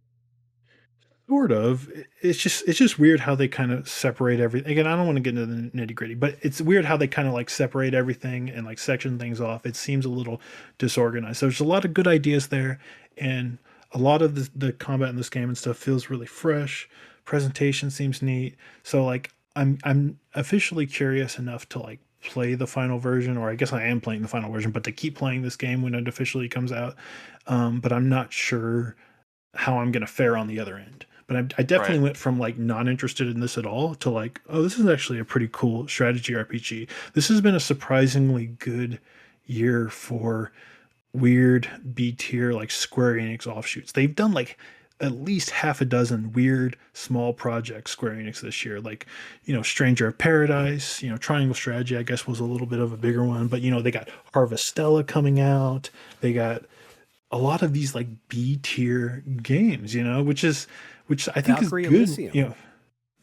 Sort of. It's just weird how they kind of separate everything. Again, I don't want to get into the nitty gritty, but it's weird how they kind of like separate everything and like section things off. It seems a little disorganized. So there's a lot of good ideas there, and a lot of the combat in this game and stuff feels really fresh. Presentation seems neat. So like I'm officially curious enough to like play the final version, or I guess I am playing the final version, but to keep playing this game when it officially comes out. But I'm not sure how I'm going to fare on the other end. But I definitely went from like not interested in this at all to like, oh, this is actually a pretty cool strategy RPG. This has been a surprisingly good year for weird B tier like Square Enix offshoots. They've done like at least half a dozen weird small projects Square Enix this year, like, Stranger of Paradise, Triangle Strategy I guess was a little bit of a bigger one, but they got Harvestella coming out. They got a lot of these like B tier games, which I think Valkyrie is good. Elysium.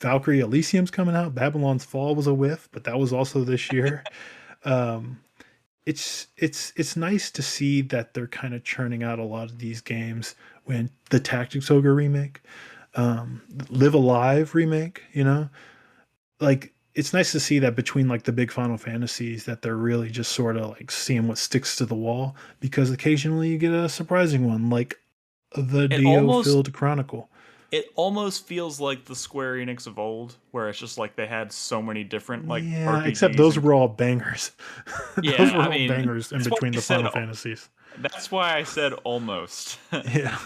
Valkyrie Elysium's coming out. Babylon's Fall was a whiff, but that was also this year. It's nice to see that they're kind of churning out a lot of these games. When the Tactics Ogre remake, Live Alive remake, like it's nice to see that between like the big Final Fantasies that they're really just sort of like seeing what sticks to the wall, because occasionally you get a surprising one like the Diofield Chronicle. It almost feels like the Square Enix of old, where it's just like they had so many different like RPGs, except those were all bangers. Yeah, those were all bangers in between the Final Fantasies. That's why I said almost. Yeah.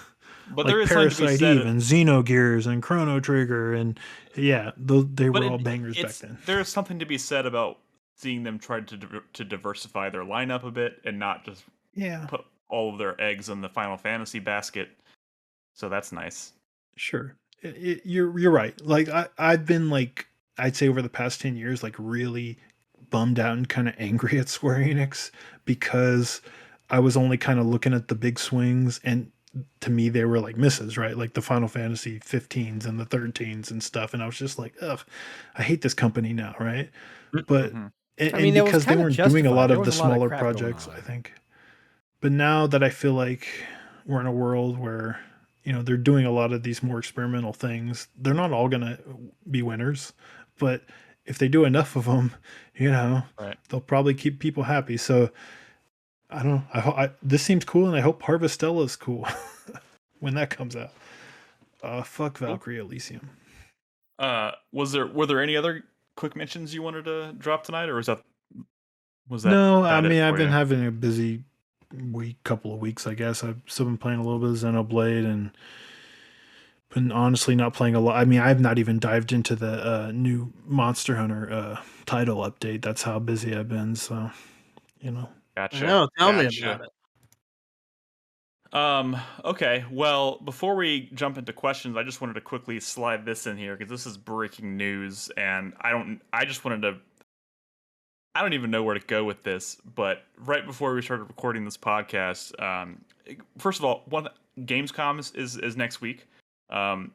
But like there is Parasite Eve and Xenogears and Chrono Trigger, and they were all bangers back then. There is something to be said about seeing them try to diversify their lineup a bit and not just put all of their eggs in the Final Fantasy basket. So that's nice. Sure, you're right. Like I've been like, I'd say over the past 10 years, like really bummed out and kind of angry at Square Enix, because I was only kind of looking at the big swings, and to me they were like misses, right? Like the Final Fantasy 15s and the 13s and stuff, and I was just like, ugh, I hate this company now, right? But and because they weren't doing a lot of the smaller projects, I think. But now that I feel like we're in a world where they're doing a lot of these more experimental things, they're not all gonna be winners, but if they do enough of them, they'll probably keep people happy. So I don't know. This seems cool, and I hope Harvestella is cool when that comes out. Fuck Valkyrie Elysium. Were there any other quick mentions you wanted to drop tonight, or was that? No, I mean I've been having a busy couple of weeks. I guess I've still been playing a little bit of Xenoblade, and been honestly not playing a lot. I mean, I've not even dived into the new Monster Hunter title update. That's how busy I've been. So, Gotcha. No, tell me about it. Okay. Well, before we jump into questions, I just wanted to quickly slide this in here because this is breaking news, and I don't even know where to go with this. But right before we started recording this podcast, first of all, Gamescom is next week.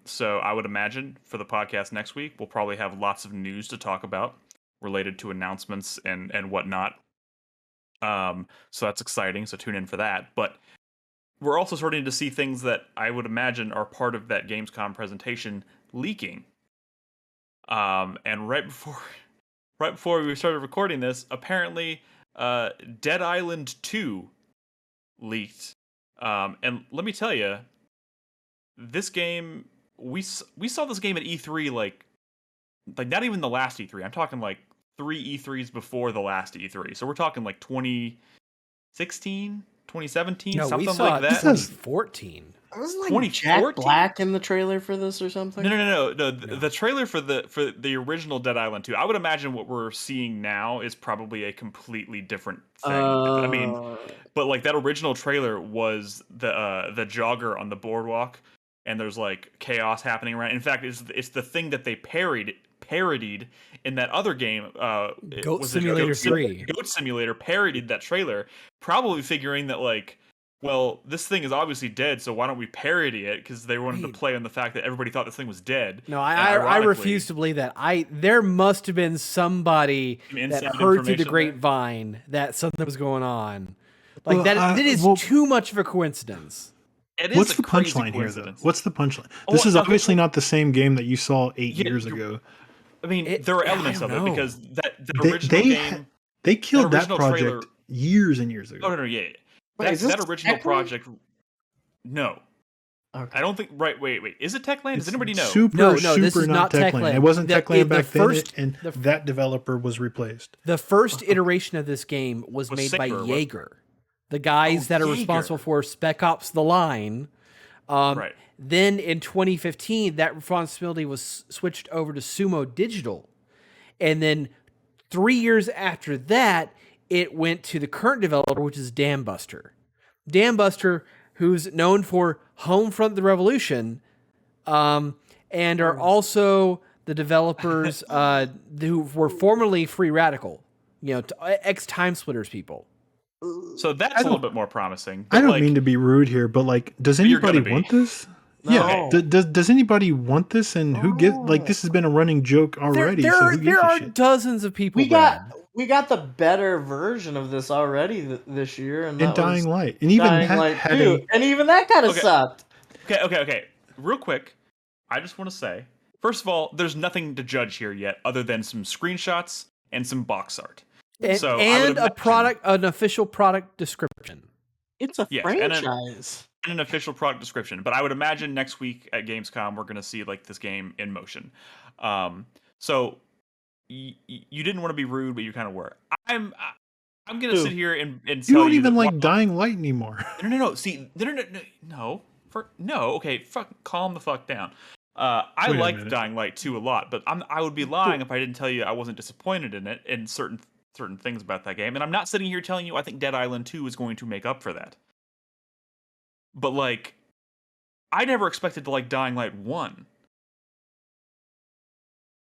So I would imagine for the podcast next week, we'll probably have lots of news to talk about related to announcements and whatnot. So that's exciting. So tune in for that. But we're also starting to see things that I would imagine are part of that Gamescom presentation leaking. And right before we started recording this, apparently, Dead Island 2 leaked. And let me tell you, this game, we saw this game at E3 like not even the last E3. I'm talking like 3 E3s before the last E3. So we're talking like 2016, 2017, no, something we saw like that. 2014. Wasn't like Jack Black in the trailer for this or something? No. The trailer for the original Dead Island 2. I would imagine what we're seeing now is probably a completely different thing. I mean, but like that original trailer was the jogger on the boardwalk, and there's like chaos happening around. In fact, it's the thing that they parodied in that other game. Goat Simulator 3. Goat Simulator parodied that trailer, probably figuring that like, well, this thing is obviously dead, so why don't we parody it? Because they wanted to play on the fact that everybody thought this thing was dead. No, I refuse to believe that. There must have been somebody that heard through the grapevine that something was going on. Like well, that is too much of a coincidence. What's the punchline here, though? What's the punchline? This is obviously not the same game that you saw 8 years ago. I mean, there are elements of it because the original game... They killed that project years and years ago. Oh, no, yeah. That original project... No. Okay. I don't think. Right. Wait. Is it Techland? Does anybody know? No, this is not Techland. It wasn't Techland back then, and the that developer was replaced. The first iteration of this game was made by Jaeger, the guys that are responsible for Spec Ops: The Line. Right. Then in 2015, that responsibility was switched over to Sumo Digital, and then 3 years after that, it went to the current developer, which is Dambuster. Dambuster, who's known for Homefront: The Revolution, and are also the developers who were formerly Free Radical, ex-Time Splitters people. So that's a little bit more promising. I don't mean to be rude here, but does anybody want this? No. Yeah. Does anybody want this? And who gives? This has been a running joke already. There are dozens of people. We got the better version of this already this year, and Dying Light, and even Dying Light 2, and even that kind of sucked. Okay. Real quick, I just want to say, first of all, there's nothing to judge here yet, other than some screenshots and some box art, and an official product description. It's a franchise. And an official product description, but I would imagine next week at Gamescom we're going to see this game in motion. So you didn't want to be rude, but you kind of were. I'm going to sit here and tell you. You don't even like Dying Light anymore. No. See, no. Okay, calm the fuck down. I liked Dying Light 2 a lot, but I would be lying if I didn't tell you I wasn't disappointed in it and certain things about that game. And I'm not sitting here telling you I think Dead Island 2 is going to make up for that. But I never expected to like Dying Light 1.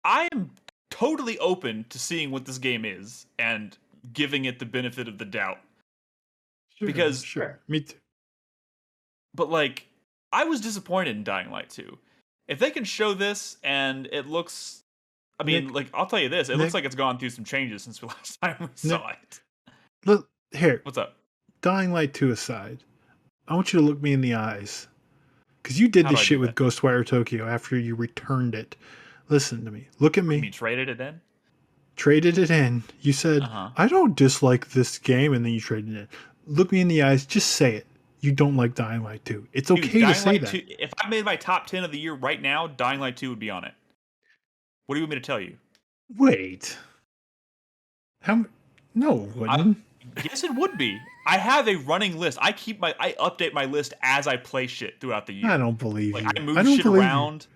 I am totally open to seeing what this game is and giving it the benefit of the doubt. Sure, me too. But I was disappointed in Dying Light 2. If they can show this and it looks, Nick, I'll tell you this, it looks like it's gone through some changes since the last time we saw it. Look here. What's up? Dying Light 2 aside, I want you to look me in the eyes. Because you did this shit with Ghostwire Tokyo after you returned it. Listen to me. Look at me. You traded it in? Traded it in. You said, I don't dislike this game, and then you traded it in. Look me in the eyes. Just say it. You don't like Dying Light 2. It's okay to say that. 2, if I made my top 10 of the year right now, Dying Light 2 would be on it. What do you want me to tell you? Wait. No, it wouldn't. Yes, it would be. I have a running list. I update my list as I play shit throughout the year. I don't believe you. I move shit around.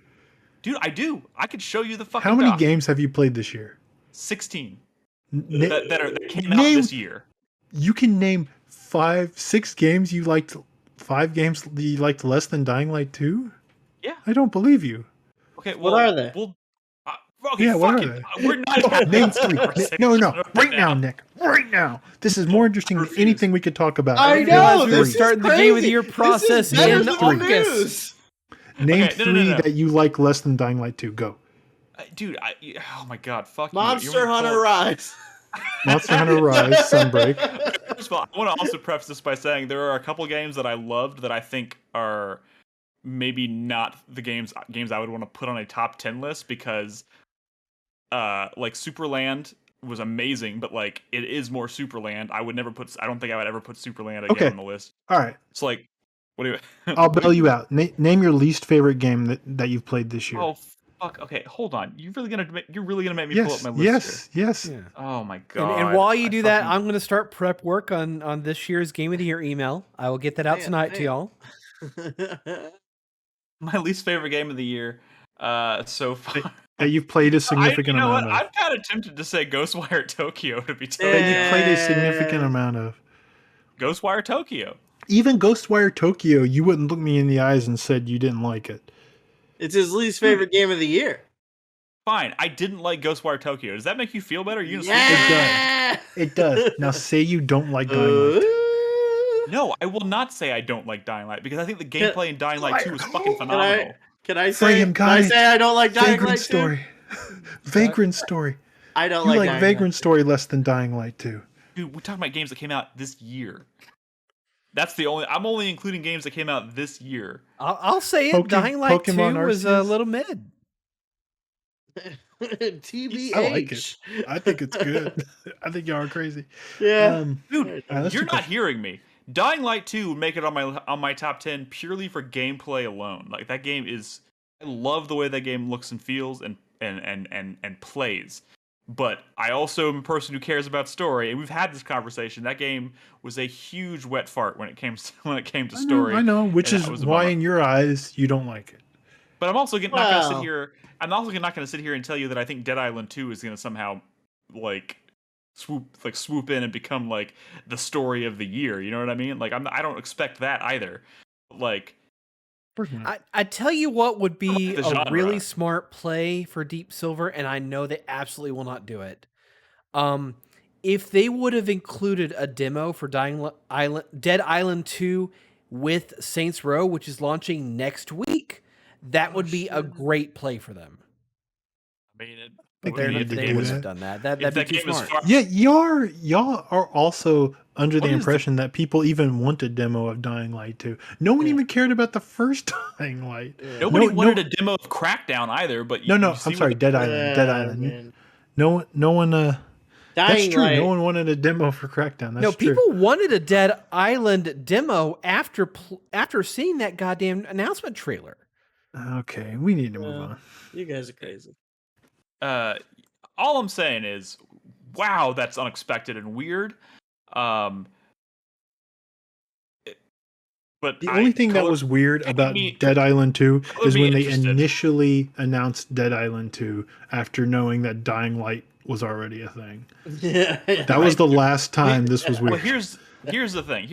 Dude, I do. I could show you the fucking How many games have you played this year? 16. That came out this year. You can name 6 games you liked, 5 games that you liked less than Dying Light 2? Yeah. I don't believe you. Okay, what are they? What are they? We're not name 3. No, right now, Nick. Right now. This is more interesting than anything we could talk about. I know. We're starting the game of the year process in August. Name 3 that you like less than Dying Light 2. Go. Dude, oh my god, fuck Monster Hunter Rise. Monster Hunter Rise, Sunbreak. First of all, I want to also preface this by saying there are a couple games that I loved that I think are maybe not the games I would want to put on a top 10 list because Superland was amazing, but it is more Superland. I don't think I would ever put Superland again on the list. All right. It's what do you I'll bail you out. Name your least favorite game that you've played this year. Oh fuck. Okay, hold on. You're really gonna make me pull up my list. Yes. Yeah. Oh my god. And while you do that, I'm gonna start prep work on this year's Game of the Year email. I will get that out tonight to y'all. My least favorite game of the year so far. That you've played a significant amount of. I'm kind of tempted to say Ghostwire Tokyo to be told. That you've played a significant amount of. Ghostwire Tokyo. Even Ghostwire Tokyo, you wouldn't look me in the eyes and said you didn't like it. It's his least favorite game of the year. Fine, I didn't like Ghostwire Tokyo. Does that make you feel better? It does. Now say you don't like Dying Light. No, I will not say I don't like Dying Light because I think the gameplay in Dying Light 2 is fucking phenomenal. Can I say I don't like Dying Light 2? Vagrant Story. I don't like Vagrant Story less than Dying Light 2. Dude, we're talking about games that came out this year. That's the only. I'm only including games that came out this year. I'll say it. Dying Light 2 was a little mid. TBH. I like it. I think it's good. I think y'all are crazy. Yeah. Dude, you're not hearing me. Dying Light 2 would make it on my top 10 purely for gameplay alone. Like that game is, I love the way that game looks and feels and plays. But I also am a person who cares about story, and we've had this conversation. That game was a huge wet fart when it came to story. I know, which is why in your eyes you don't like it. But I'm also not going to sit here. I'm also not going to sit here and tell you that I think Dead Island 2 is going to somehow like swoop in and become like the story of the year. You know what I mean? Like I don't expect that either. Like I tell you what would be a really smart play for Deep Silver, and I know they absolutely will not do it. If they would have included a demo for Dead Island 2 with Saints Row, which is launching next week, that would be a great play for them. I mean, they would have done that. That'd be too smart. Yeah, y'all are also under the impression that people even want a demo of Dying Light 2. No one even cared about the first Dying Light. Yeah. Nobody wanted a demo of Crackdown either. But I'm sorry, Dead Island. Dead Island. Man. No one. That's true. No one wanted a demo for Crackdown. That's true. People wanted a Dead Island demo after seeing that goddamn announcement trailer. Okay, we need to move on. You guys are crazy. All I'm saying is, wow, that's unexpected and weird. But the only thing that was weird about Dead Island 2 is when they initially announced Dead Island 2 after knowing that Dying Light was already a thing. Yeah, that was the last time this was weird. Well, here's the thing.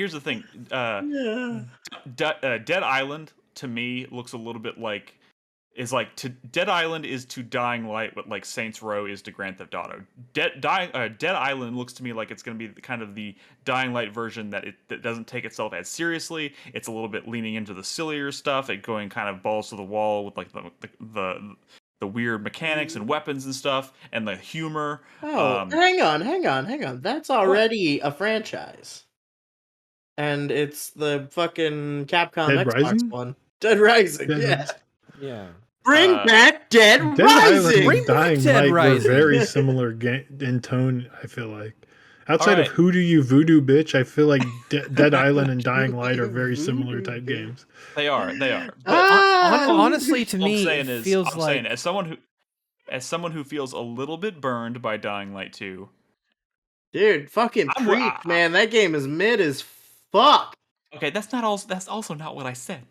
Dead Island to me looks a little bit like Dead Island is to Dying Light what like Saints Row is to Grand Theft Auto. Dead Island looks to me like it's going to be kind of the Dying Light version that doesn't take itself as seriously. It's a little bit leaning into the sillier stuff, it going kind of balls to the wall with like the weird mechanics and weapons and stuff and the humor. Oh, hang on. That's already a franchise. And it's the fucking Capcom Dead Xbox Rising? one. Dead Rising, Yeah. Bring back Dead Rising! Bring back Dead Rising. Were very similar in tone, I feel like. Outside of Who Do You Voodoo Bitch, I feel like Dead Island and Dying Light are very similar type games. They are. But honestly, to me, it feels like as someone who feels a little bit burned by Dying Light 2. Dude, fucking Preach, man. That game is mid as fuck. Okay, that's also not what I said.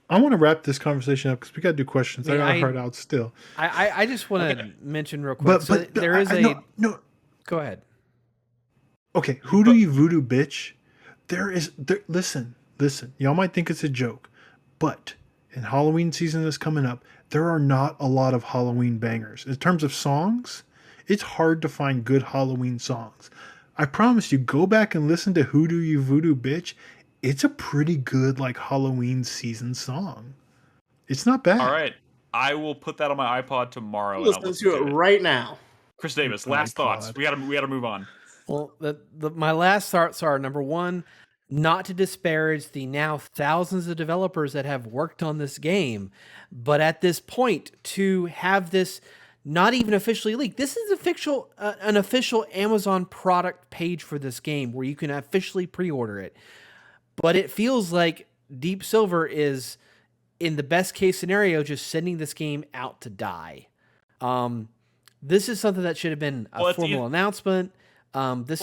I want to wrap this conversation up because we got to do questions. I got a heart out still. I just want to mention real quick. But there is no. Go ahead. Okay, Who Do You Voodoo Bitch? Listen. Y'all might think it's a joke, but in Halloween season that's coming up, there are not a lot of Halloween bangers. In terms of songs, it's hard to find good Halloween songs. I promise you, go back and listen to Who Do You Voodoo Bitch. It's a pretty good like Halloween season song. It's not bad. All right, I will put that on my iPod tomorrow. Listen to it right now. Chris Davis, last thoughts. We gotta move on. Well, my last thoughts are, number one, not to disparage the now thousands of developers that have worked on this game, but at this point, to have this not even officially leaked. This is an official Amazon product page for this game where you can officially pre-order it. But it feels like Deep Silver is, in the best case scenario, just sending this game out to die. This is something that should have been a formal announcement. That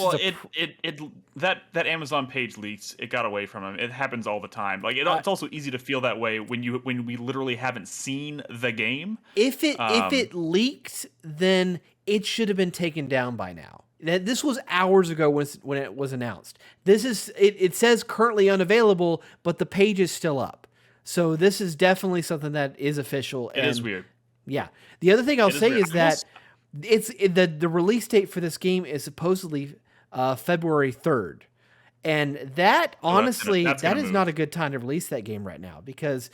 Amazon page leaks. It got away from him. It happens all the time. Like it's also easy to feel that way when we literally haven't seen the game. If it leaked, then it should have been taken down by now. This was hours ago when it was announced. It says currently unavailable, but the page is still up. So this is definitely something that is official. It is weird. Yeah. The other thing I'll say is that the release date for this game is supposedly February 3rd. And that, honestly, that is not a good time to release that game right now because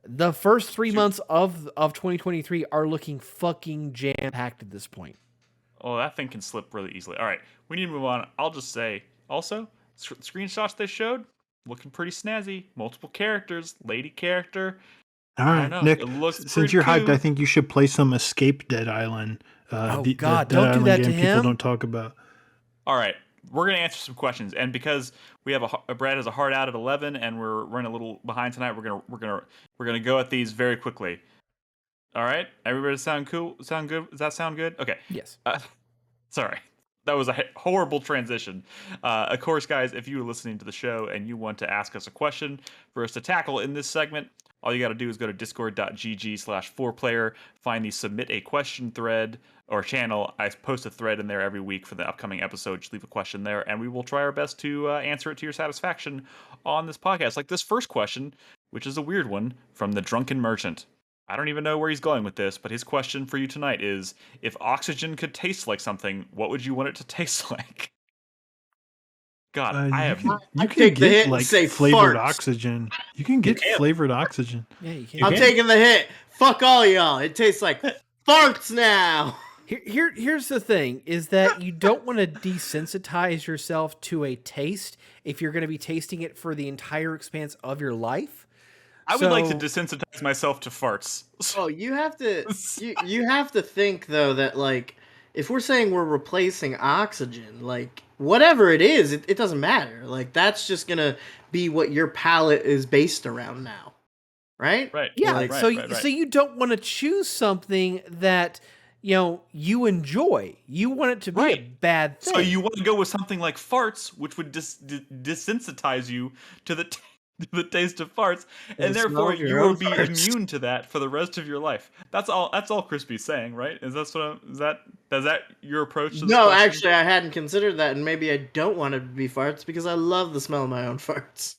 the first 3 months of 2023 are looking fucking jam-packed at this point. Oh, that thing can slip really easily. All right, we need to move on. I'll just say, also, screenshots they showed, looking pretty snazzy. Multiple characters, lady character. All right, Nick, since you're hyped, I think you should play some Escape Dead Island. God, the don't Dead do that game to him. People don't talk about. All right, we're gonna answer some questions, and because we have Brad has a hard out at 11, and we're running a little behind tonight, we're gonna go at these very quickly. All right, everybody sound cool? Sound good? Does that sound good? Okay. Yes. Sorry. That was a horrible transition. Of course, guys, if you are listening to the show and you want to ask us a question for us to tackle in this segment, all you got to do is go to discord.gg/4Player, find the submit a question thread or channel. I post a thread in there every week for the upcoming episode. Just leave a question there, and we will try our best to answer it to your satisfaction on this podcast. Like this first question, which is a weird one, from the Drunken Merchant. I don't even know where he's going with this, but his question for you tonight is, if oxygen could taste like something, what would you want it to taste like? God, I have... You can take the hit get, and say flavored farts. oxygen. You can get flavored oxygen. Yeah, you can. I'm taking the hit. Fuck all y'all. It tastes like farts now. Here's the thing, is that you don't want to desensitize yourself to a taste if you're going to be tasting it for the entire expanse of your life. I would like to desensitize myself to farts. Oh, you have to you have to think though that like if we're saying we're replacing oxygen, like whatever it is, it doesn't matter. Like that's just gonna be what your palate is based around now, right? Right. Yeah. Right, so right. So you don't want to choose something that you enjoy. You want it to be a bad thing. So you want to go with something like farts, which would desensitize you to the taste of farts, and therefore you will be immune to that for the rest of your life. That's all Crispy's saying, right? Is that your approach to this No, question? actually I hadn't considered that, and maybe I don't want it to be farts because I love the smell of my own farts.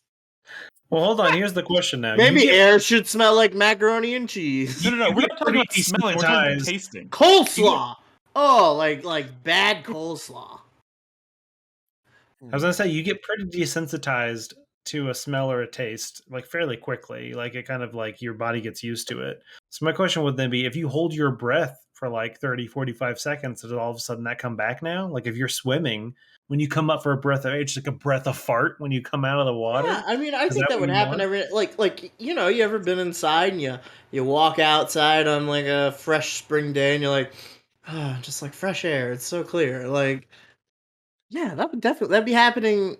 Well, hold on. Here's the question now. Maybe air should smell like macaroni and cheese. No. We're not talking about smelling. We're talking about tasting. Coleslaw. Oh, like bad coleslaw. I was gonna say you get pretty desensitized to a smell or a taste like fairly quickly. Like it kind of like your body gets used to it. So my question would then be, if you hold your breath for like 30, 45 seconds, does all of a sudden that come back now? Like if you're swimming, when you come up for a breath of air, it's like a breath of fart when you come out of the water. Yeah, I mean, I think that would happen every like you ever been inside and you walk outside on like a fresh spring day and you're like, oh, just like fresh air. It's so clear. Like, yeah, that'd be happening.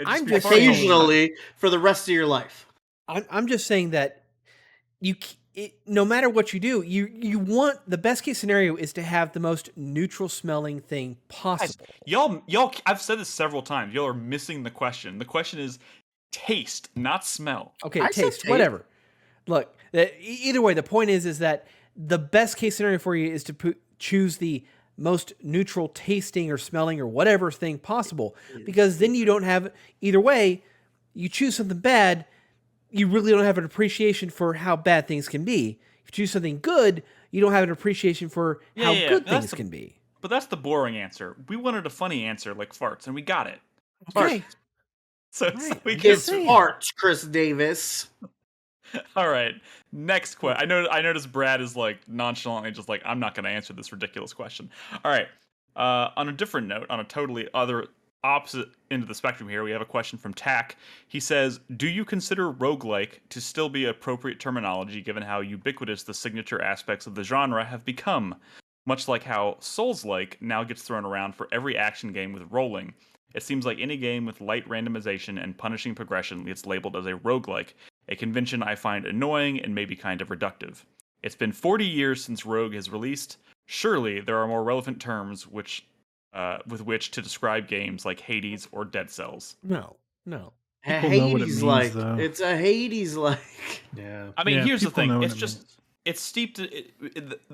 I'm just occasionally for the rest of your life. I'm just saying that no matter what you do, you want, the best case scenario is to have the most neutral smelling thing possible. Y'all, I've said this several times. Y'all are missing the question. The question is taste, not smell. Okay, taste, whatever. Look, either way, the point is that the best case scenario for you is to choose the most neutral tasting or smelling or whatever thing possible, because then you don't have, either way, you choose something bad, you really don't have an appreciation for how bad things can be. If you choose something good, you don't have an appreciation for how good things can be. But that's the boring answer. We wanted a funny answer like farts, and we got it. Okay. So we It's farts, Chris Davis. All right. Next question. I noticed Brad is like nonchalantly just like, I'm not going to answer this ridiculous question. All right. On a different note, on a totally opposite end of the spectrum here, we have a question from Tack. He says, do you consider roguelike to still be appropriate terminology given how ubiquitous the signature aspects of the genre have become? Much like how Souls-like now gets thrown around for every action game with rolling. It seems like any game with light randomization and punishing progression gets labeled as a roguelike, a convention I find annoying and maybe kind of reductive. It's been 40 years since Rogue has released. Surely there are more relevant terms with which to describe games like Hades or Dead Cells. No. Hades-like. It's a Hades-like. Yeah. I mean, here's the thing. It's steeped.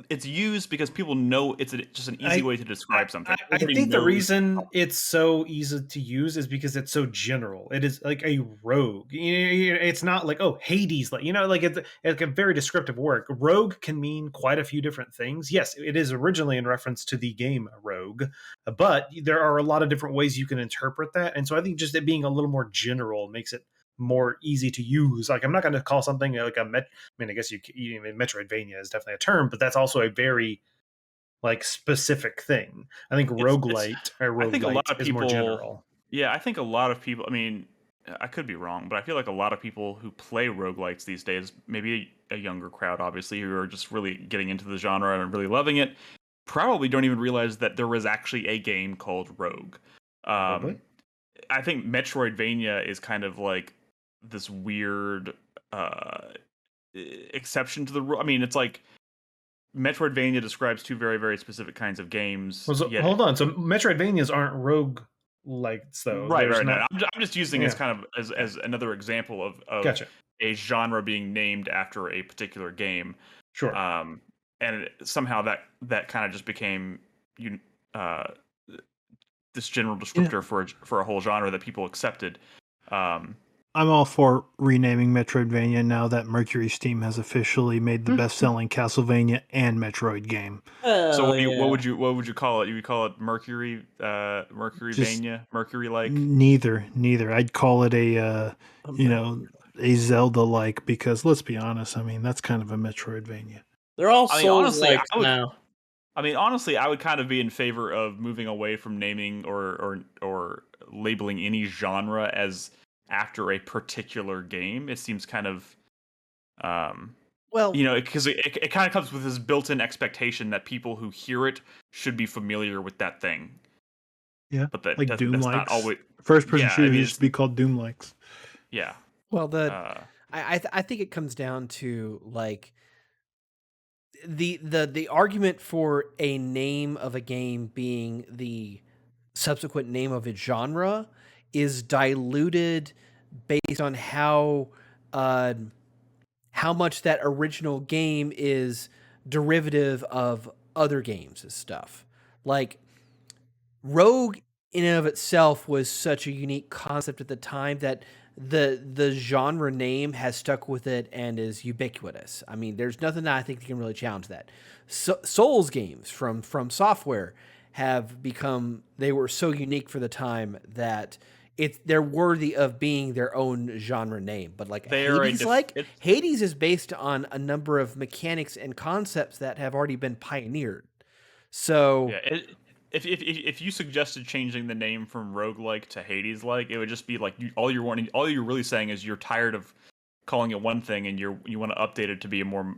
It's used because people know it's just an easy way to describe something. I think the reason it's so easy to use is because it's so general. It is like a rogue. It's not like, oh, Hades, like it's a very descriptive word. Rogue can mean quite a few different things. Yes, it is originally in reference to the game Rogue, but there are a lot of different ways you can interpret that. And so I think just it being a little more general makes it more easy to use. Like I'm not going to call something like I guess Metroidvania is definitely a term, but that's also a very like specific thing. I think roguelite is more general. Yeah, I think a lot of people, I mean, I could be wrong, but I feel like a lot of people who play roguelites these days, maybe a younger crowd obviously, who are just really getting into the genre and really loving it, probably don't even realize that there was actually a game called Rogue. I think Metroidvania is kind of like this weird exception to the rule. I mean, it's like Metroidvania describes two very, very specific kinds of games. Well, so, hold on. So Metroidvanias aren't rogue likes though. Right. Not... No, I'm just using as kind of as another example of gotcha. a genre being named after a particular game. Sure. And somehow that kind of just became this general descriptor for a whole genre that people accepted. I'm all for renaming Metroidvania now that Mercury Steam has officially made the best-selling Castlevania and Metroid game. So what would you call it? You would call it Mercuryvania, Mercury-like? Neither. I'd call it a Zelda-like, because let's be honest, I mean that's kind of a Metroidvania. They're all Souls-like now. I mean, honestly, I would kind of be in favor of moving away from naming or labeling any genre as after a particular game. It seems kind of, because it kind of comes with this built-in expectation that people who hear it should be familiar with that thing. Yeah, but that like Doom that's likes. not always First-person shooters used to be called Doom likes. Yeah. Well, I think it comes down to like the argument for a name of a game being the subsequent name of its genre is diluted based on how much that original game is derivative of other games and stuff. Like Rogue in and of itself was such a unique concept at the time that the genre name has stuck with it and is ubiquitous. I mean, there's nothing that I think can really challenge that. Souls games from Software have become, they were so unique for the time that they're worthy of being their own genre name. But like Hades is based on a number of mechanics and concepts that have already been pioneered. So yeah, if you suggested changing the name from roguelike to Hades-like, it would just be like all you're really saying is you're tired of calling it one thing and you want to update it to be a more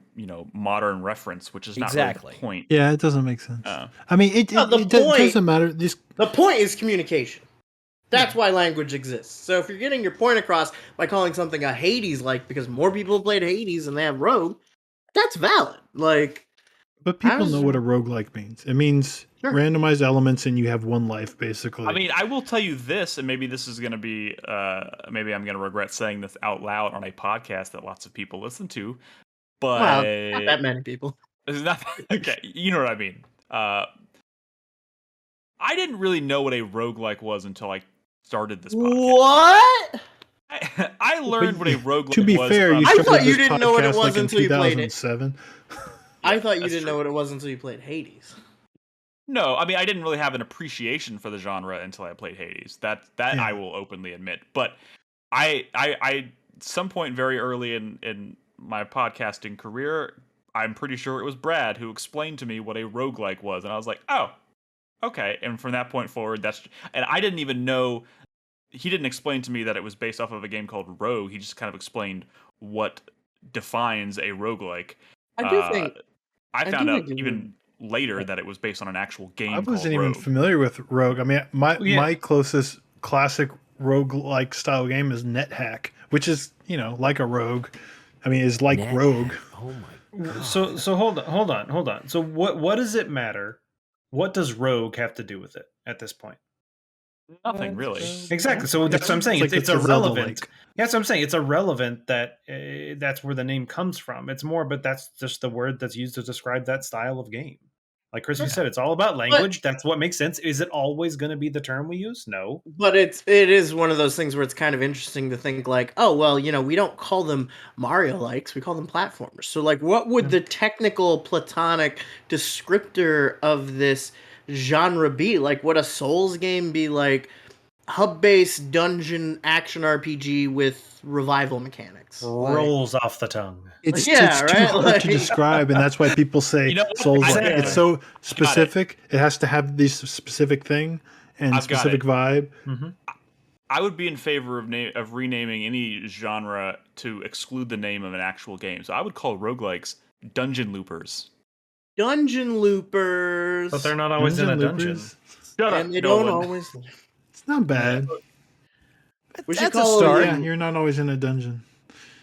modern reference, which is not really the point. Yeah, it doesn't make sense. I mean, it doesn't matter. The point is communication. That's why language exists. So if you're getting your point across by calling something a Hades-like because more people have played Hades and they have Rogue, that's valid. But people know what a roguelike means. It means randomized elements and you have one life, basically. I mean, I will tell you this, and maybe this is going to be, maybe I'm going to regret saying this out loud on a podcast that lots of people listen to, but... Well, not that many people. Okay, you know what I mean. I didn't really know what a roguelike was until I started this podcast. What? I learned what a roguelike was. To be fair, I thought you didn't know what it was until you played it. 2007. I thought you didn't know what it was until you played Hades. No, I mean, I didn't really have an appreciation for the genre until I played Hades. That I will openly admit. But I some point very early in my podcasting career, I'm pretty sure it was Brad who explained to me what a roguelike was, and I was like, oh, okay. And from that point forward, and I didn't even know. He didn't explain to me that it was based off of a game called Rogue. He just kind of explained what defines a roguelike. I found out even later that it was based on an actual game. I wasn't called even familiar with Rogue. I mean, my closest classic rogue-like style game is NetHack, which is like a Rogue. I mean, it's like Rogue. Oh my god! So hold on. So what does it matter? What does Rogue have to do with it at this point? Nothing really. Exactly. So that's what I'm saying. It's irrelevant. That's what I'm saying. It's irrelevant that that's where the name comes from. It's more, but that's just the word that's used to describe that style of game. Like Chris, you said, it's all about language. That's what makes sense. Is it always going to be the term we use? No. But it is one of those things where it's kind of interesting to think like, oh, well, we don't call them Mario-likes. We call them platformers. So like, what would the technical platonic descriptor of this genre be? Like, would a Souls game be like hub-based dungeon action RPG with revival mechanics? Rolls off the tongue. It's too hard to describe, and that's why people say Souls. It's so specific. It has to have this specific thing and specific vibe. Mm-hmm. I would be in favor of renaming any genre to exclude the name of an actual game. So I would call roguelikes dungeon loopers. Dungeon loopers. But they're not always in a dungeon. Shut up. And they don't always. It's not bad. We should That's call a start. Yeah, you're not always in a dungeon.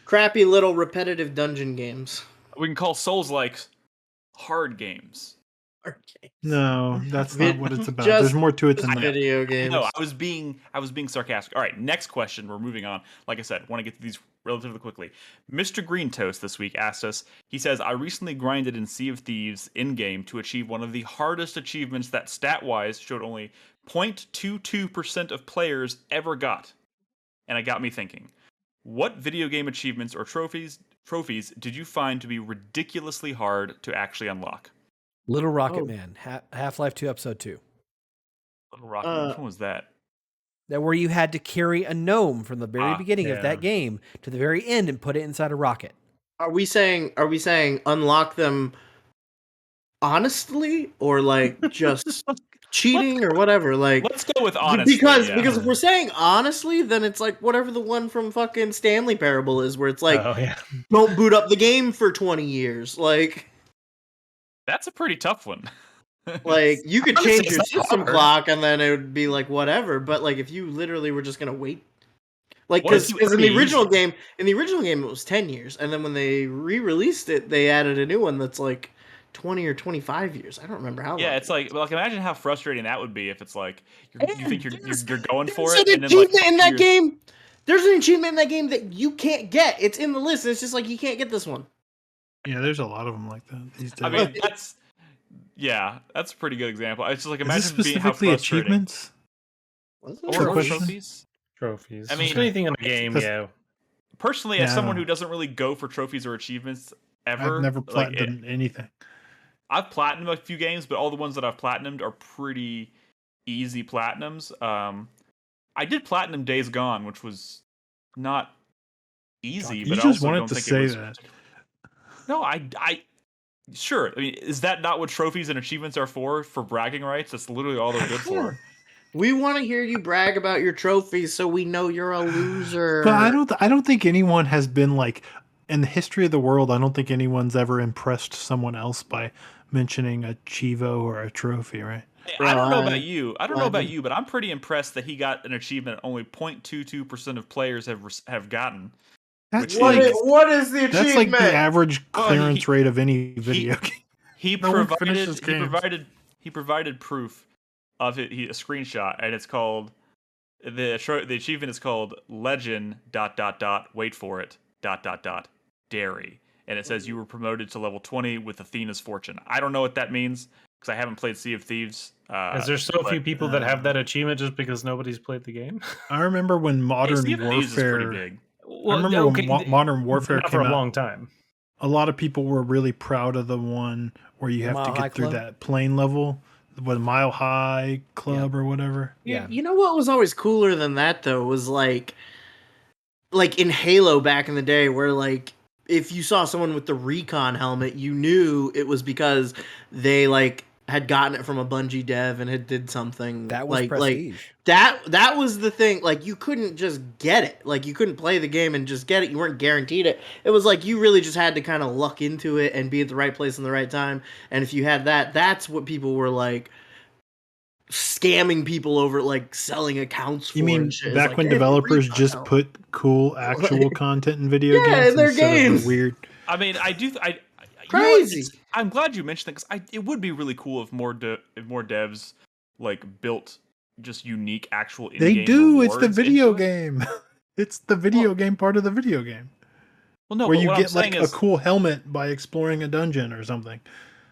Crappy little repetitive dungeon games. We can call Souls-like hard games. No, that's not what it's about. Just There's more to it than that. video games. No, I was being sarcastic. All right, next question. We're moving on. Like I said, want to get to these relatively quickly. Mr. Green Toast this week asked us. He says, "I recently grinded in Sea of Thieves in game to achieve one of the hardest achievements that stat-wise showed only 0.22% of players ever got, and it got me thinking. What video game achievements or trophies did you find to be ridiculously hard to actually unlock?" Little Rocket Man, Half-Life 2, Episode 2. Little Rocket. Which one was that? That where you had to carry a gnome from the very beginning of that game to the very end and put it inside a rocket. Are we saying unlock them honestly or like just cheating or whatever? Like, let's go with honestly. Because if we're saying honestly, then it's like whatever the one from fucking Stanley Parable is, where it's like, don't boot up the game for 20 years. Like, that's a pretty tough one. Like, you could change your system clock and then it would be like whatever. But like, if you literally were just gonna wait, like, because in the original game, it was 10 years, and then when they re-released it, they added a new one that's like 20 or 25 years. I don't remember how long. Yeah, it's like imagine how frustrating that would be if it's like you think you're going for it, and then like in that game. There's an achievement in that game that you can't get. It's in the list. It's just like you can't get this one. Yeah, there's a lot of them like that these days. I mean, that's a pretty good example. It's just like imagine being how specifically frustrating. Achievements Or trophies. Trophies. I mean, anything in the game. Yeah. Personally, as someone who doesn't really go for trophies or achievements ever, I've never platinumed anything. I've platinumed a few games, but all the ones that I've platinumed are pretty easy platinums. I did platinum Days Gone, which was not easy. But you I just also wanted don't to think say it was. that. No, sure. I mean, is that not what trophies and achievements are for? For bragging rights? That's literally all they're good for. We want to hear you brag about your trophies, so we know you're a loser. But I don't think anyone has been like, in the history of the world, I don't think anyone's ever impressed someone else by mentioning a Chivo or a trophy, right? I don't know about you. But I'm pretty impressed that he got an achievement only 0.22% of players have gotten. That's what is the achievement? That's like the average clearance rate of any video game. He provided proof of it. A screenshot, and it's called the achievement is called Legend ... Wait for it ... Dairy, and it says you were promoted to level 20 with Athena's fortune. I don't know what that means because I haven't played Sea of Thieves. Is there so few people that have that achievement just because nobody's played the game? I remember when Modern Warfare. Modern Warfare came for a long time. A lot of people were really proud of the one where you have to get through that plane level with Mile High Club or whatever. Yeah. You know what was always cooler than that though was like in Halo back in the day, where like if you saw someone with the recon helmet, you knew it was because they like had gotten it from a Bungie dev and had did something that was prestige. That was the thing. Like, you couldn't just get it. Like, you couldn't play the game and just get it. You weren't guaranteed it. It was like you really just had to kind of luck into it and be at the right place in the right time. And if you had that, that's what people were like scamming people over, like selling accounts for. You mean back when developers just put cool actual content in video games in their games? Weird. I mean, crazy. You know, I'm glad you mentioned that because it would be really cool if more devs like built just unique actual in-game They do. It's the rewards video game. It's the video game part of the video game. Well, no, where but you what get I'm saying like is, a cool helmet by exploring a dungeon or something.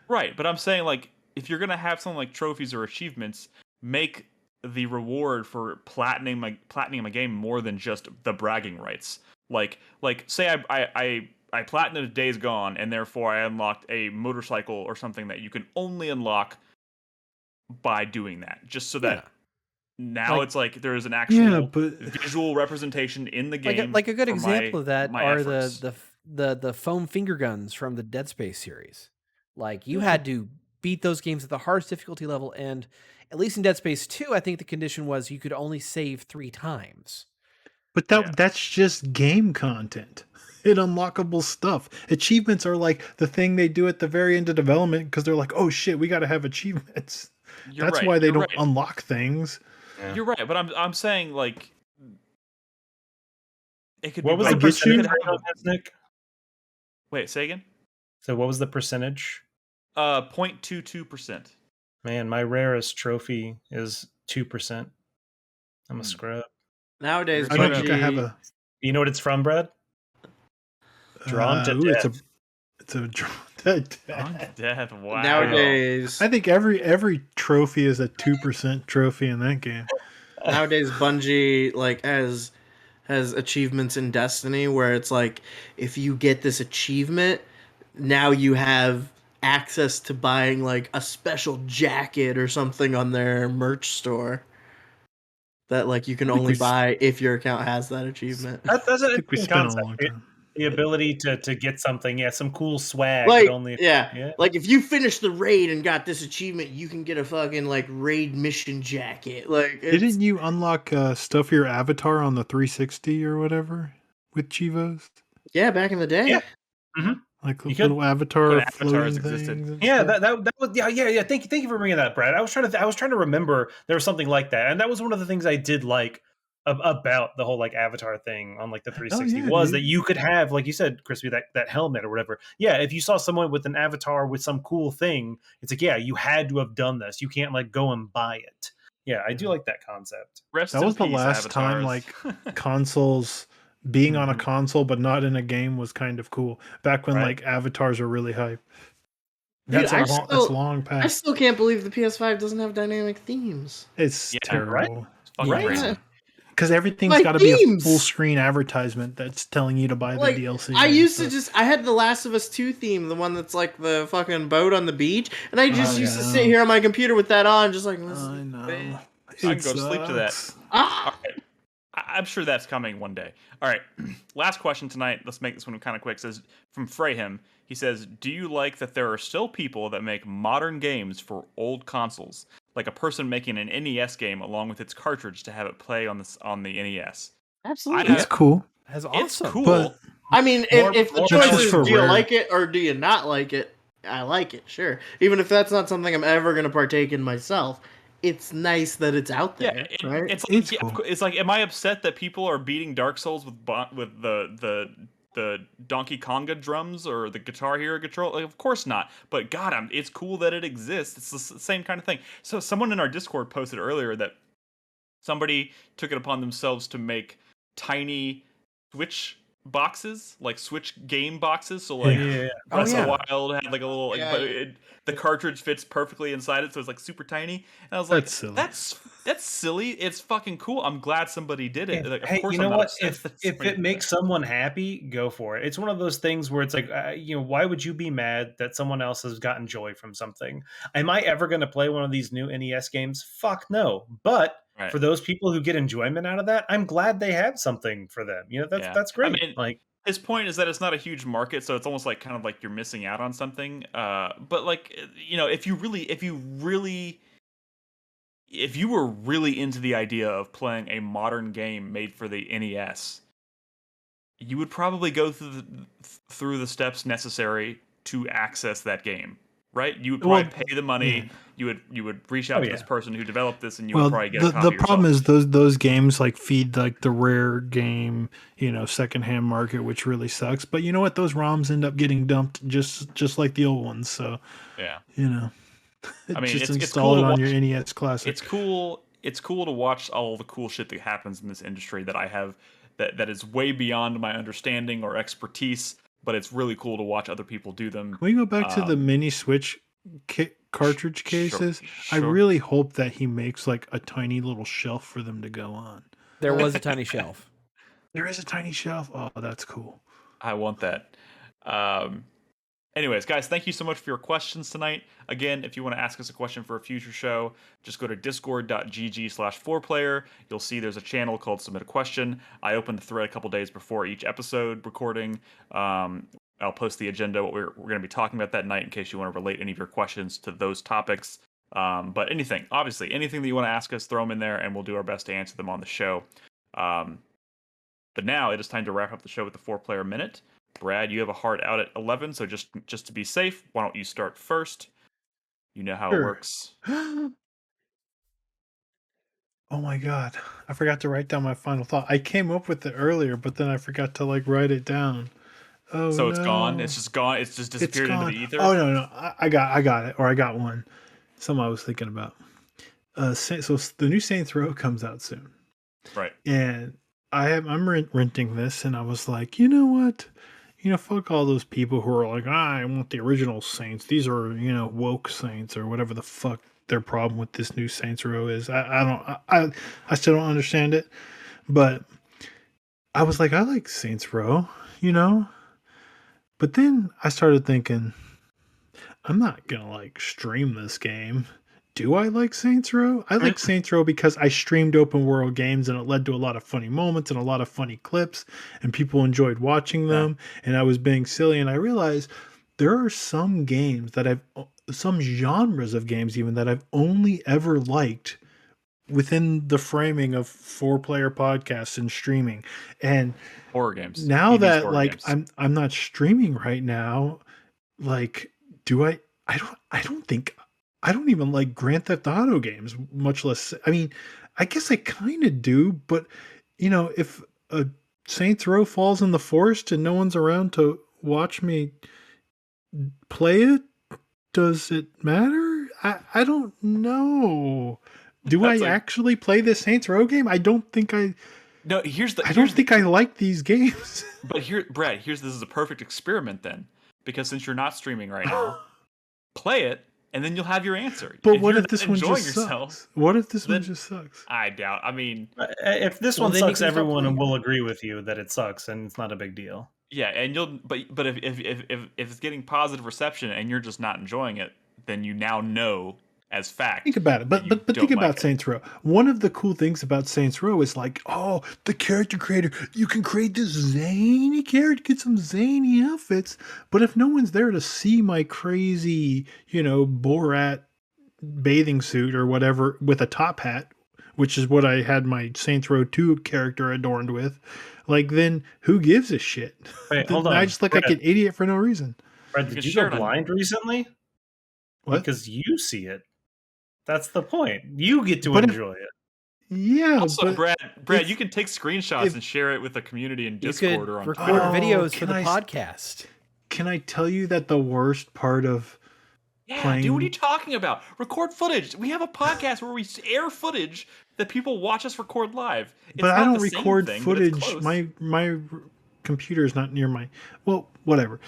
Right, but I'm saying like if you're gonna have something like trophies or achievements, make the reward for platinum a game more than just the bragging rights. Like say I platinumed Days Gone, and therefore I unlocked a motorcycle or something that you can only unlock by doing that. Just so that now it's like there is an actual visual representation in the game. Like a good example of that are the foam finger guns from the Dead Space series. Like you had to beat those games at the hardest difficulty level, and at least in Dead Space 2, I think the condition was you could only save 3 times. But that's just game content. Unlockable stuff. Achievements are like the thing they do at the very end of development because they're like, oh shit, we got to have achievements. That's why they don't unlock things. You're right, but I'm saying like it could what be. Was the percentage on this, Nick? Wait, say again. So what was the percentage? 0.22%. Man, my rarest trophy is 2%. I'm a scrub. Nowadays, I don't think I have Bungie. a. You know what it's from, Brad? Drawn to death. It's a drawn to death. Death. Wow. Nowadays, I think every trophy is a 2% trophy in that game. nowadays Bungie like has achievements in Destiny where it's like if you get this achievement, now you have access to buying like a special jacket or something on their merch store that like you can only buy if your account has that achievement. That's an we interesting spent concept. a long time. The ability to get something, some cool swag. Like, that only, like if you finish the raid and got this achievement, you can get a fucking like raid mission jacket. Like, didn't you unlock stuff for your avatar on the 360 or whatever with Chivos? Yeah, back in the day. Yeah. Mm-hmm. Like a little avatar floating things. Yeah, that was yeah. Thank you for bringing that, Brad. I was trying to remember there was something like that, and that was one of the things I did like about the whole like avatar thing on like the 360 that you could have, like you said, Crispy, that helmet or whatever. Yeah, if you saw someone with an avatar with some cool thing, it's like, yeah, you had to have done this. You can't like go and buy it. Yeah, I do like that concept. That was the last time like consoles being on a console but not in a game was kind of cool. Back when like avatars are really hype. That's long past. I still can't believe the PS5 doesn't have dynamic themes. It's terrible. Right? Because everything's got to be a full screen advertisement that's telling you to buy the DLC. I had the Last of Us 2 theme, the one that's like the fucking boat on the beach, and I used to sit here on my computer with that on, just like, I know. I can go sleep to that. Ah! Right. I'm sure that's coming one day. All right, last question tonight. Let's make this one kind of quick. It says from Freyhim. He says, "Do you like that there are still people that make modern games for old consoles, like a person making an NES game along with its cartridge to have it play on the NES?" Absolutely, it's cool. That's awesome. It's cool. But I mean, if the choice is do you rare. like it or do you not like it, I like it, sure. Even if that's not something I'm ever going to partake in myself, it's nice that it's out there, right? It's cool. It's like, am I upset that people are beating Dark Souls with the Donkey Konga drums or the Guitar Hero control? Like, of course not. But God, it's cool that it exists. It's the same kind of thing. So someone in our Discord posted earlier that somebody took it upon themselves to make tiny Switch boxes, like Switch game boxes. So like Breath of the Wild had like a little, the cartridge fits perfectly inside it, so it's like super tiny. And I was like, that's silly. It's fucking cool. I'm glad somebody did it. Like, hey, you know what? If it makes someone happy, go for it. It's one of those things where it's like, why would you be mad that someone else has gotten joy from something? Am I ever going to play one of these new NES games? Fuck no. But for those people who get enjoyment out of that, I'm glad they have something for them. That's great. I mean, like, his point is that it's not a huge market, so it's almost like kind of like you're missing out on something. But like, if you were really into the idea of playing a modern game made for the NES, you would probably go through the steps necessary to access that game. Right, you would probably pay the money. Yeah. You would reach out to this person who developed this, and you would probably get a copy. The problem is those games like feed like the rare game, secondhand market, which really sucks. But you know what? Those ROMs end up getting dumped just like the old ones. So yeah, I mean, just install it on your NES Classic. It's cool. It's cool to watch all the cool shit that happens in this industry that I have that is way beyond my understanding or expertise. But it's really cool to watch other people do them. Can we go back to the mini Switch cartridge cases? Sure. I really hope that he makes like a tiny little shelf for them to go on. There was a tiny shelf. There is a tiny shelf. Oh, that's cool. I want that. Anyways, guys, thank you so much for your questions tonight. Again, if you want to ask us a question for a future show, just go to discord.gg/4Player. You'll see there's a channel called Submit a Question. I open the thread a couple days before each episode recording. I'll post the agenda, what we're going to be talking about that night, in case you want to relate any of your questions to those topics. But anything that you want to ask us, throw them in there, and we'll do our best to answer them on the show. But now it is time to wrap up the show with the 4-Player Minute. Brad, you have a hard out at 11, so just to be safe, why don't you start first? You know how it works. Oh my god, I forgot to write down my final thought. I came up with it earlier, but then I forgot to like write it down. Oh So it's gone. no, It's just gone. It's just it's disappeared into the gone. ether. Oh no, I got it, or I got one. Something I was thinking about. So the new Saints Row comes out soon, Right. and I'm renting this, and I was like, you know what? Fuck all those people who are like, I want the original Saints. These are, woke Saints or whatever the fuck their problem with this new Saints Row is. I still don't understand it. But I was like, I like Saints Row, you know? But then I started thinking, I'm not gonna like stream this game. Do I like Saints Row? I like Saints Row because I streamed open world games and it led to a lot of funny moments and a lot of funny clips and people enjoyed watching them and I was being silly and I realized there are some games that some genres of games even that I've only ever liked within the framing of 4-player podcasts and streaming. And horror games. now that horror like games. I'm not streaming right now, like do I don't even like Grand Theft Auto games, much less. I mean, I guess I kind of do, but if a Saints Row falls in the forest and no one's around to watch me play it, does it matter? I don't know. Do I actually play this Saints Row game? I don't think I. No, I don't think I like these games. But Brad, this is a perfect experiment then, because since you're not streaming right now, play it. And then you'll have your answer. But what if this one just sucks? What if this one just sucs? I doubt. I mean, if this one sucks, everyone will agree with you that it sucks, and it's not a big deal. Yeah, and but if it's getting positive reception and you're just not enjoying it, then you now know as fact. Think about it, but think about Saints Row. One of the cool things about Saints Row is like, oh, the character creator. You can create this zany character, get some zany outfits. But if no one's there to see my crazy, Borat bathing suit or whatever with a top hat, which is what I had my Saints Row 2 character adorned with, like then who gives a shit? Wait, hold on. I just look like an idiot for no reason. Brad, did you go blind recently? What? Because you see it. That's the point. You get to enjoy it. Yeah. Also, Brad, you can take screenshots and share it with the community in Discord or on record videos for the podcast. Can I tell you that the worst part of playing... dude, what are you talking about? Record footage. We have a podcast where we air footage that people watch us record live. But I don't record footage. My computer is not near my... Well, whatever.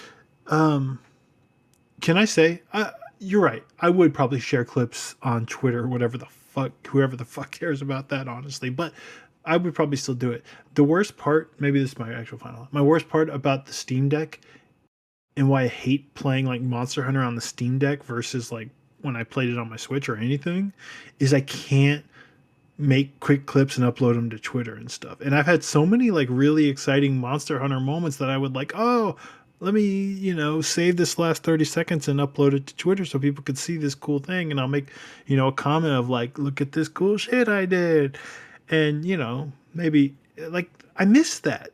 Can I say... You're right. I would probably share clips on Twitter, whoever the fuck cares about that, honestly. But I would probably still do it. The worst part, maybe this is my actual final. My worst part about the Steam Deck and why I hate playing like Monster Hunter on the Steam Deck versus like when I played it on my Switch or anything is I can't make quick clips and upload them to Twitter and stuff. And I've had so many like really exciting Monster Hunter moments that I would like, oh, let me, save this last 30 seconds and upload it to Twitter so people could see this cool thing. And I'll make, a comment of like, look at this cool shit I did. And, maybe like I miss that.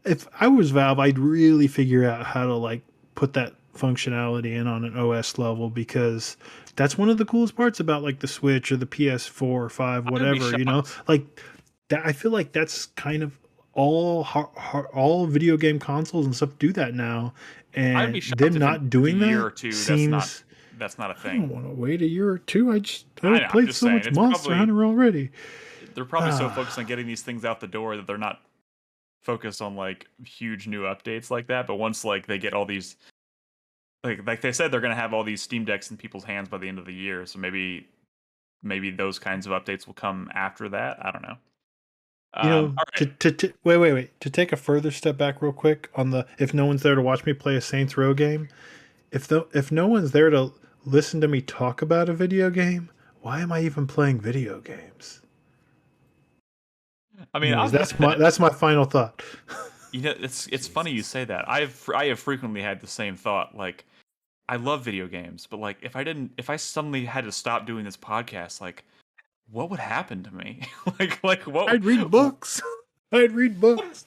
If I was Valve, I'd really figure out how to like put that functionality in on an OS level because that's one of the coolest parts about like the Switch or the PS4 or 5, whatever, like that. I feel like that's kind of all video game consoles and stuff do that now, and them not doing that seems that's not a thing. I don't want to wait a year or two. I've played so much Monster Hunter already. They're probably so focused on getting these things out the door that they're not focused on like huge new updates like that. But once like they get all these, like they said, they're going to have all these Steam Decks in people's hands by the end of the year. So maybe those kinds of updates will come after that. I don't know. Right. Wait. To take a further step back real quick on the if no one's there to watch me play a Saints Row game, if no one's there to listen to me talk about a video game, why am I even playing video games? I mean, anyways, that's my final thought. It's funny you say that. I have frequently had the same thought. Like, I love video games, but like if I suddenly had to stop doing this podcast, like, what would happen to me? like what? I'd read books. I'd read books.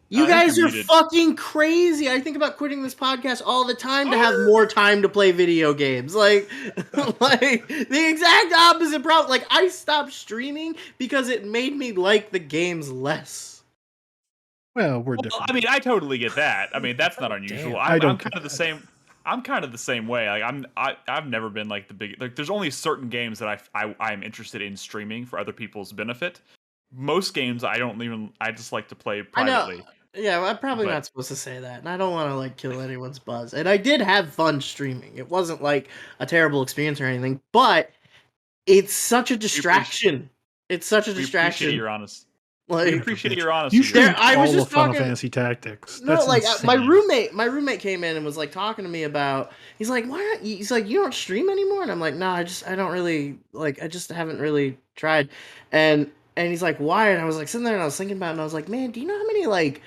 You guys are fucking crazy. I think about quitting this podcast all the time to have more time to play video games. Like the exact opposite problem. Like, I stopped streaming because it made me like the games less. Well, we're different. I mean, I totally get that. I mean, that's not unusual. I'm kind of the same. I'm kind of the same way. Like I've never been like the big. Like, there's only certain games that I'm interested in streaming for other people's benefit. Most games I don't even. I just like to play privately. Yeah, I'm probably not supposed to say that, and I don't want to like kill anyone's buzz. And I did have fun streaming. It wasn't like a terrible experience or anything, but it's such a distraction. It's such a distraction. Appreciate your honest. Like, we appreciate your honesty. You stream all of Final Fantasy Tactics. No, like my roommate came in and was like talking to me about. He's like, why not? He's like, you don't stream anymore, and I'm like, no, I don't really like. I just haven't really tried, and he's like, why? And I was like sitting there and I was thinking about it, and I was like, man, do you know how many like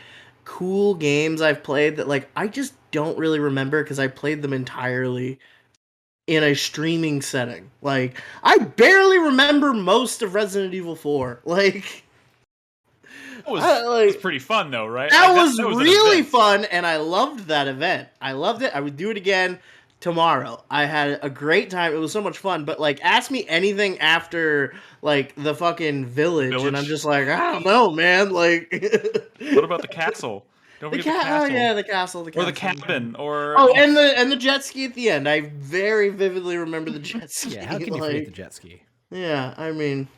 cool games I've played that like I just don't really remember because I played them entirely in a streaming setting. Like, I barely remember most of Resident Evil 4. Like, it was pretty fun though, right? That was really fun, and I loved that event. I loved it. I would do it again tomorrow. I had a great time. It was so much fun. But like, ask me anything after like the fucking village. And I'm just like, I don't know, man. Like, what about the castle? Don't forget the castle. Oh yeah, the castle. Or the cabin. Or and the jet ski at the end. I very vividly remember the jet ski. Yeah, how can you forget the jet ski? Yeah, I mean,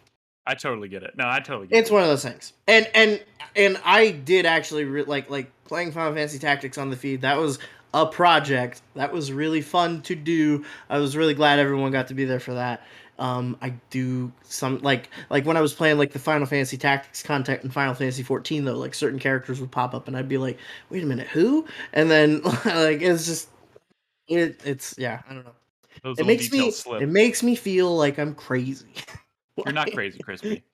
I totally get it. No, I totally get it. It's one of those things. And I did actually like playing Final Fantasy Tactics on the feed. That was a project that was really fun to do. I was really glad everyone got to be there for that. I do some like when I was playing like the Final Fantasy Tactics content in Final Fantasy 14 though, like certain characters would pop up and I'd be like, wait a minute, who? And then like it's just it's yeah, I don't know. It makes me feel like I'm crazy. You're not crazy, Crispy.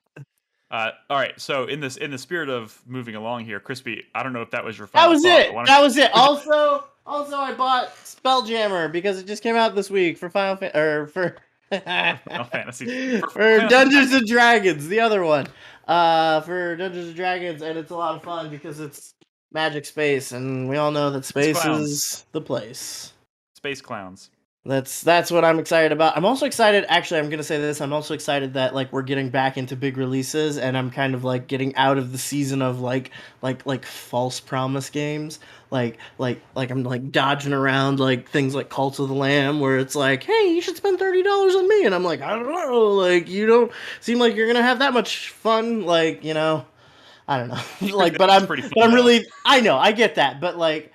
All right, so in the spirit of moving along here, Crispy, I don't know if that was your final thought. That was it. Also, I bought Spelljammer because it just came out this week for Final Fantasy for Dungeons and Dragons, the other one. For Dungeons and Dragons, and it's a lot of fun because it's magic space, and we all know that space is the place. Space clowns. That's what I'm excited about. I'm also excited. Actually, I'm gonna say this. I'm also excited that like we're getting back into big releases, and I'm kind of like getting out of the season of like false promise games. Like I'm like dodging around like things like Cult of the Lamb, where it's like, hey, you should spend $30 on me, and I'm like, I don't know. Like, you don't seem like you're gonna have that much fun. Like, you know, I don't know. Like, but I'm really. I know, I get that, but like.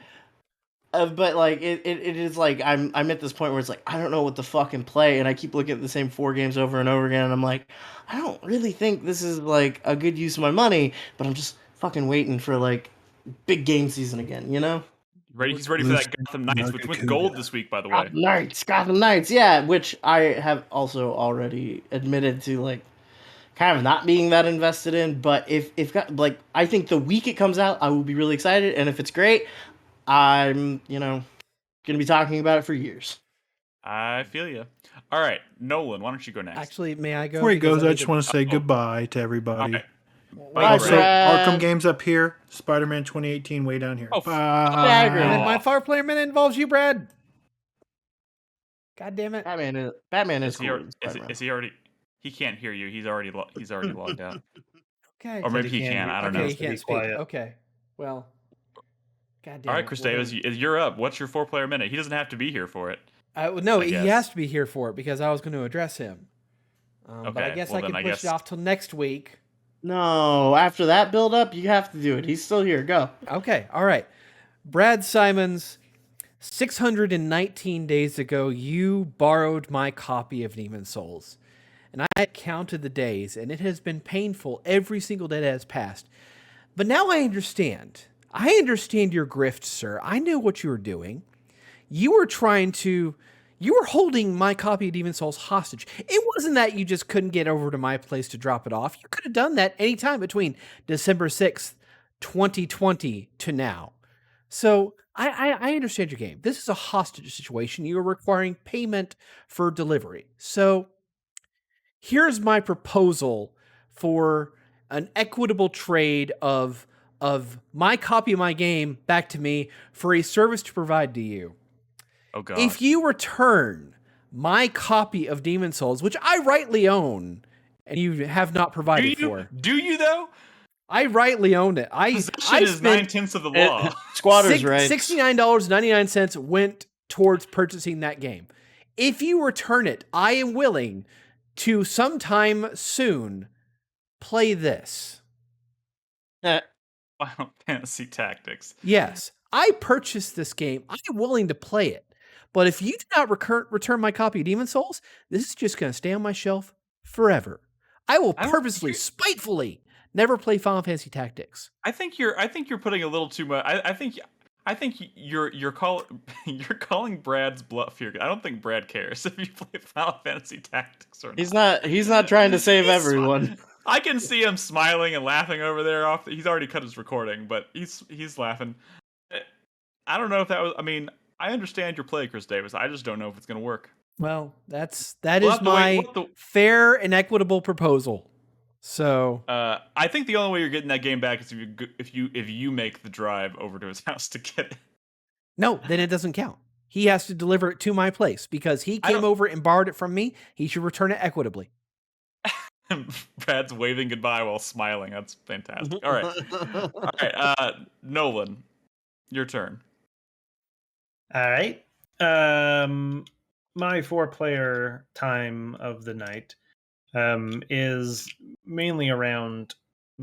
But like it is like I'm at this point where it's like I don't know what to fucking play, and I keep looking at the same 4 games over and over again, and I'm like, I don't really think this is like a good use of my money, but I'm just fucking waiting for like big game season again, you know? He's ready for that Gotham Knights, which went gold this week, by the way. Gotham Knights, yeah, which I have also already admitted to like kind of not being that invested in, but if like I think the week it comes out, I will be really excited, and if it's great, I'm, gonna be talking about it for years. I feel you. All right, Nolan, why don't you go next? Actually, may I go? Before he goes, I just want to say goodbye to everybody. Okay. Bye, also, Arkham Games up here, Spider-Man 2018 way down here. Oh, bye. And my 4Player minute involves you, Brad. God damn it! Batman is cool. Is he already? He can't hear you. He's already logged out. Okay. Or maybe he can. I don't know. He can't speak. Okay. Well. God damn all right, Chris Davis, you're up. What's your 4-player minute? He doesn't have to be here for it. No, he has to be here for it because I was going to address him. Okay. But I guess I can push it off till next week. No, after that build up, you have to do it. He's still here. Go. Okay. All right. Brad Simons, 619 days ago, you borrowed my copy of Demon's Souls. And I counted the days, and it has been painful every single day that has passed. But now I understand. I understand your grift, sir. I knew what you were doing. You were holding my copy of Demon's Souls hostage. It wasn't that you just couldn't get over to my place to drop it off. You could have done that anytime between December 6th, 2020 to now. So I understand your game. This is a hostage situation. You are requiring payment for delivery. So here's my proposal for an equitable trade of of my copy of my game back to me for a service to provide to you. Oh God! If you return my copy of Demon's Souls, which I rightly own, and you have not provided for, do you though? I rightly own it. Possession is 9/10 of the law. Squatters' rights. $69.99 went towards purchasing that game. If you return it, I am willing to sometime soon play this. Final Fantasy Tactics. Yes, I purchased this game. I'm willing to play it. But if you do not return my copy of Demon's Souls, this is just going to stay on my shelf forever. I will purposely, spitefully never play Final Fantasy Tactics. I think you're putting a little too much. I think you're calling Brad's bluff here. I don't think Brad cares if you play Final Fantasy Tactics or not. He's not trying to save everyone. I can see him smiling and laughing over there. He's already cut his recording, but he's laughing. I don't know if that was. I mean, I understand your play, Chris Davis. I just don't know if it's going to work. Well, that is my fair and equitable proposal. So I think the only way you're getting that game back is if you make the drive over to his house to get it. No, then it doesn't count. He has to deliver it to my place because he came over and borrowed it from me. He should return it equitably. Brad's waving goodbye while smiling. That's fantastic. All right. Nolan, your turn. All right. My 4-player time of the night is mainly around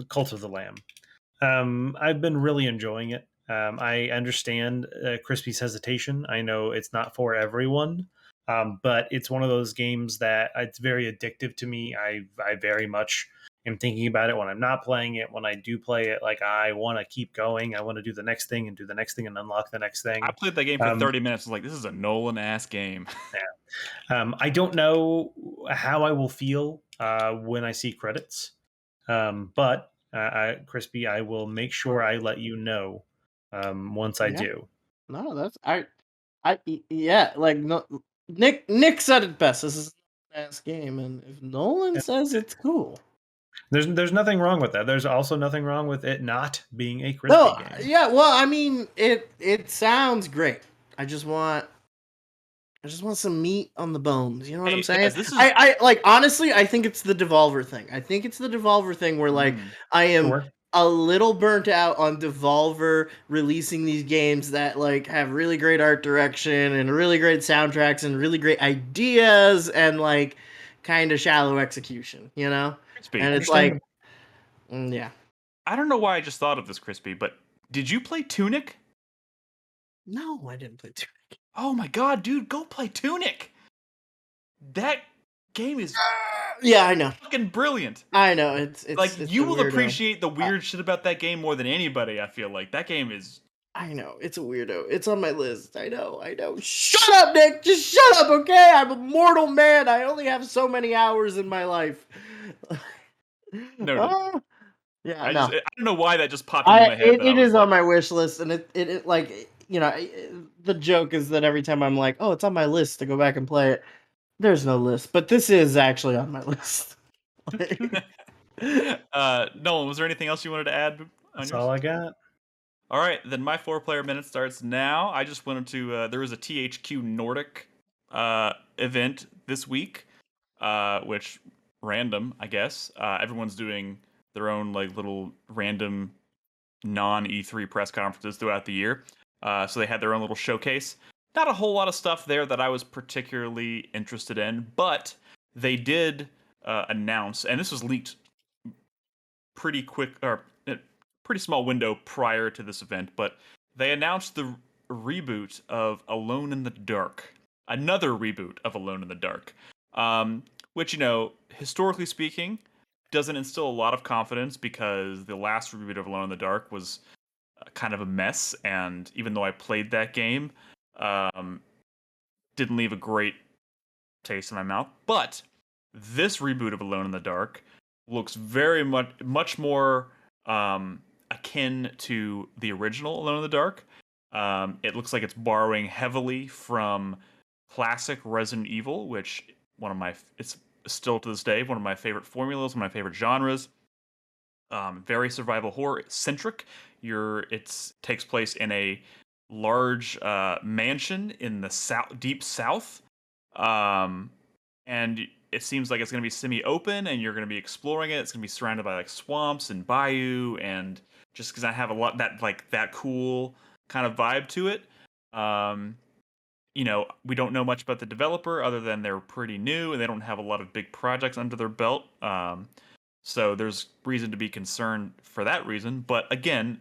Cult of the Lamb. I've been really enjoying it. I understand Crispy's hesitation. I know it's not for everyone, but it's one of those games that it's very addictive to me. I very much am thinking about it when I'm not playing it. When I do play it, like I want to keep going. I want to do the next thing and do the next thing and unlock the next thing. I played that game for 30 minutes. I was like, this is a Nolan-ass game. Yeah. I don't know how I will feel when I see credits, but Crispy, I will make sure I let you know once I do. No, that's yeah. Like no, Nick said it best. This is a ass game, and if Nolan says it's cool, there's nothing wrong with that. There's also nothing wrong with it not being a Crispy game. Yeah, well, I mean, it sounds great. I just want some meat on the bones. You know what I'm saying? I like honestly, I think it's the Devolver thing. I think it's the Devolver thing where like I am a little burnt out on Devolver releasing these games that like have really great art direction and really great soundtracks and really great ideas and like kind of shallow execution, you know? And it's like, yeah. I don't know why I just thought of this, Crispy, but did you play Tunic? No, I didn't play Tunic. Oh my god, dude, go play Tunic! That game is yeah, I know. Fucking brilliant. I know. It's like you will appreciate the weird shit about that game more than anybody, I feel like. That game is I know. It's a weirdo. It's on my list. I know. Shut up, Nick! Just shut up, okay? I'm a mortal man. I only have so many hours in my life. No. Yeah, I don't know why that just popped into my head. It is on my wish list, and it like, you know, the joke is that every time I'm like, oh, it's on my list to go back and play it, there's no list, but this is actually on my list. Nolan, was there anything else you wanted to add? That's all I got. All right, then my 4-player minute starts now. I just wanted to. There was a THQ Nordic event this week, which random, I guess. Everyone's doing their own like little random non-E3 press conferences throughout the year. So they had their own little showcase. Not a whole lot of stuff there that I was particularly interested in, but they did announce, and this was leaked pretty quick, or pretty small window prior to this event, but they announced the reboot of Alone in the Dark. Another reboot of Alone in the Dark. Which, you know, historically speaking, doesn't instill a lot of confidence because the last reboot of Alone in the Dark was kind of a mess, and even though I played that game, didn't leave a great taste in my mouth. But this reboot of Alone in the Dark looks very much more akin to the original Alone in the Dark. It looks like it's borrowing heavily from classic Resident Evil, which it's still to this day one of my favorite formulas, one of my favorite genres. very survival horror centric. It takes place in a large mansion in the deep south, and it seems like it's going to be semi-open, and you're going to be exploring it. It's going to be surrounded by like swamps and bayou, and just because I have a lot that cool kind of vibe to it. We don't know much about the developer other than they're pretty new and they don't have a lot of big projects under their belt. So there's reason to be concerned for that reason. But again,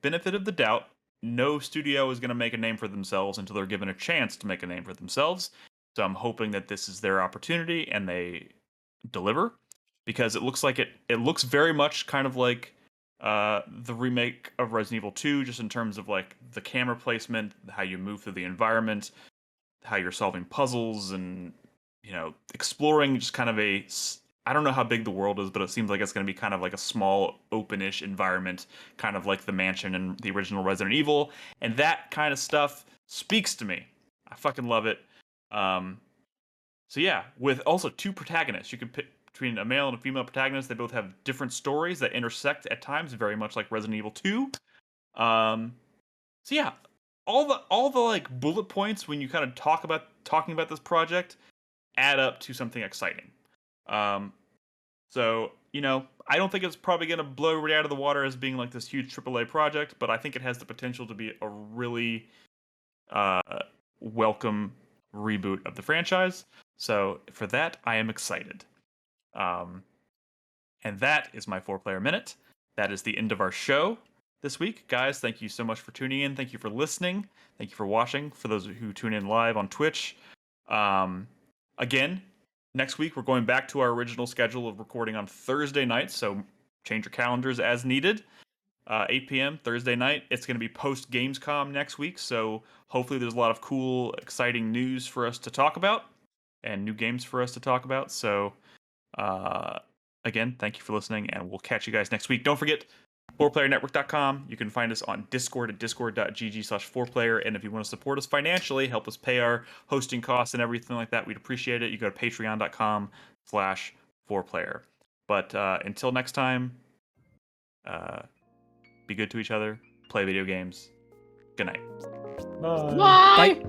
benefit of the doubt, no studio is going to make a name for themselves until they're given a chance to make a name for themselves. So I'm hoping that this is their opportunity and they deliver, because it looks like it looks very much kind of like the remake of Resident Evil 2, just in terms of like the camera placement, how you move through the environment, how you're solving puzzles, and exploring just kind of I don't know how big the world is, but it seems like it's going to be kind of like a small, open-ish environment, kind of like the mansion in the original Resident Evil. And that kind of stuff speaks to me. I fucking love it. So yeah, with also two protagonists. You can pick between a male and a female protagonist. They both have different stories that intersect at times, very much like Resident Evil 2. So yeah, all the like bullet points when you kind of talking about this project add up to something exciting. So, I don't think it's probably going to blow right out of the water as being like this huge AAA project, but I think it has the potential to be a really welcome reboot of the franchise. So for that, I am excited. And that is my 4-Player Minute. That is the end of our show this week. Guys, thank you so much for tuning in. Thank you for listening. Thank you for watching. For those who tune in live on Twitch. Again, next week we're going back to our original schedule of recording on Thursday nights, so change your calendars as needed. 8 p.m. Thursday night. It's going to be post Gamescom next week, so hopefully there's a lot of cool, exciting news for us to talk about and new games for us to talk about. So, again, thank you for listening, and we'll catch you guys next week. Don't forget, 4playernetwork.com. You can find us on Discord at discord.gg/4player. And if you want to support us financially, help us pay our hosting costs and everything like that, we'd appreciate it. You go to patreon.com/4player. But until next time, be good to each other, play video games. Good night. Bye. Bye.